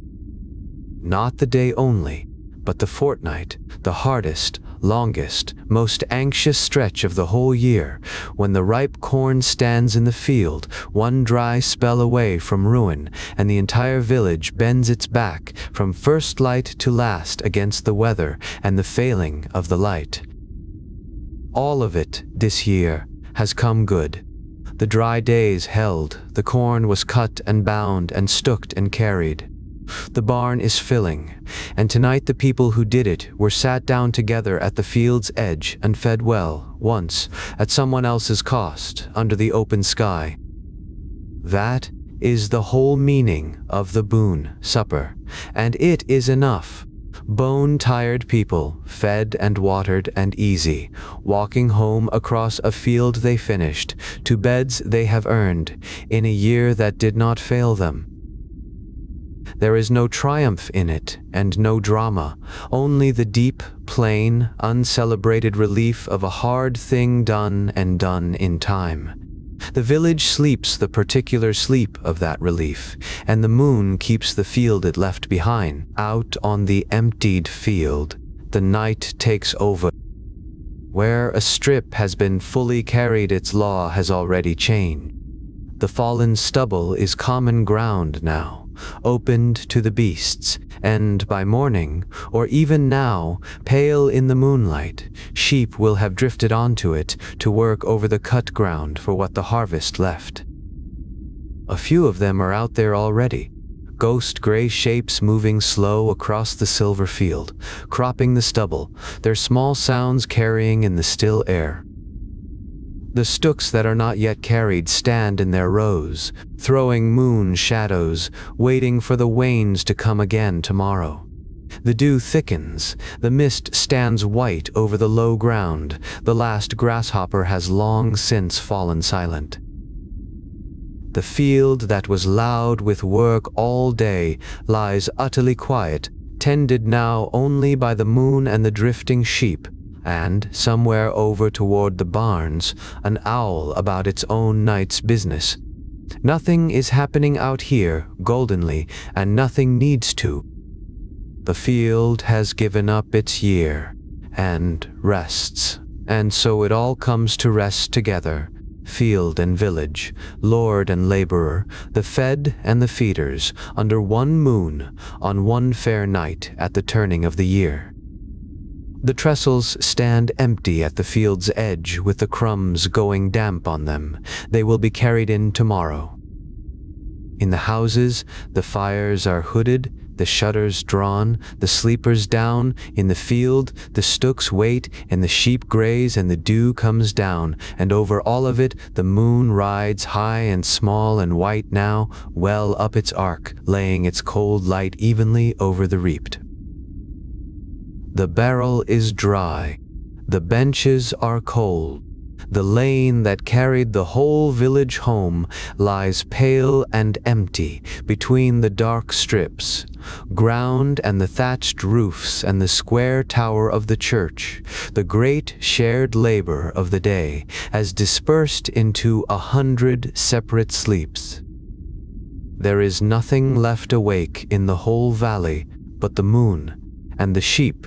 Not the day only, but the fortnight, the hardest, longest, most anxious stretch of the whole year, when the ripe corn stands in the field, one dry spell away from ruin, and the entire village bends its back from first light to last against the weather and the failing of the light. All of it, this year, has come good. The dry days held, the corn was cut and bound and stooked and carried. The barn is filling, and tonight the people who did it were sat down together at the field's edge and fed well, once, at someone else's cost, under the open sky. That is the whole meaning of the boon supper, and it is enough. Bone-tired people, fed and watered and easy, walking home across a field they finished, to beds they have earned, in a year that did not fail them. There is no triumph in it, and no drama, only the deep, plain, uncelebrated relief of a hard thing done and done in time. The village sleeps the particular sleep of that relief, and the moon keeps the field it left behind. Out on the emptied field, the night takes over. Where a strip has been fully carried, its law has already changed. The fallen stubble is common ground now, opened to the beasts, and by morning, or even now, pale in the moonlight, sheep will have drifted onto it to work over the cut ground for what the harvest left. A few of them are out there already, ghost gray shapes moving slow across the silver field, cropping the stubble, their small sounds carrying in the still air. The stooks that are not yet carried stand in their rows, throwing moon shadows, waiting for the wains to come again tomorrow. The dew thickens, the mist stands white over the low ground, the last grasshopper has long since fallen silent. The field that was loud with work all day lies utterly quiet, tended now only by the moon and the drifting sheep, and, somewhere over toward the barns, an owl about its own night's business. Nothing is happening out here, goldenly, and nothing needs to. The field has given up its year, and rests, and so it all comes to rest together, field and village, lord and laborer, the fed and the feeders, under one moon, on one fair night at the turning of the year. The trestles stand empty at the field's edge with the crumbs going damp on them. They will be carried in tomorrow. In the houses, the fires are hooded, the shutters drawn, the sleepers down. In the field, the stooks wait, and the sheep graze, and the dew comes down, and over all of it the moon rides high and small and white now, well up its arc, laying its cold light evenly over the reaped. The barrel is dry, the benches are cold, the lane that carried the whole village home lies pale and empty between the dark strips, ground and the thatched roofs and the square tower of the church. The great shared labor of the day has dispersed into 100 separate sleeps. There is nothing left awake in the whole valley but the moon and the sheep,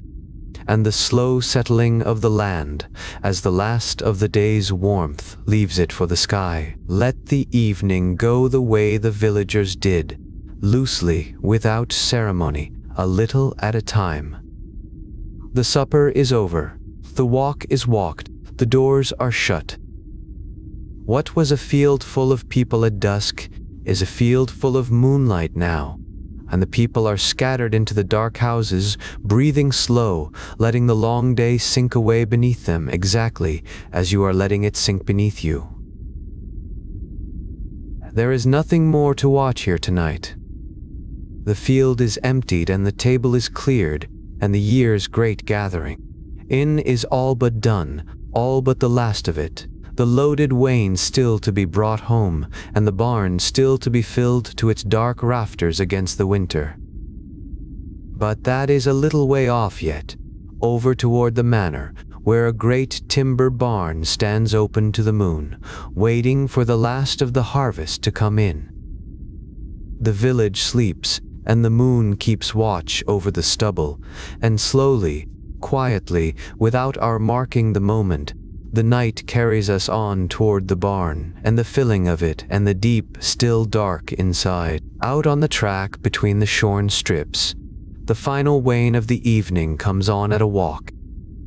and the slow settling of the land as the last of the day's warmth leaves it for the sky. Let the evening go the way the villagers did, loosely, without ceremony, a little at a time. The supper is over, the walk is walked, the doors are shut. What was a field full of people at dusk is a field full of moonlight now, and the people are scattered into the dark houses, breathing slow, letting the long day sink away beneath them exactly as you are letting it sink beneath you. There is nothing more to watch here tonight. The field is emptied and the table is cleared, and the year's great gathering. In is all but done, all but the last of it, the loaded wain still to be brought home, and the barn still to be filled to its dark rafters against the winter. But that is a little way off yet, over toward the manor, where a great timber barn stands open to the moon, waiting for the last of the harvest to come in. The village sleeps, and the moon keeps watch over the stubble, and slowly, quietly, without our marking the moment, the night carries us on toward the barn, and the filling of it, and the deep, still dark inside. Out on the track between the shorn strips, the final wane of the evening comes on at a walk.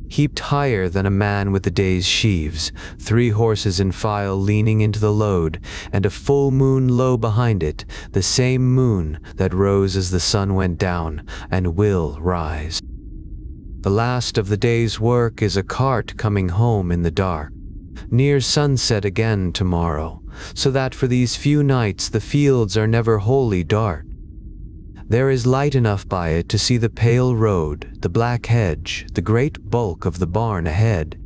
Heaped higher than a man with the day's sheaves, 3 horses in file leaning into the load, and a full moon low behind it, the same moon that rose as the sun went down, and will rise. The last of the day's work is a cart coming home in the dark, near sunset again tomorrow, so that for these few nights the fields are never wholly dark. There is light enough by it to see the pale road, the black hedge, the great bulk of the barn ahead.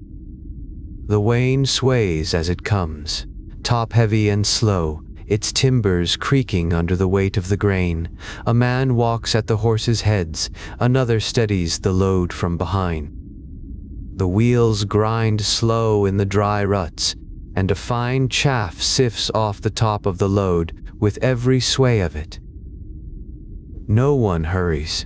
The wain sways as it comes, top-heavy and slow, its timbers creaking under the weight of the grain. A man walks at the horses' heads, another steadies the load from behind. The wheels grind slow in the dry ruts, and a fine chaff sifts off the top of the load with every sway of it. No one hurries.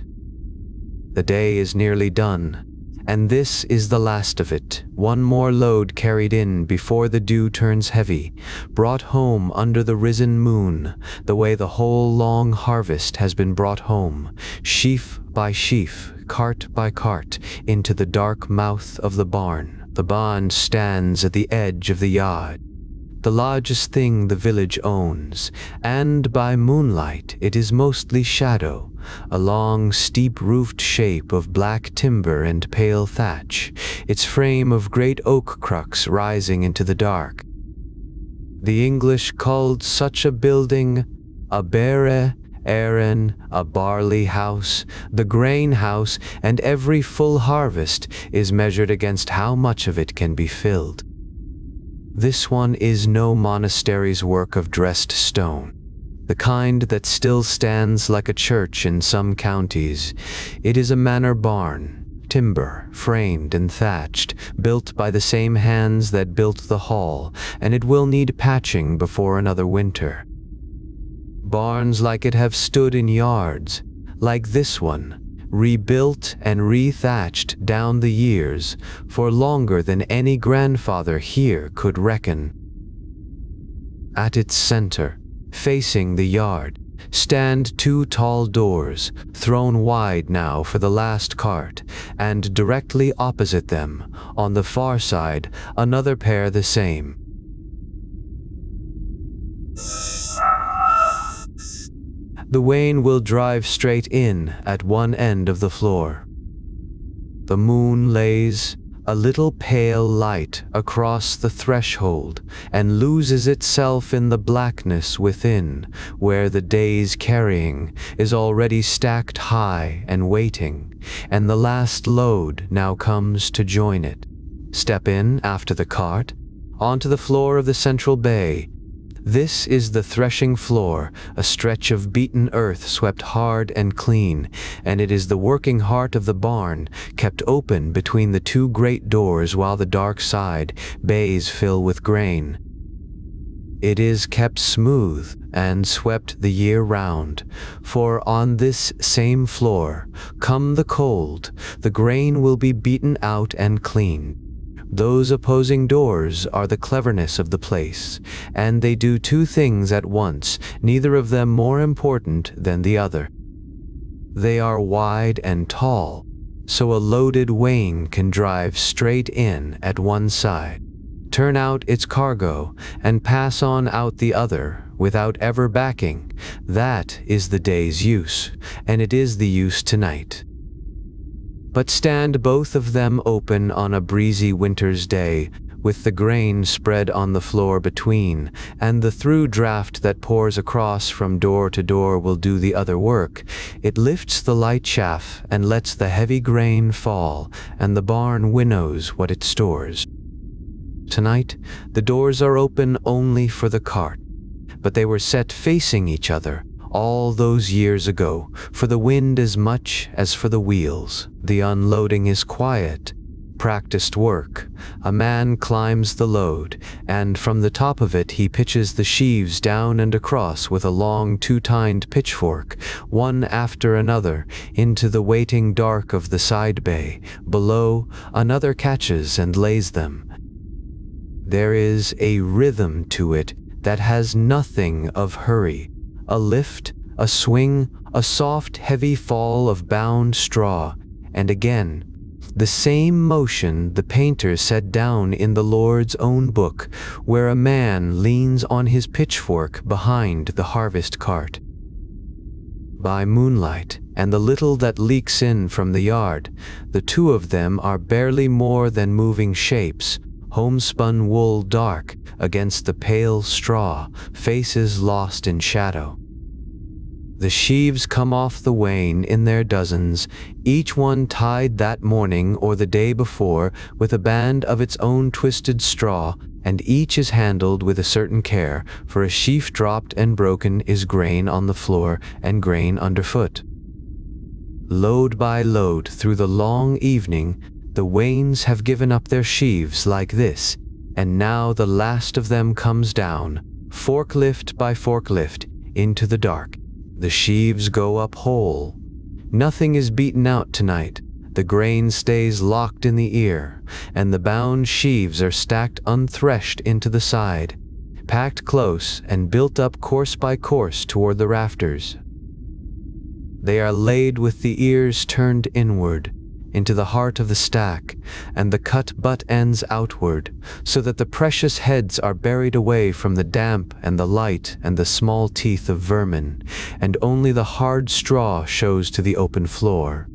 The day is nearly done, and this is the last of it. One more load carried in before the dew turns heavy, brought home under the risen moon, the way the whole long harvest has been brought home, sheaf by sheaf, cart by cart, into the dark mouth of the barn. The barn stands at the edge of the yard, the largest thing the village owns, and by moonlight it is mostly shadow, a long, steep-roofed shape of black timber and pale thatch, its frame of great oak crux rising into the dark. The English called such a building a bere, Aaron, a barley house, the grain house, and every full harvest is measured against how much of it can be filled. This one is no monastery's work of dressed stone, the kind that still stands like a church in some counties. It is a manor barn, timber, framed and thatched, built by the same hands that built the hall, and it will need patching before another winter. Barns like it have stood in yards, like this one, rebuilt and rethatched down the years for longer than any grandfather here could reckon. At its center, facing the yard, stand 2 tall doors, thrown wide now for the last cart, and directly opposite them, on the far side, another pair the same. The wain will drive straight in at one end of the floor. The moon lays a little pale light across the threshold and loses itself in the blackness within, where the day's carrying is already stacked high and waiting, and the last load now comes to join it. Step in after the cart, onto the floor of the central bay. This is the threshing floor, a stretch of beaten earth swept hard and clean, and it is the working heart of the barn, kept open between the 2 great doors while the dark side bays fill with grain. It is kept smooth and swept the year round, for on this same floor, come the cold, the grain will be beaten out and cleaned. Those opposing doors are the cleverness of the place, and they do 2 things at once, neither of them more important than the other. They are wide and tall, so a loaded wain can drive straight in at one side, turn out its cargo, and pass on out the other without ever backing. That is the day's use, and it is the use tonight. But stand both of them open on a breezy winter's day, with the grain spread on the floor between, and the through draft that pours across from door to door will do the other work. It lifts the light chaff and lets the heavy grain fall, and the barn winnows what it stores. Tonight, the doors are open only for the cart, but they were set facing each other all those years ago, for the wind as much as for the wheels. The unloading is quiet, practiced work. A man climbs the load, and from the top of it he pitches the sheaves down and across with a long two-tined pitchfork, one after another, into the waiting dark of the side bay. Below, another catches and lays them. There is a rhythm to it that has nothing of hurry. A lift, a swing, a soft, heavy fall of bound straw, and again, the same motion the painter set down in the Lord's own book, where a man leans on his pitchfork behind the harvest cart. By moonlight, and the little that leaks in from the yard, the two of them are barely more than moving shapes, homespun wool dark against the pale straw, faces lost in shadow. The sheaves come off the wain in their dozens, each one tied that morning or the day before with a band of its own twisted straw, and each is handled with a certain care, for a sheaf dropped and broken is grain on the floor and grain underfoot. Load by load through the long evening, the wains have given up their sheaves like this, and now the last of them comes down, forklift by forklift, into the dark. The sheaves go up whole. Nothing is beaten out tonight. The grain stays locked in the ear, and the bound sheaves are stacked unthreshed into the side, packed close and built up course by course toward the rafters. They are laid with the ears turned inward, into the heart of the stack, and the cut butt ends outward, so that the precious heads are buried away from the damp and the light and the small teeth of vermin, and only the hard straw shows to the open floor.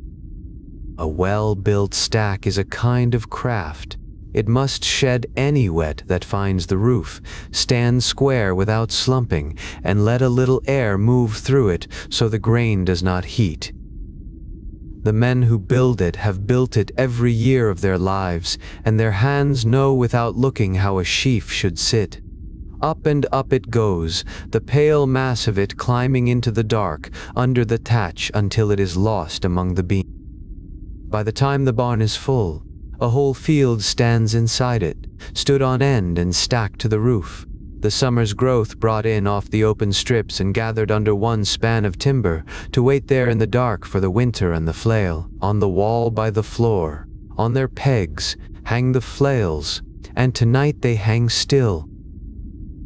A well-built stack is a kind of craft. It must shed any wet that finds the roof, stand square without slumping, and let a little air move through it so the grain does not heat. The men who build it have built it every year of their lives, and their hands know without looking how a sheaf should sit. Up and up it goes, the pale mass of it climbing into the dark under the thatch until it is lost among the beams. By the time the barn is full, a whole field stands inside it, stood on end and stacked to the roof. The summer's growth brought in off the open strips and gathered under one span of timber, to wait there in the dark for the winter and the flail. On the wall by the floor, on their pegs, hang the flails, and tonight they hang still.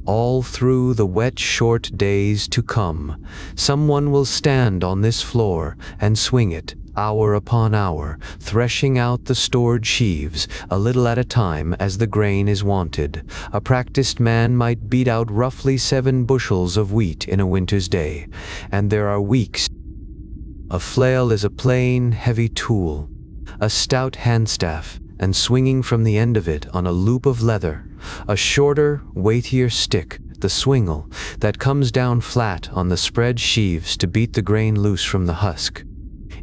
All through the wet short days to come, someone will stand on this floor and swing it, hour upon hour, threshing out the stored sheaves, a little at a time as the grain is wanted. A practiced man might beat out roughly 7 bushels of wheat in a winter's day, and there are weeks. A flail is a plain, heavy tool, a stout handstaff, and swinging from the end of it on a loop of leather, a shorter, weightier stick, the swingle, that comes down flat on the spread sheaves to beat the grain loose from the husk.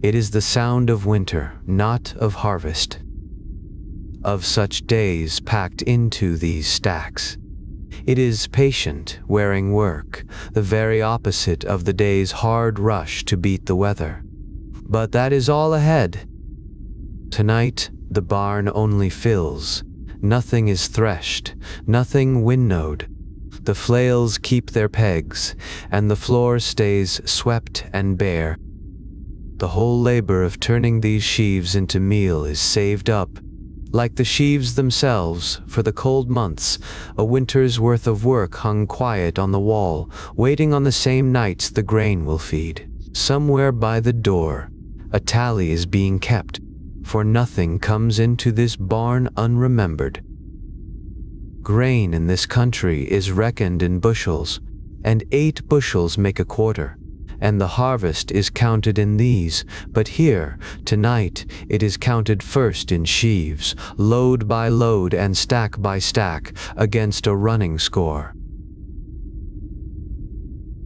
It is the sound of winter, not of harvest. Of such days packed into these stacks. It is patient, wearing work, the very opposite of the day's hard rush to beat the weather. But that is all ahead. Tonight, the barn only fills. Nothing is threshed, nothing winnowed. The flails keep their pegs, and the floor stays swept and bare. The whole labor of turning these sheaves into meal is saved up, like the sheaves themselves, for the cold months. A winter's worth of work hung quiet on the wall, waiting on the same nights the grain will feed. Somewhere by the door, a tally is being kept, for nothing comes into this barn unremembered. Grain in this country is reckoned in bushels, and 8 bushels make a quarter, and the harvest is counted in these, but here, tonight, it is counted first in sheaves, load by load and stack by stack, against a running score.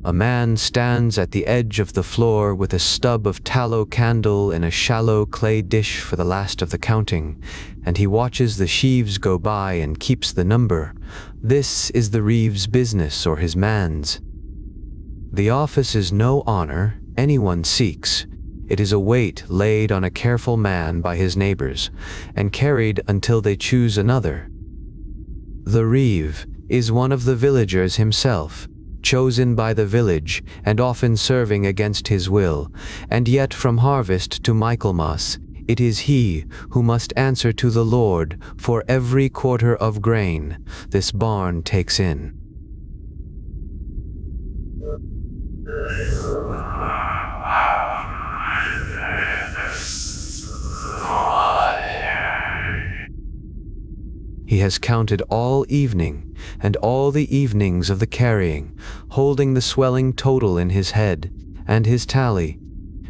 A man stands at the edge of the floor with a stub of tallow candle in a shallow clay dish for the last of the counting, and he watches the sheaves go by and keeps the number. This is the reeve's business or his man's. The office is no honor anyone seeks. It is a weight laid on a careful man by his neighbors, and carried until they choose another. The reeve is one of the villagers himself, chosen by the village and often serving against his will, and yet from harvest to Michaelmas, it is he who must answer to the Lord for every quarter of grain this barn takes in. He has counted all evening, and all the evenings of the carrying, holding the swelling total in his head, and his tally,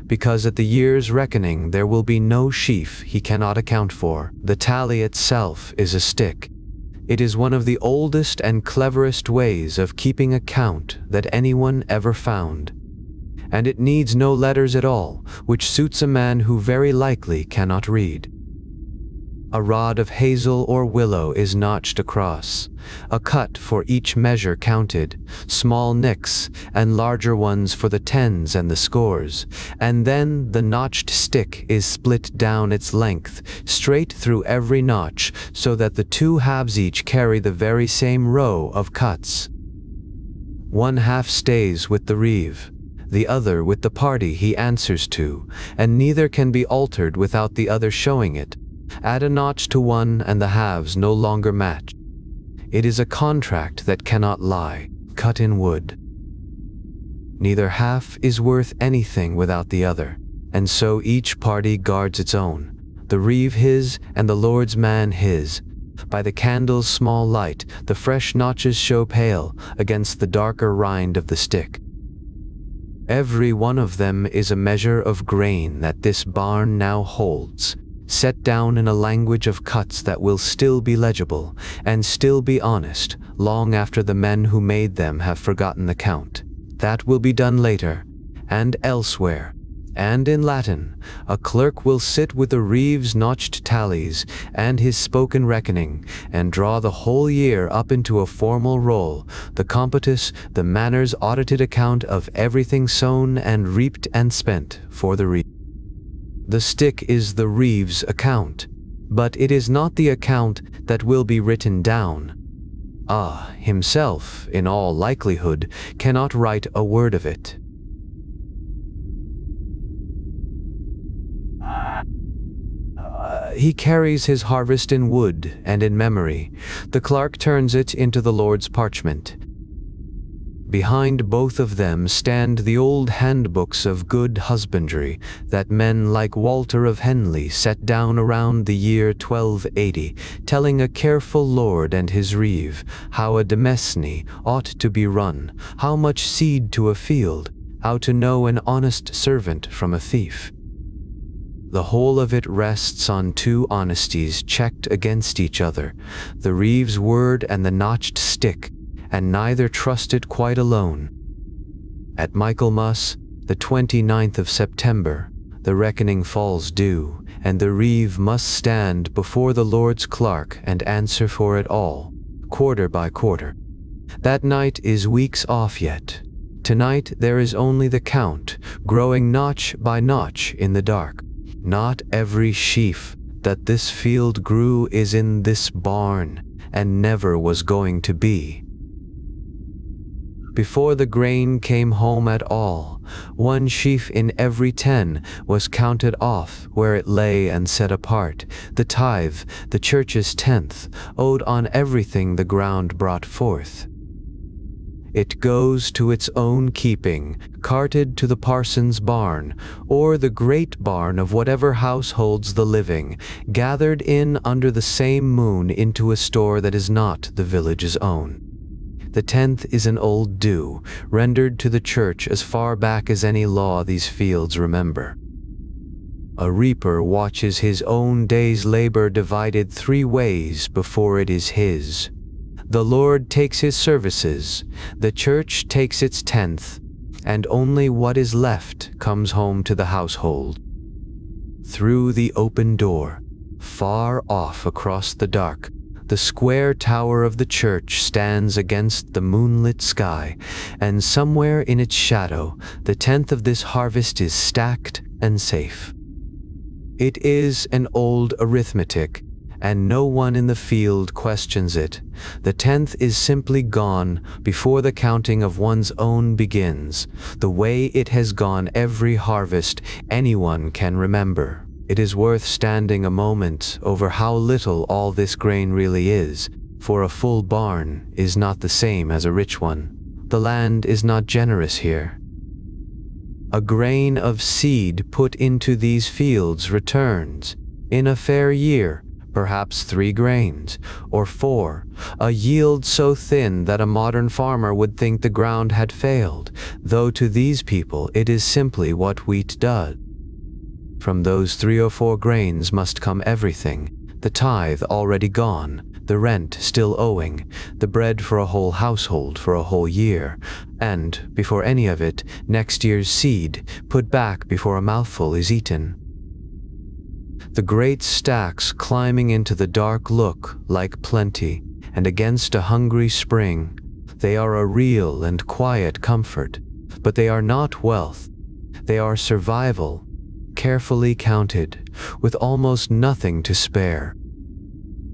because at the year's reckoning there will be no sheaf he cannot account for. The tally itself is a stick. It is one of the oldest and cleverest ways of keeping account that anyone ever found. And it needs no letters at all, which suits a man who very likely cannot read. A rod of hazel or willow is notched across, a cut for each measure counted, small nicks and larger ones for the tens and the scores, and then the notched stick is split down its length, straight through every notch, so that the two halves each carry the very same row of cuts. One half stays with the reeve, the other with the party he answers to, and neither can be altered without the other showing it. Add a notch to one and the halves no longer match. It is a contract that cannot lie, cut in wood. Neither half is worth anything without the other, and so each party guards its own, the reeve his and the Lord's man his. By the candle's small light, the fresh notches show pale against the darker rind of the stick. Every one of them is a measure of grain that this barn now holds, set down in a language of cuts that will still be legible, and still be honest, long after the men who made them have forgotten the count. That will be done later, and elsewhere, and in Latin. A clerk will sit with the reeve's notched tallies and his spoken reckoning, and draw the whole year up into a formal roll, the computus, the manor's audited account of everything sown and reaped and spent for the reeve. The stick is the reeve's account, but it is not the account that will be written down. Himself, in all likelihood, cannot write a word of it. He carries his harvest in wood and in memory. The clerk turns it into the Lord's parchment. Behind both of them stand the old handbooks of good husbandry that men like Walter of Henley set down around the year 1280, telling a careful lord and his reeve how a demesne ought to be run, how much seed to a field, how to know an honest servant from a thief. The whole of it rests on two honesties checked against each other, the reeve's word and the notched stick, and neither trusted quite alone. At Michaelmas, the 29th of September, the reckoning falls due, and the reeve must stand before the Lord's clerk and answer for it all, quarter by quarter. That night is weeks off yet. Tonight there is only the count, growing notch by notch in the dark. Not every sheaf that this field grew is in this barn, and never was going to be. Before the grain came home at all, one sheaf in every 10 was counted off where it lay and set apart, the tithe, the church's 10th, owed on everything the ground brought forth. It goes to its own keeping, carted to the parson's barn, or the great barn of whatever house holds the living, gathered in under the same moon into a store that is not the village's own. The 10th is an old due, rendered to the church as far back as any law these fields remember. A reaper watches his own day's labor divided 3 ways before it is his. The Lord takes his services, the church takes its 10th, and only what is left comes home to the household. Through the open door, far off across the dark, the square tower of the church stands against the moonlit sky, and somewhere in its shadow, the 10th of this harvest is stacked and safe. It is an old arithmetic, and no one in the field questions it. The 10th is simply gone before the counting of one's own begins, the way it has gone every harvest anyone can remember. It is worth standing a moment over how little all this grain really is, for a full barn is not the same as a rich one. The land is not generous here. A grain of seed put into these fields returns, in a fair year, perhaps 3 grains, or 4, a yield so thin that a modern farmer would think the ground had failed, though to these people it is simply what wheat does. From those 3 or 4 grains must come everything, the tithe already gone, the rent still owing, the bread for a whole household for a whole year, and, before any of it, next year's seed, put back before a mouthful is eaten. The great stacks climbing into the dark look like plenty, and against a hungry spring, they are a real and quiet comfort, but they are not wealth. They are survival, carefully counted, with almost nothing to spare.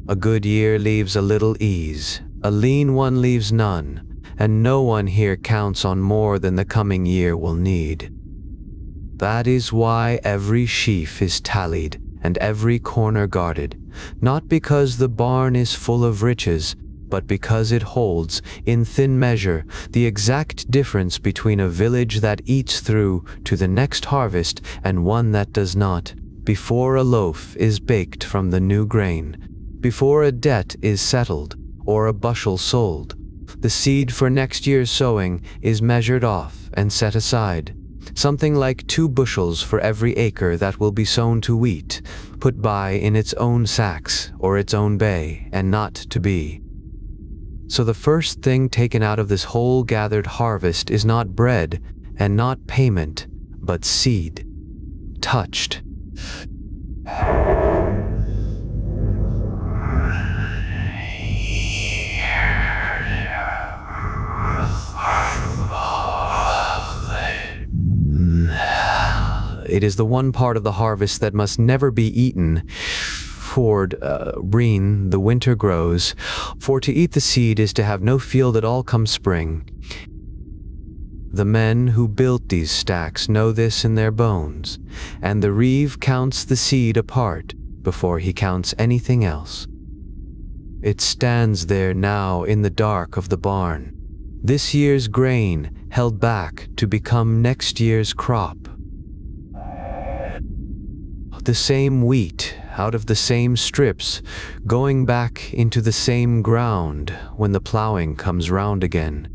A good year leaves a little ease, a lean one leaves none, and no one here counts on more than the coming year will need. That is why every sheaf is tallied and every corner guarded, not because the barn is full of riches, but because it holds, in thin measure, the exact difference between a village that eats through to the next harvest and one that does not, before a loaf is baked from the new grain, before a debt is settled or a bushel sold. The seed for next year's sowing is measured off and set aside, something like 2 bushels for every acre that will be sown to wheat, put by in its own sacks or its own bay, and not to be. So the first thing taken out of this whole gathered harvest is not bread and not payment, but seed, touched. It is the one part of the harvest that must never be eaten. Breen, the winter grows, for to eat the seed is to have no field at all come spring. The men who built these stacks know this in their bones, and the reeve counts the seed apart before he counts anything else. It stands there now in the dark of the barn, this year's grain held back to become next year's crop. The same wheat out of the same strips, going back into the same ground when the plowing comes round again.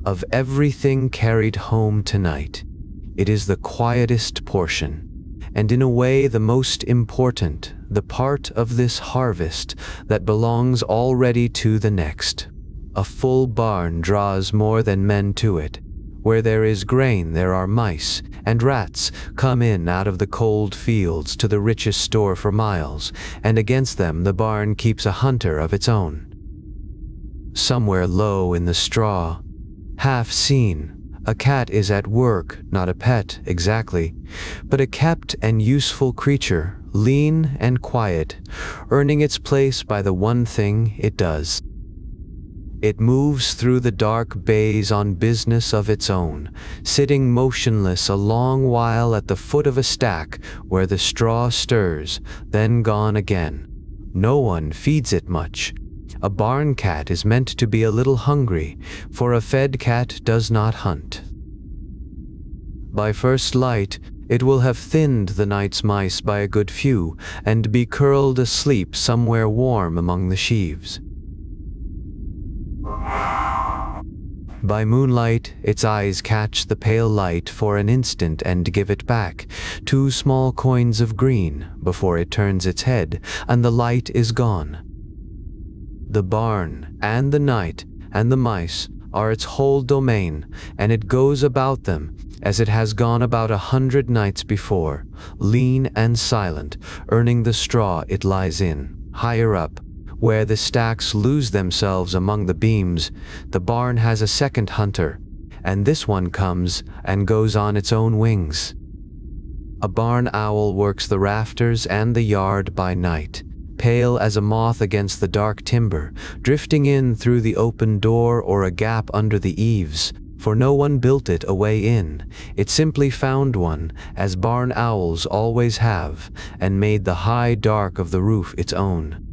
Of everything carried home tonight, it is the quietest portion, and in a way the most important, the part of this harvest that belongs already to the next. A full barn draws more than men to it. Where there is grain there are mice, and rats come in out of the cold fields to the richest store for miles, and against them the barn keeps a hunter of its own. Somewhere low in the straw, half seen, a cat is at work, not a pet exactly, but a kept and useful creature, lean and quiet, earning its place by the one thing it does. It moves through the dark bays on business of its own, sitting motionless a long while at the foot of a stack where the straw stirs, then gone again. No one feeds it much. A barn cat is meant to be a little hungry, for a fed cat does not hunt. By first light, it will have thinned the night's mice by a good few, and be curled asleep somewhere warm among the sheaves. By moonlight, its eyes catch the pale light for an instant and give it back, 2 small coins of green, before it turns its head, and the light is gone. The barn, and the night, and the mice are its whole domain, and it goes about them, as it has gone about 100 nights before, lean and silent, earning the straw it lies in. Higher up, where the stacks lose themselves among the beams, the barn has a second hunter, and this one comes and goes on its own wings. A barn owl works the rafters and the yard by night, pale as a moth against the dark timber, drifting in through the open door or a gap under the eaves, for no one built it a way in. It simply found one, as barn owls always have, and made the high dark of the roof its own.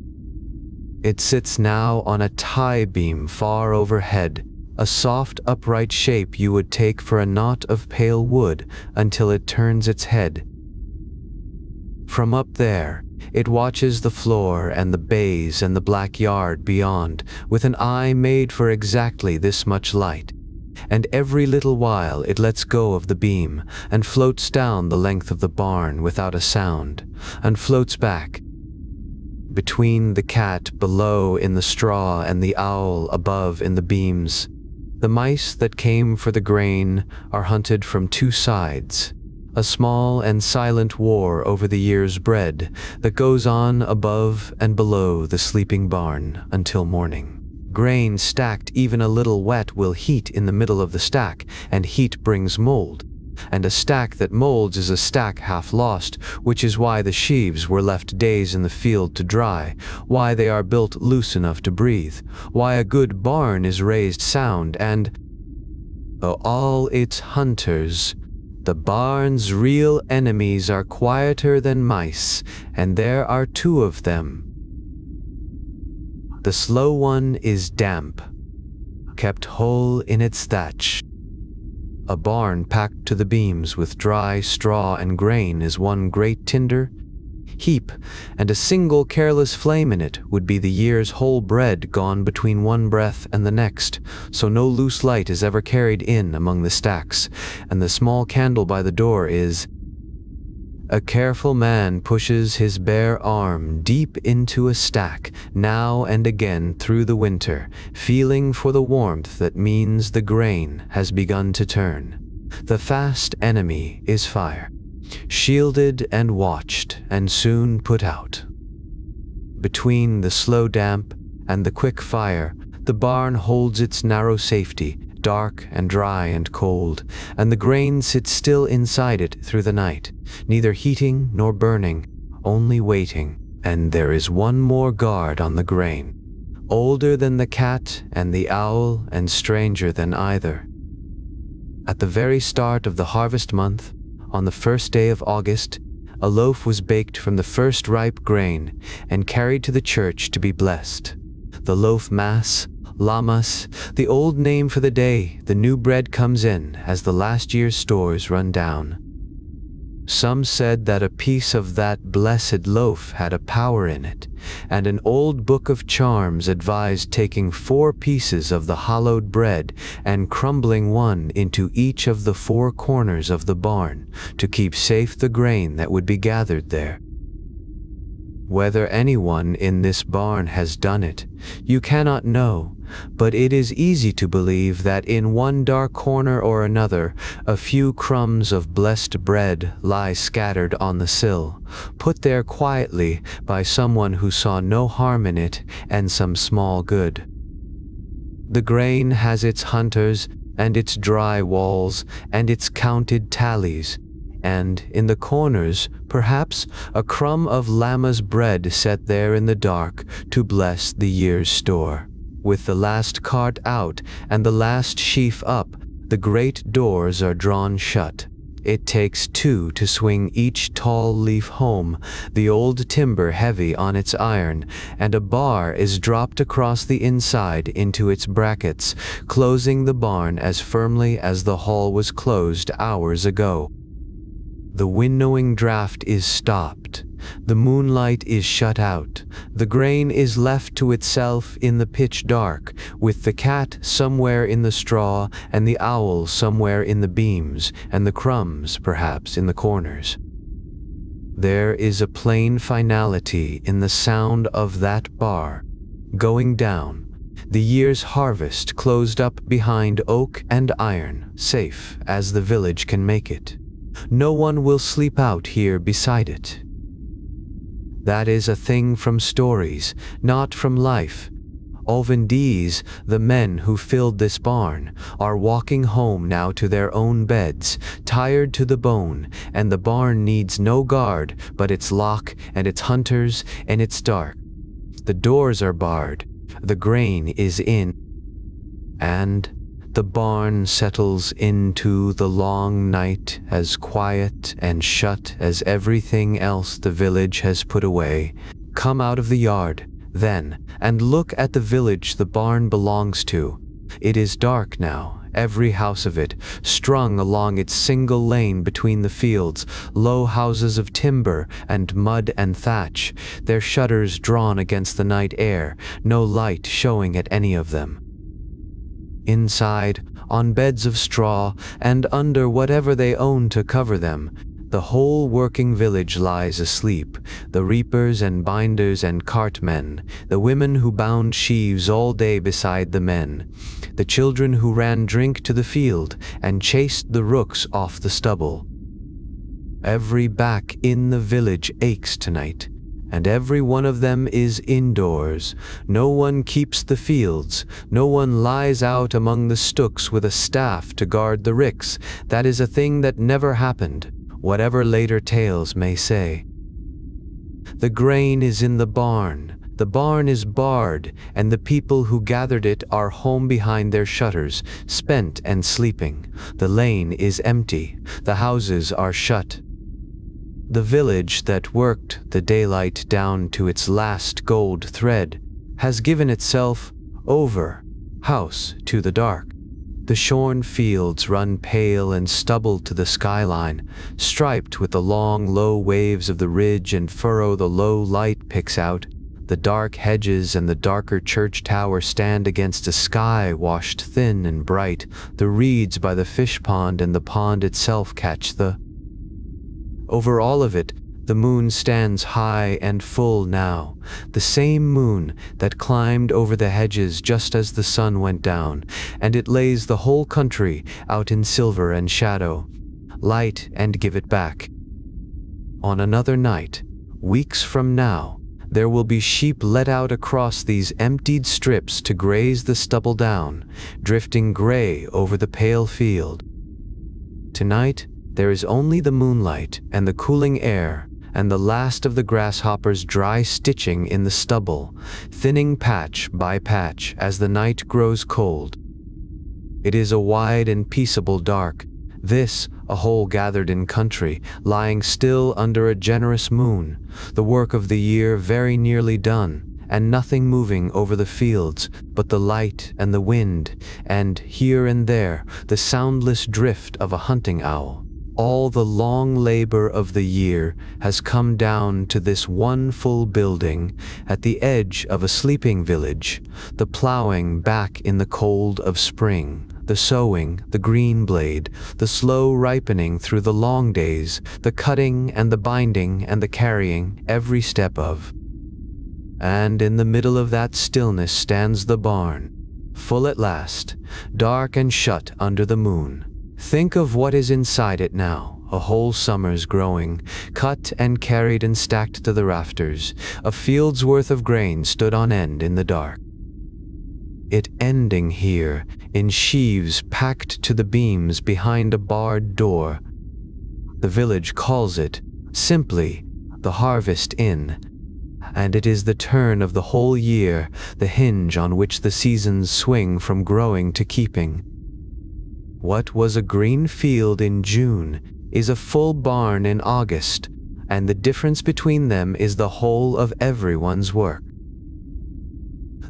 It sits now on a tie beam far overhead, a soft upright shape you would take for a knot of pale wood until it turns its head. From up there, it watches the floor and the bays and the black yard beyond with an eye made for exactly this much light, and every little while it lets go of the beam and floats down the length of the barn without a sound, and floats back. Between the cat below in the straw and the owl above in the beams, the mice that came for the grain are hunted from 2 sides, a small and silent war over the year's bread that goes on above and below the sleeping barn until morning. Grain stacked even a little wet will heat in the middle of the stack, and heat brings mold. And a stack that molds is a stack half lost, which is why the sheaves were left days in the field to dry, why they are built loose enough to breathe, why a good barn is raised sound, and all its hunters, the barn's real enemies, are quieter than mice, and there are 2 of them. The slow one is damp, kept whole in its thatch. A barn packed to the beams with dry straw and grain is one great tinder heap, and a single careless flame in it would be the year's whole bread gone between one breath and the next, so no loose light is ever carried in among the stacks, and the small candle by the door is. A careful man pushes his bare arm deep into a stack, now and again through the winter, feeling for the warmth that means the grain has begun to turn. The fast enemy is fire, shielded and watched, and soon put out. Between the slow damp and the quick fire, the barn holds its narrow safety, dark and dry and cold, and the grain sits still inside it through the night, neither heating nor burning, only waiting. And there is one more guard on the grain, older than the cat and the owl and stranger than either. At the very start of the harvest month, on the first day of August, a loaf was baked from the first ripe grain and carried to the church to be blessed. The loaf mass, Lamas, the old name for the day the new bread comes in as the last year's stores run down. Some said that a piece of that blessed loaf had a power in it, and an old book of charms advised taking 4 pieces of the hallowed bread and crumbling one into each of the 4 corners of the barn to keep safe the grain that would be gathered there. Whether anyone in this barn has done it, you cannot know, but it is easy to believe that in one dark corner or another, a few crumbs of blessed bread lie scattered on the sill, put there quietly by someone who saw no harm in it and some small good. The grain has its hunters and its dry walls and its counted tallies, and in the corners, perhaps, a crumb of llama's bread set there in the dark to bless the year's store. With the last cart out and the last sheaf up, the great doors are drawn shut. It takes 2 to swing each tall leaf home, the old timber heavy on its iron, and a bar is dropped across the inside into its brackets, closing the barn as firmly as the hall was closed hours ago. The winnowing draught is stopped, The moonlight is shut out. The grain is left to itself in the pitch dark, with the cat somewhere in the straw, and the owl somewhere in the beams, and the crumbs, perhaps, in the corners. There is a plain finality in the sound of that bar going down, the year's harvest closed up behind oak and iron, safe as the village can make it. No one will sleep out here beside it. That is a thing from stories, not from life. These, the men who filled this barn, are walking home now to their own beds, tired to the bone, and the barn needs no guard but its lock and its hunters and its dark. The doors are barred, the grain is in, and the barn settles into the long night as quiet and shut as everything else the village has put away. Come out of the yard, then, and look at the village the barn belongs to. It is dark now, every house of it, strung along its single lane between the fields, low houses of timber and mud and thatch, their shutters drawn against the night air, no light showing at any of them. Inside, on beds of straw, and under whatever they own to cover them, the whole working village lies asleep, the reapers and binders and cartmen, the women who bound sheaves all day beside the men, the children who ran drink to the field and chased the rooks off the stubble. Every back in the village aches tonight, and every one of them is indoors. No one keeps the fields, no one lies out among the stooks with a staff to guard the ricks. That is a thing that never happened, whatever later tales may say. The grain is in the barn is barred, and the people who gathered it are home behind their shutters, spent and sleeping. The lane is empty, the houses are shut. The village that worked the daylight down to its last gold thread has given itself over, house to the dark. The shorn fields run pale and stubble to the skyline, striped with the long, low waves of the ridge and furrow the low light picks out. The dark hedges and the darker church tower stand against a sky washed thin and bright. The reeds by the fish pond and the pond itself catch the. Over all of it, the moon stands high and full now, the same moon that climbed over the hedges just as the sun went down, and it lays the whole country out in silver and shadow. Light and give it back. On another night, weeks from now, there will be sheep let out across these emptied strips to graze the stubble down, drifting gray over the pale field. Tonight, there is only the moonlight and the cooling air, and the last of the grasshoppers dry stitching in the stubble, thinning patch by patch as the night grows cold. It is a wide and peaceable dark, this a whole gathered in country, lying still under a generous moon, the work of the year very nearly done, and nothing moving over the fields but the light and the wind, and here and there the soundless drift of a hunting owl. All the long labor of the year has come down to this one full building at the edge of a sleeping village, the plowing back in the cold of spring, the sowing, the green blade, the slow ripening through the long days, the cutting and the binding and the carrying every step of. And in the middle of that stillness stands the barn, full at last, dark and shut under the moon. Think of what is inside it now, a whole summer's growing, cut and carried and stacked to the rafters. A field's worth of grain stood on end in the dark. It ending here, in sheaves packed to the beams behind a barred door. The village calls it, simply, the harvest inn, and it is the turn of the whole year, the hinge on which the seasons swing from growing to keeping. What was a green field in June is a full barn in August, and the difference between them is the whole of everyone's work.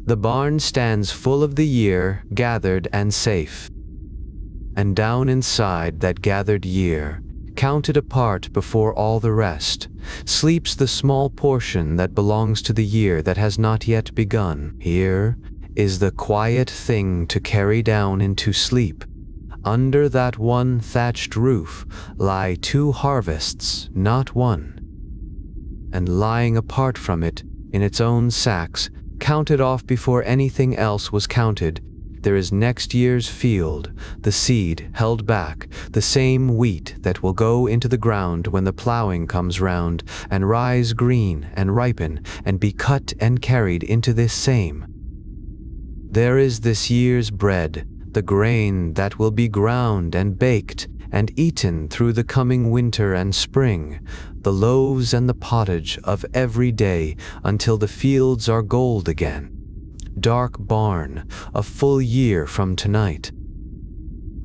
The barn stands full of the year, gathered and safe. And down inside that gathered year, counted apart before all the rest, sleeps the small portion that belongs to the year that has not yet begun. Here is the quiet thing to carry down into sleep. Under that one thatched roof lie 2 harvests, not one. And lying apart from it, in its own sacks, counted off before anything else was counted, there is next year's field, the seed held back, the same wheat that will go into the ground when the plowing comes round, and rise green and ripen, and be cut and carried into this same. There is this year's bread, the grain that will be ground and baked and eaten through the coming winter and spring, the loaves and the pottage of every day until the fields are gold again. Dark barn, a full year from tonight.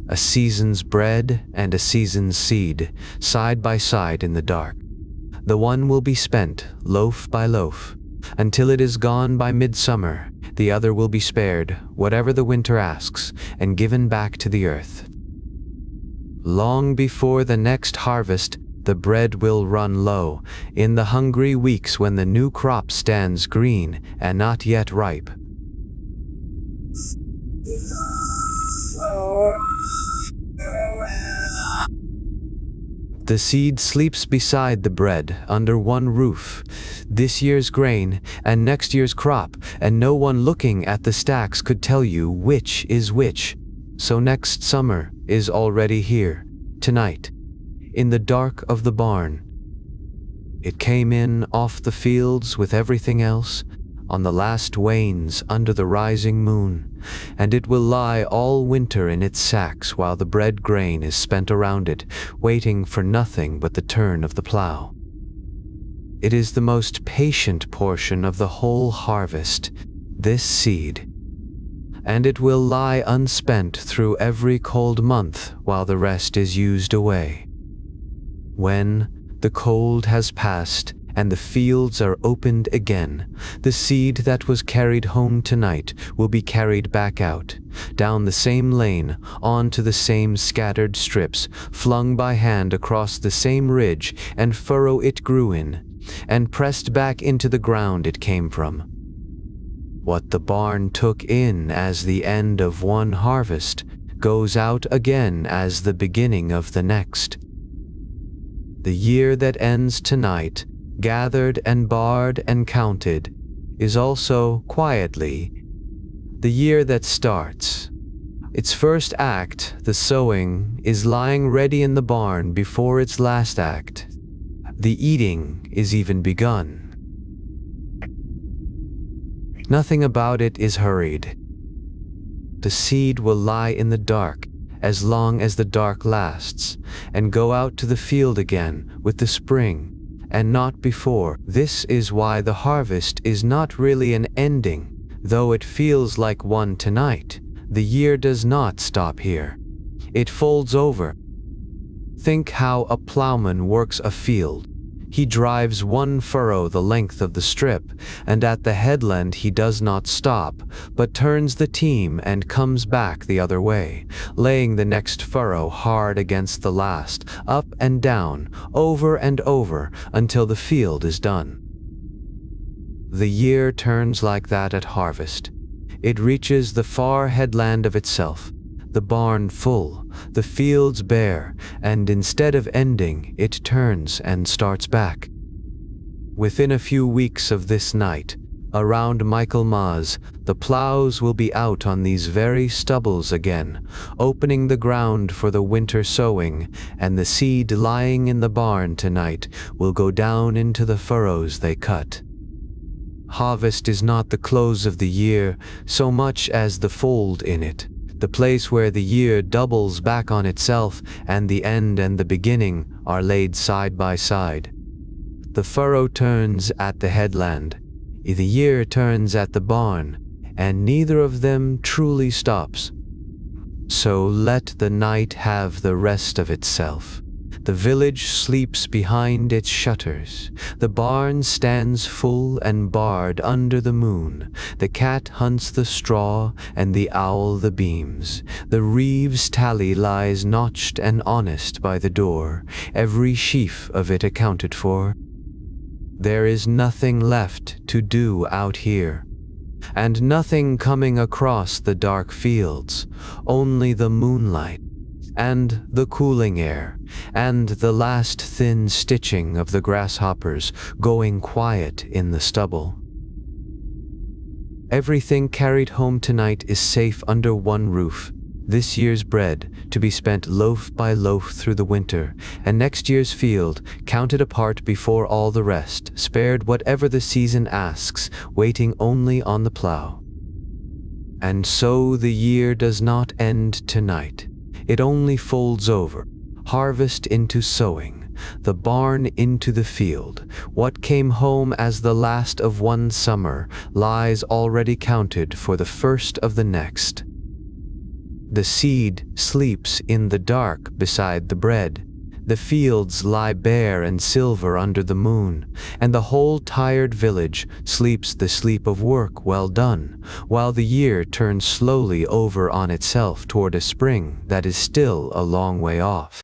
A season's bread and a season's seed, side by side in the dark. The one will be spent, loaf by loaf, until it is gone by midsummer. The other will be spared, whatever the winter asks, and given back to the earth. Long before the next harvest, the bread will run low, in the hungry weeks when the new crop stands green and not yet ripe. The seed sleeps beside the bread, under one roof, this year's grain and next year's crop, and no one looking at the stacks could tell you which is which. So next summer is already here, tonight, in the dark of the barn. It came in off the fields with everything else, on the last wains under the rising moon, and it will lie all winter in its sacks while the bread grain is spent around it, waiting for nothing but the turn of the plow. It is the most patient portion of the whole harvest, this seed, and it will lie unspent through every cold month while the rest is used away. When the cold has passed and the fields are opened again, the seed that was carried home tonight will be carried back out, down the same lane, onto the same scattered strips, flung by hand across the same ridge and furrow it grew in, and pressed back into the ground it came from. What the barn took in as the end of one harvest goes out again as the beginning of the next. The year that ends tonight, gathered and barred and counted, is also, quietly, the year that starts. Its first act, the sowing, is lying ready in the barn before its last act. The eating is even begun. Nothing about it is hurried. The seed will lie in the dark as long as the dark lasts, and go out to the field again with the spring, and not before. This is why the harvest is not really an ending, though it feels like one tonight. The year does not stop here. It folds over. Think how a plowman works a field. He drives one furrow the length of the strip, and at the headland he does not stop, but turns the team and comes back the other way, laying the next furrow hard against the last, up and down, over and over, until the field is done. The year turns like that at harvest. It reaches the far headland of itself, the barn full, the fields bare, and instead of ending, it turns and starts back. Within a few weeks of this night, around Michaelmas, the plows will be out on these very stubbles again, opening the ground for the winter sowing, and the seed lying in the barn tonight will go down into the furrows they cut. Harvest is not the close of the year so much as the fold in it, the place where the year doubles back on itself and the end and the beginning are laid side by side. The furrow turns at the headland, the year turns at the barn, and neither of them truly stops. So let the night have the rest of itself. The village sleeps behind its shutters. The barn stands full and barred under the moon. The cat hunts the straw and the owl the beams. The reeve's tally lies notched and honest by the door, every sheaf of it accounted for. There is nothing left to do out here, and nothing coming across the dark fields, only the moonlight, and the cooling air, and the last thin stitching of the grasshoppers going quiet in the stubble. Everything carried home tonight is safe under one roof. This year's bread, to be spent loaf by loaf through the winter, and next year's field, counted apart before all the rest, spared whatever the season asks, waiting only on the plough. And so the year does not end tonight. It only folds over, harvest into sowing, the barn into the field. What came home as the last of one summer lies already counted for the first of the next. The seed sleeps in the dark beside the bread. The fields lie bare and silver under the moon, and the whole tired village sleeps the sleep of work well done, while the year turns slowly over on itself toward a spring that is still a long way off.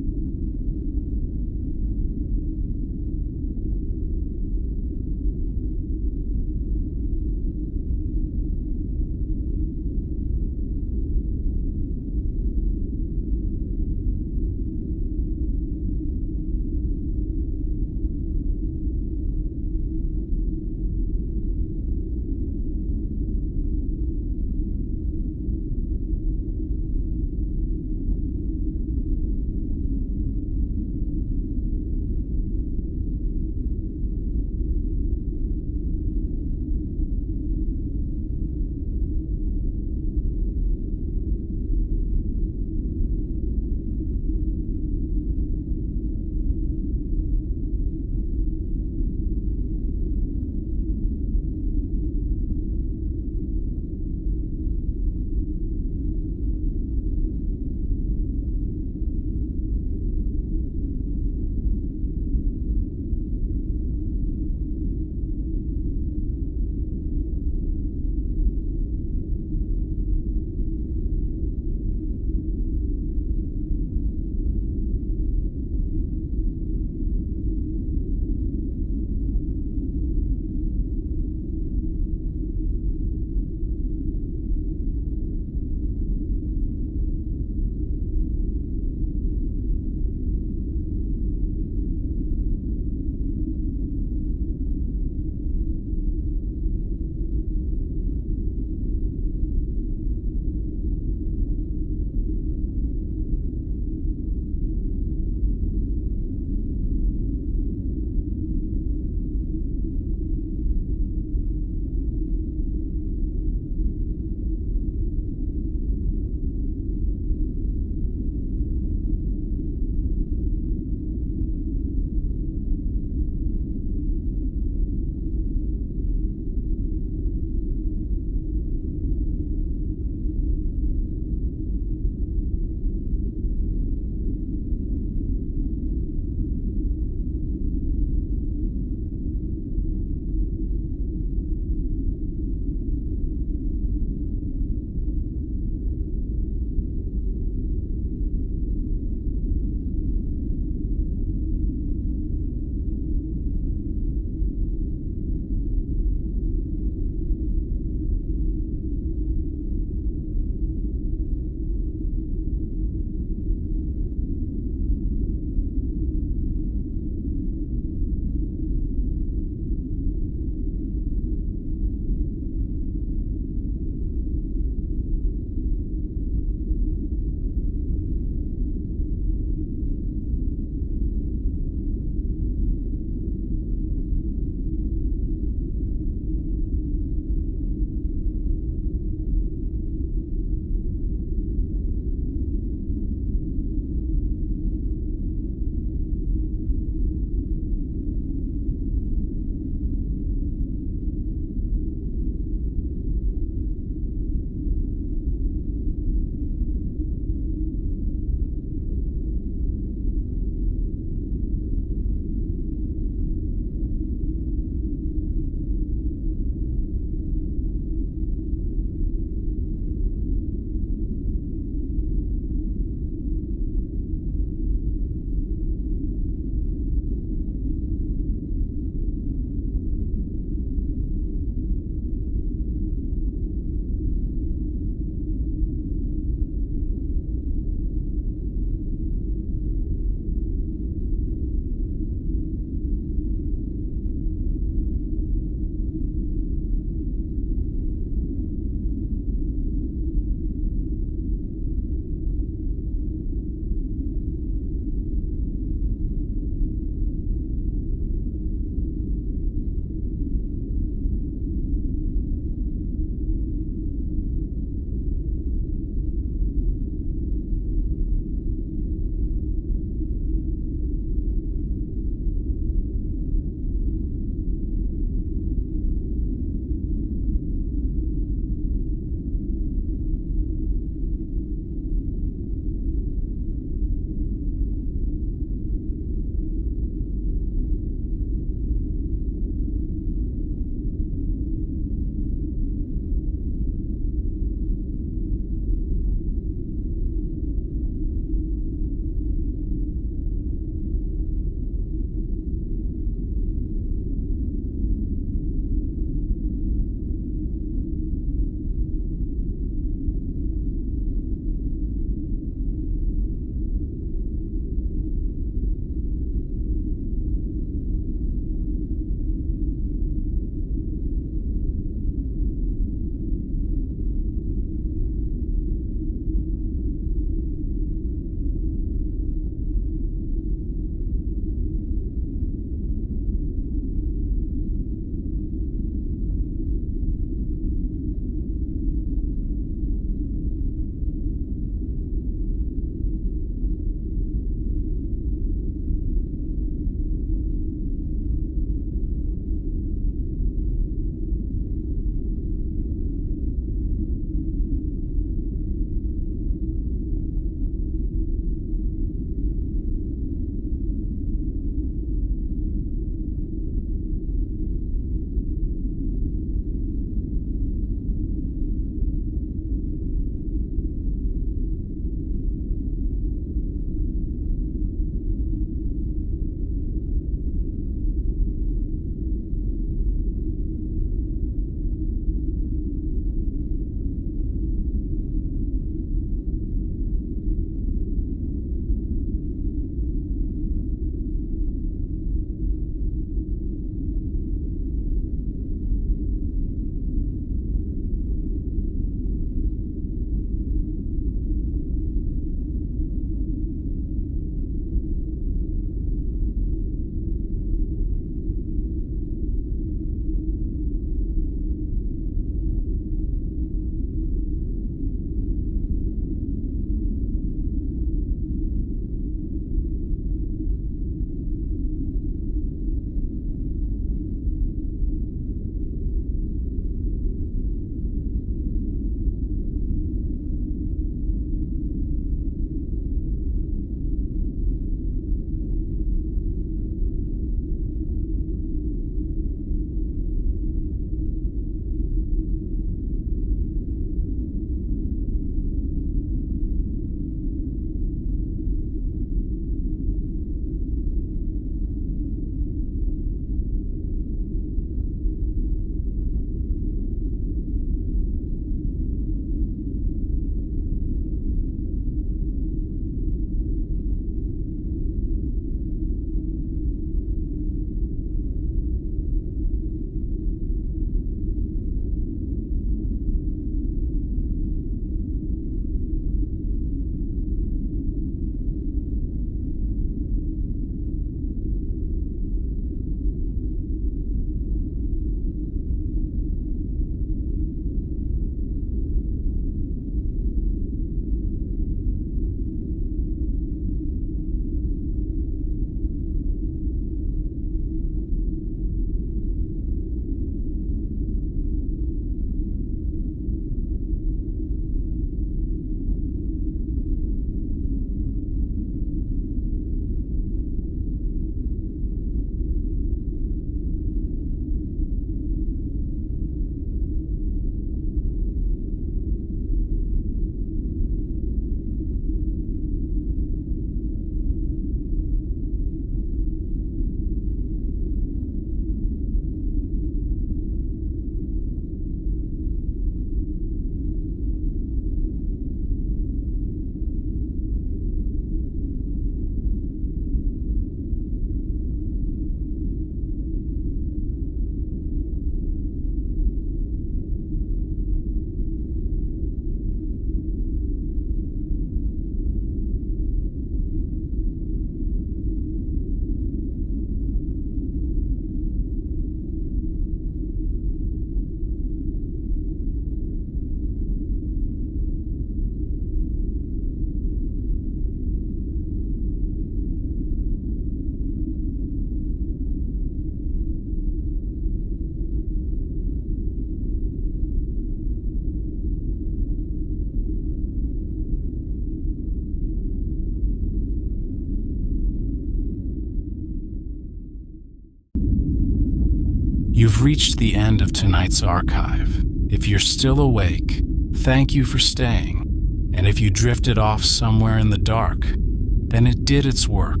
You've reached the end of tonight's archive. If you're still awake, thank you for staying. And if you drifted off somewhere in the dark, then it did its work.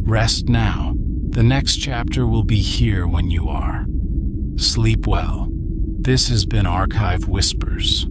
Rest now. The next chapter will be here when you are. Sleep well. This has been Archive Whispers.